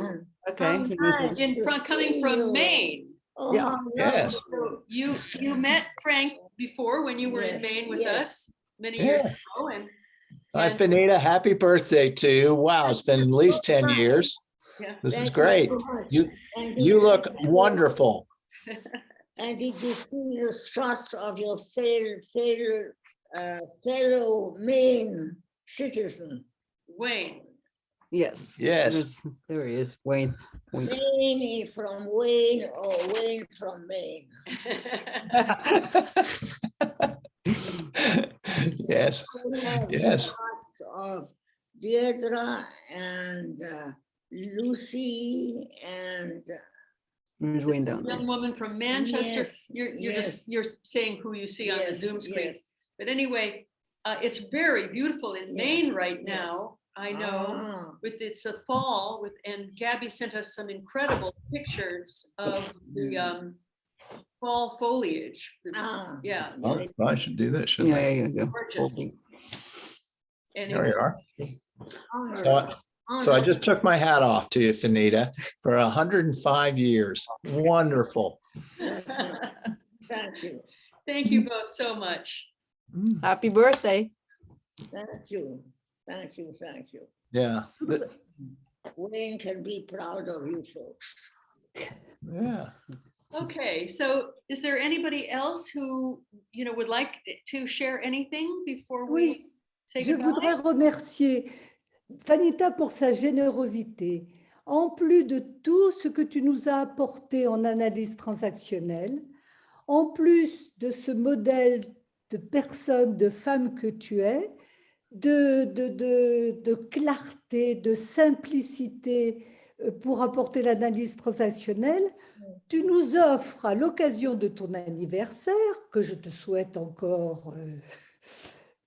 Okay. in front, coming from Maine. Oh, Yeah. how Yes. lovely. So you met Frank before when you were in Yes, Maine with yes. us many years Yeah. ago, and Hi, And- Fanita. Happy birthday to you. Wow, it's been at least 10 years. yeah. This is Thank you great. so much. You And you did look see wonderful. And did you see the struts of your fellow Maine citizen? Wayne. Yes. Yes. There he is, Wayne. Wink. Wayne from Wayne or Wayne from Maine? Yes. We have Yes. struts of Deirdre and Lucy and There's Wayne down there. Young woman from Manchester. Yes, You're saying who you see on the yes, Zoom screen. yes. But anyway, it's very beautiful in Yes, Maine right yes. now. I know. Ah. With it's a fall and Gabby sent us some incredible pictures of the fall foliage. Ah. Yeah. Oh, I should do that, shouldn't Yeah, I? there you go. Gorgeous. There Anyway, we are. Honor, So I just took my hat off to you, Fanita, for 105 years. Wonderful. Thank you. Thank you both so much. Happy birthday. Thank you. Thank you. Thank you. Yeah. Wayne can be proud of you folks. Yeah. Okay, so is there anybody else who, would like to share anything before we Oui, say je goodbye? voudrais remercier Fanita pour sa générosité. En plus de tout ce que tu nous as apporté en analyse transactionnelle, en plus de ce modèle de personne, de femme que tu es, de clarté, de simplicité pour apporter l'analyse transactionnelle, tu nous offres à l'occasion de ton anniversaire, que je te souhaite encore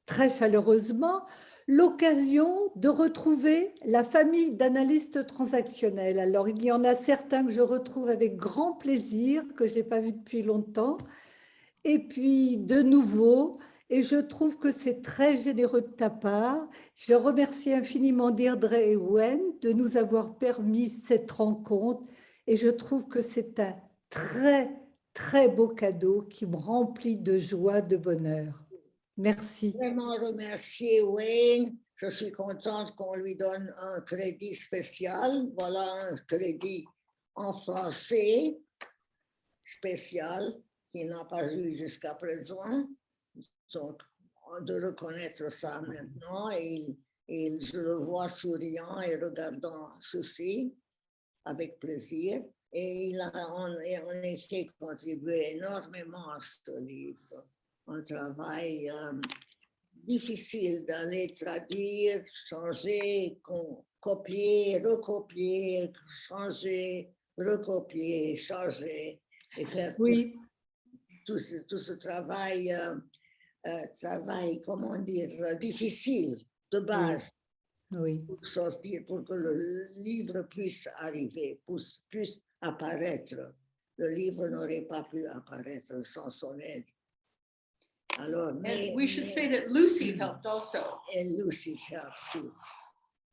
très chaleureusement, l'occasion de retrouver la famille d'analystes transactionnels. Alors, il y en a certains que je retrouve avec grand plaisir, que je n'ai pas vu depuis longtemps, et puis de nouveau, et je trouve que c'est très généreux de ta part. Je remercie infiniment Deirdre et Wen de nous avoir permis cette rencontre, et je trouve que c'est un très, très beau cadeau qui me remplit de joie, de bonheur. Merci. Vraiment remercier Wayne. Je suis contente qu'on lui donne un crédit spécial. Voilà un crédit en français spécial qu'il n'a pas eu jusqu'à présent. Donc, de reconnaître ça maintenant. Et je le vois souriant et regardant ceci avec plaisir. Et il a en effet contribué énormément à ce livre. Un travail difficile d'aller traduire, changer, copier, recopier, changer, recopier, changer et faire tout ce travail, comment dire, difficile de base. Oui. Pour sortir, pour que le livre puisse arriver, puisse apparaître. Le livre n'aurait pas pu apparaître sans son aide. Alors, And we should say that Lucy helped also. And Lucy's help too.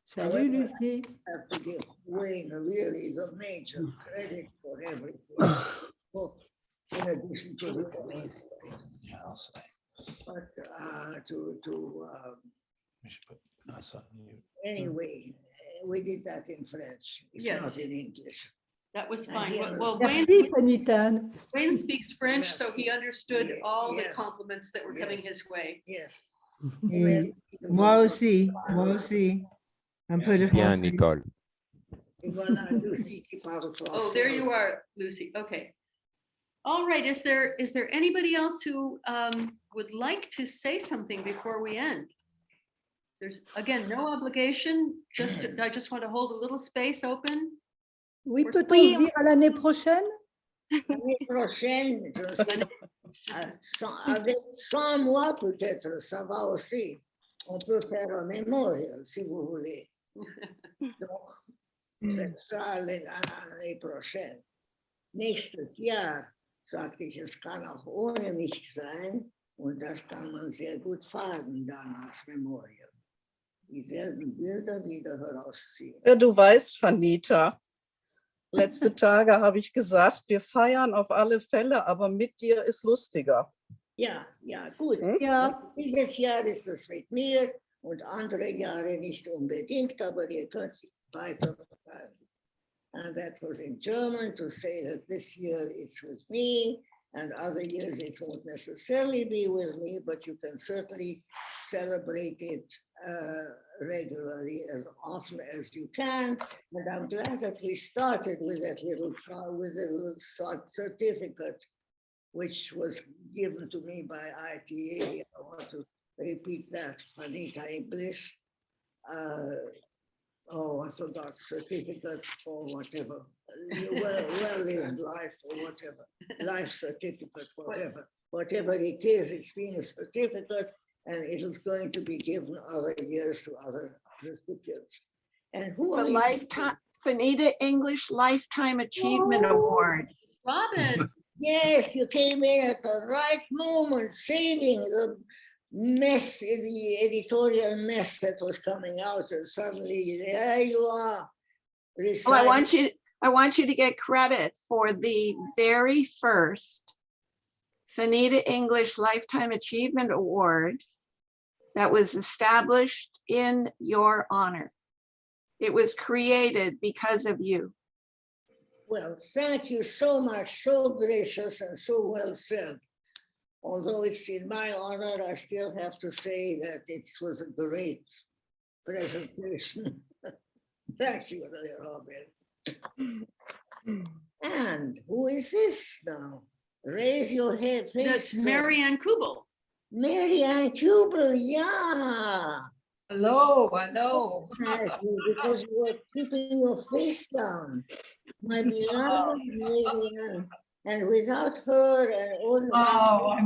Salut, Lucy. I have to give Wayne really the major credit for everything. In addition to the but We should put us on mute. anyway, we did that in French. It's Yes. not in English. That was And fine. here- Well, Merci, Fanita. Wayne speaks French, so he understood Yes, all the yes, compliments that were coming his way. Yes. Et moi aussi, un peu de Bien, français. Nicole. Et voilà Lucy qui parle français. Oh, there you are, Lucy. Okay. All right. Is there anybody else who would like to say something before we end? There's again no obligation. I just want to hold a little space open. Oui, peut-on se dire à l'année prochaine? L'année prochaine, avec 100 mois peut-être, ça va aussi. On peut faire un mémorial si vous voulez. Donc, faites ça l'année prochaine. Nächstes Jahr sagte ich, es kann auch ohne mich sein und das kann man sehr gut faden dann als Memorial. Dieselben Bilder wieder herausziehen. Ja, du weißt, Fanita, letzte Tage habe ich gesagt, wir feiern auf alle Fälle, aber mit dir ist lustiger. Ja, ja, gut. Ja. Dieses Jahr ist es mit mir und andere Jahre nicht unbedingt, aber ihr könnt weiter fragen. And that was in German to say that this year it's with me and other years it won't necessarily be with me, but you can certainly celebrate it regularly as often as you can. And I'm glad that we started with that little certificate, which was given to me by ITA. I want to repeat that, Fanita English. Oh, I forgot, certificate for whatever, well-lived life or whatever, life certificate, whatever it is, it's been a certificate and it is going to be given other years to other recipients. And who The are you? lifetime, Fanita English Lifetime Achievement Award. Robin. Yes, you came in at the right moment, saving the mess in the editorial mess that was coming out, and suddenly there you are. Well, I want you to get credit for the very first Fanita English Lifetime Achievement Award that was established in your honor. It was created because of you. Well, thank you so much, so gracious and so well said. Although it's in my honor, I still have to say that it was a great presentation. Thank you, Robin. And who is this now? Raise your head. That's Marianne Kubel. Marianne Kubel, yeah. Hello, hello. Because you were keeping your face down. My beloved Marianne. And without her and all. Oh,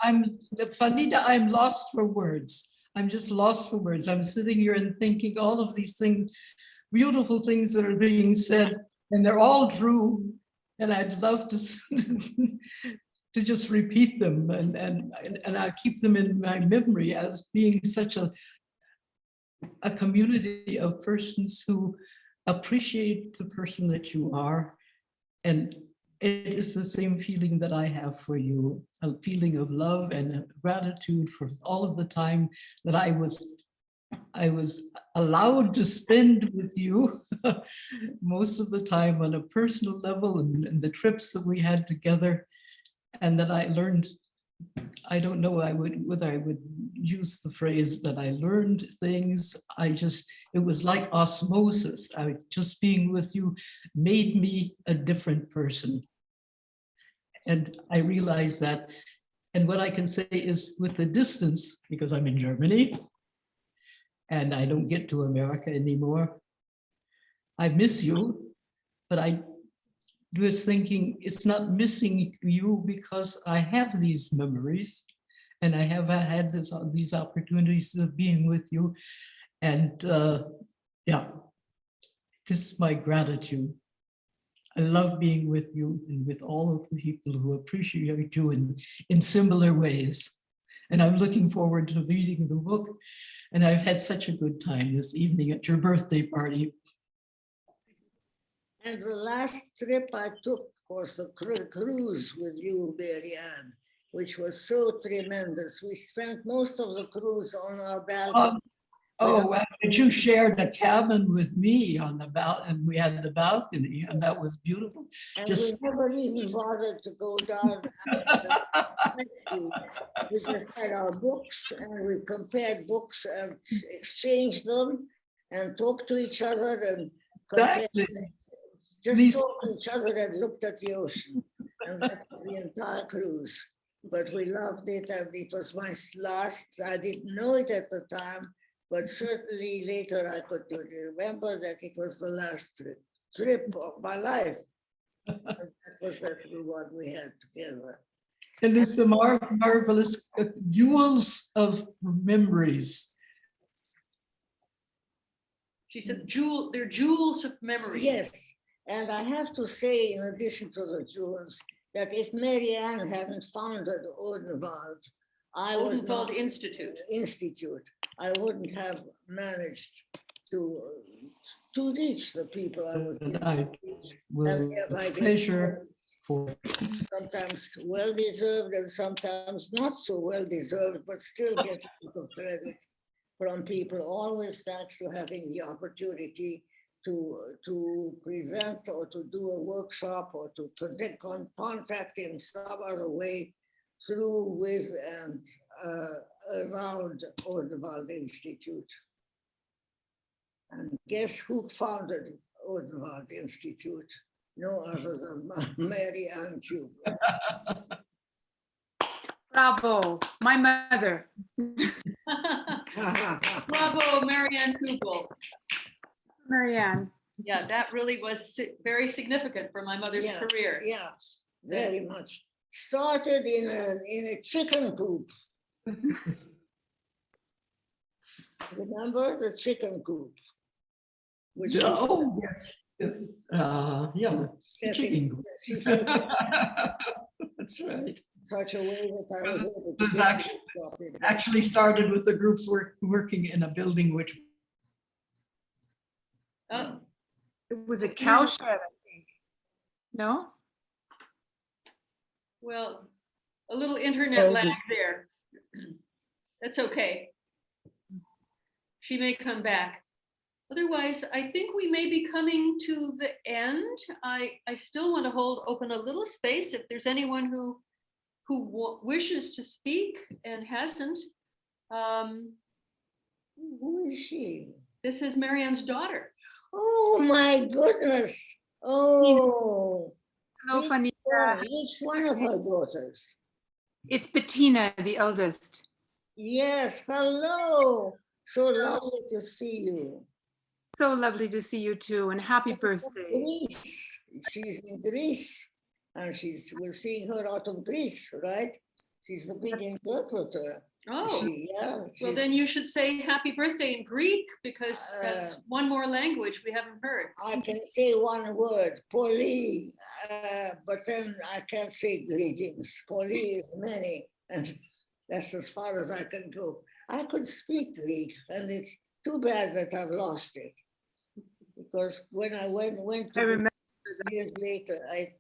I'm Fanita, I'm lost for words. I'm just lost for words. I'm sitting here and thinking all of these things, beautiful things that are being said, and they're all true. And I'd love to to just repeat them, and I keep them in my memory as being such a community of persons who appreciate the person that you are. And it is the same feeling that I have for you, a feeling of love and gratitude for all of the time that I was allowed to spend with you, most of the time on a personal level, and the trips that we had together, and that I learned. I don't know whether I would use the phrase that I learned things. It was like osmosis. Just being with you made me a different person. And I realized that. And what I can say is, with the distance, because I'm in Germany and I don't get to America anymore, I miss you, but I was thinking it's not missing you because I have these memories and I have had these opportunities of being with you. And yeah, just my gratitude. I love being with you and with all of the people who appreciate you in similar ways. And I'm looking forward to reading the book. And I've had such a good time this evening at your birthday party. And the last trip I took was the cruise with you, Marianne, which was so tremendous. We spent most of the cruise on our balcony. But you shared a cabin with me on the balcony, and we had the balcony, and that was beautiful. And we never even bothered to go down. We just had our books, and we compared books and exchanged them, and talked to each other, and compared. Just talked to each other and looked at the ocean, and that was the entire cruise. But we loved it, and it was my last. I didn't know it at the time. But certainly later I could remember that it was the last trip of my life. And that was the one we had together. And it's the marvelous jewels of memories. She said, they're jewels of memory. Yes, and I have to say, in addition to the jewels, that if Marianne hadn't founded Odenwald, I would Odenwald not, Institute, I wouldn't have managed to reach the people I was And able I to reach. will And thereby get pleasure for sometimes well-deserved and sometimes not so well-deserved, but still get a little credit from people, always thanks to having the opportunity to present or to do a workshop or to contact in some other way through, with, and around Odenwald Institute. And guess who founded Odenwald Institute? No other than Mary Ann Kubel. Bravo, my mother. Bravo, Marianne Kubel. Marianne. Yeah, that really was very significant for my mother's career. Yeah, very much. Started in a chicken coop. Remember the chicken coop? Which oh yes, yeah, chicken. She said That's right. such a way that I was able It was to actually started with the groups working in a building which. It was a cow shed, I think. No? Well, a little internet lag there. That's okay. She may come back. Otherwise, I think we may be coming to the end. I still want to hold open a little space if there's anyone who wishes to speak and hasn't. Who is she? This is Marianne's daughter. Oh my goodness. Oh. Hello, Fanita. Which one of her daughters? It's Bettina, the eldest. Yes, hello. So lovely to see you. So lovely to see you too, and happy birthday. Greece. She's in Greece, and we're seeing her out of Greece, right? She's the big interpreter. Oh, yeah. Well, then you should say happy birthday in Greek, because that's one more language we haven't heard. I can say one word, poli, but then I can't say greetings. Poli is many, and that's as far as I can go. I could speak Greek, and it's too bad that I've lost it. Because when I went to Greece years later, I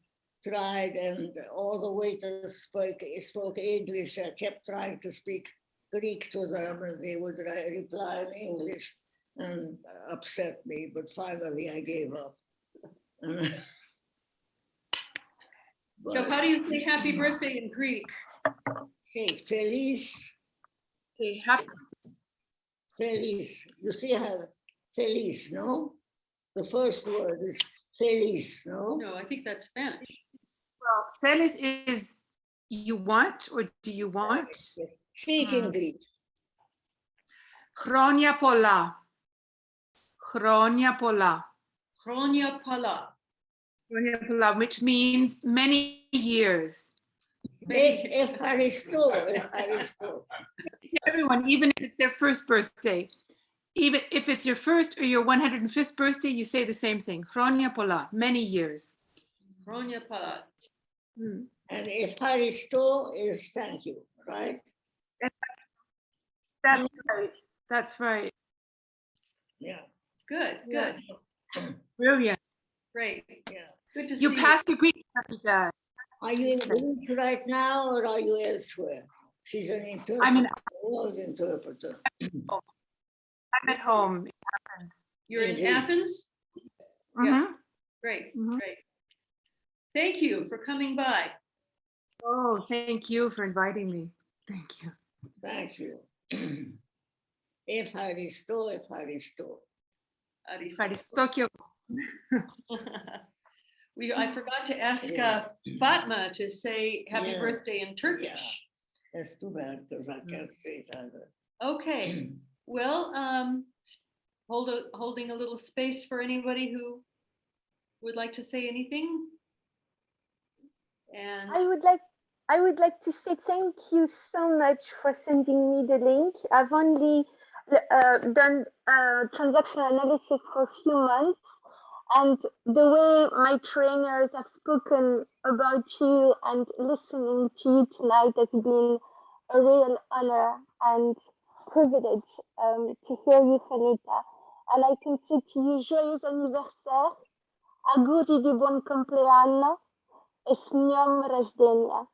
tried, and all the waiters spoke English. I kept trying to speak Greek to them, and they would reply in English and upset me. But finally, I gave up. So how do you say happy birthday in Greek? Say feliz. Okay, happy. Feliz. You see how feliz, no? The first word is feliz, no? No, I think that's Spanish. Well, feliz is you want, or do you want? Speak in Greek. Chronia pola. Chronia pola. Chronia pola. Chronia pola, which means many years. Evharisto. Everyone, even if it's their first birthday, even if it's your first or your 105th birthday, you say the same thing. Chronia pola, many years. Chronia pola. And evharisto is thank you, right? That's right. That's right. Yeah. Good, good. Brilliant. Great. Yeah. Good to see You passed your Greek test. Are you in Greece right now, or are you elsewhere? She's an interpreter, world interpreter. I'm at home in Athens. You're in Athens? Yeah. Great, great. Thank you for coming by. Oh, thank you for inviting me. Thank you. Thank you. Evharisto, evharisto. Evharisto. I forgot to ask Fatma to say happy birthday in Turkish. Yeah. That's too bad, because I can't say it either. Okay. Well, holding a little space for anybody who would like to say anything. And I would like to say thank you so much for sending me the link. I've only done transactional analysis for a few months, And the way my trainers have spoken about you and listening to you tonight has been a real honor and privilege to hear you, Fanita. And I can say to you, joyeux anniversaire, auguri di buon compleanno, e s dnем rождения.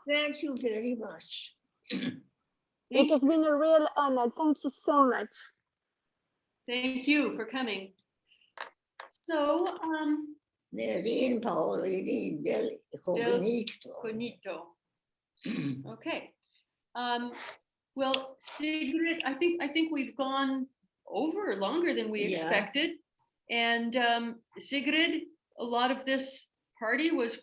Thank you very much. It has been a real honor. Thank you so much. Thank you for coming. So, Nerine Paolini del Cognito. Okay. Well, Sigrid, I think we've gone over longer than we expected. And Sigrid, a lot of this party was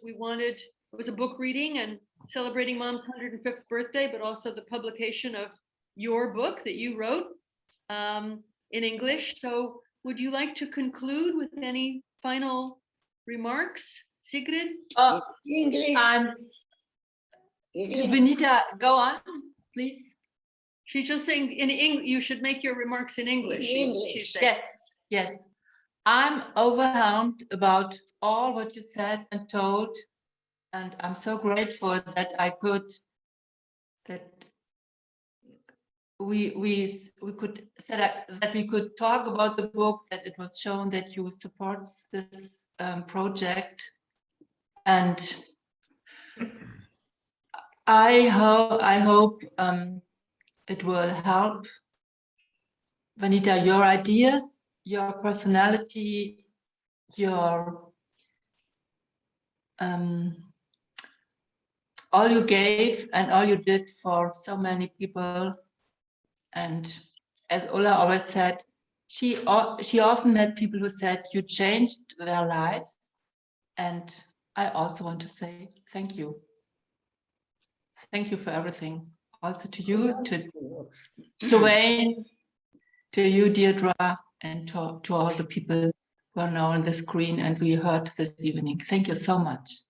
a book reading and celebrating Mom's 105th birthday, but also the publication of your book that you wrote in English. So would you like to conclude with any final remarks, Sigrid? English. Fanita, go on, please. She's just saying in English, you should make your remarks in English. She's saying. Yes. I'm overwhelmed about all what you said and told, and I'm so grateful that we could talk about the book, that it was shown that you support this project, and I hope it will help, Fanita, your ideas, your personality, your all you gave and all you did for so many people. And as Ola always said, she often met people who said you changed their lives. And I also want to say thank you. Thank you for everything. Also to you, to Wayne, to you, Deirdre, and to all the people who are now on the screen and we heard this evening. Thank you so much.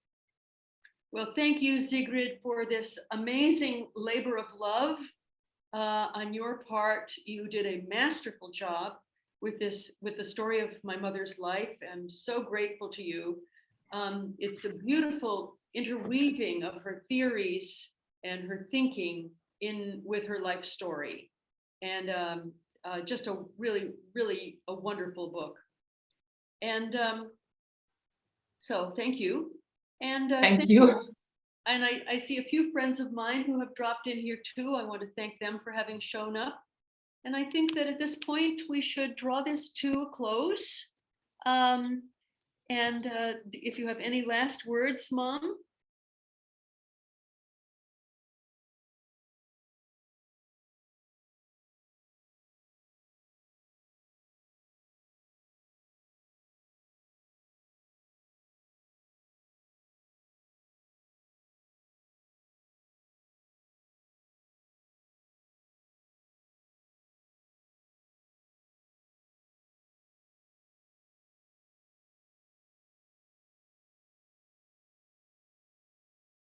Well, thank you, Sigrid, for this amazing labor of love. On your part, you did a masterful job with the story of my mother's life. I'm so grateful to you. It's a beautiful interweaving of her theories and her thinking with her life story. And just a really, really a wonderful book. And so thank you. And thank you. And I see a few friends of mine who have dropped in here too. I want to thank them for having shown up. And I think that at this point we should draw this to a close. And if you have any last words, Mom?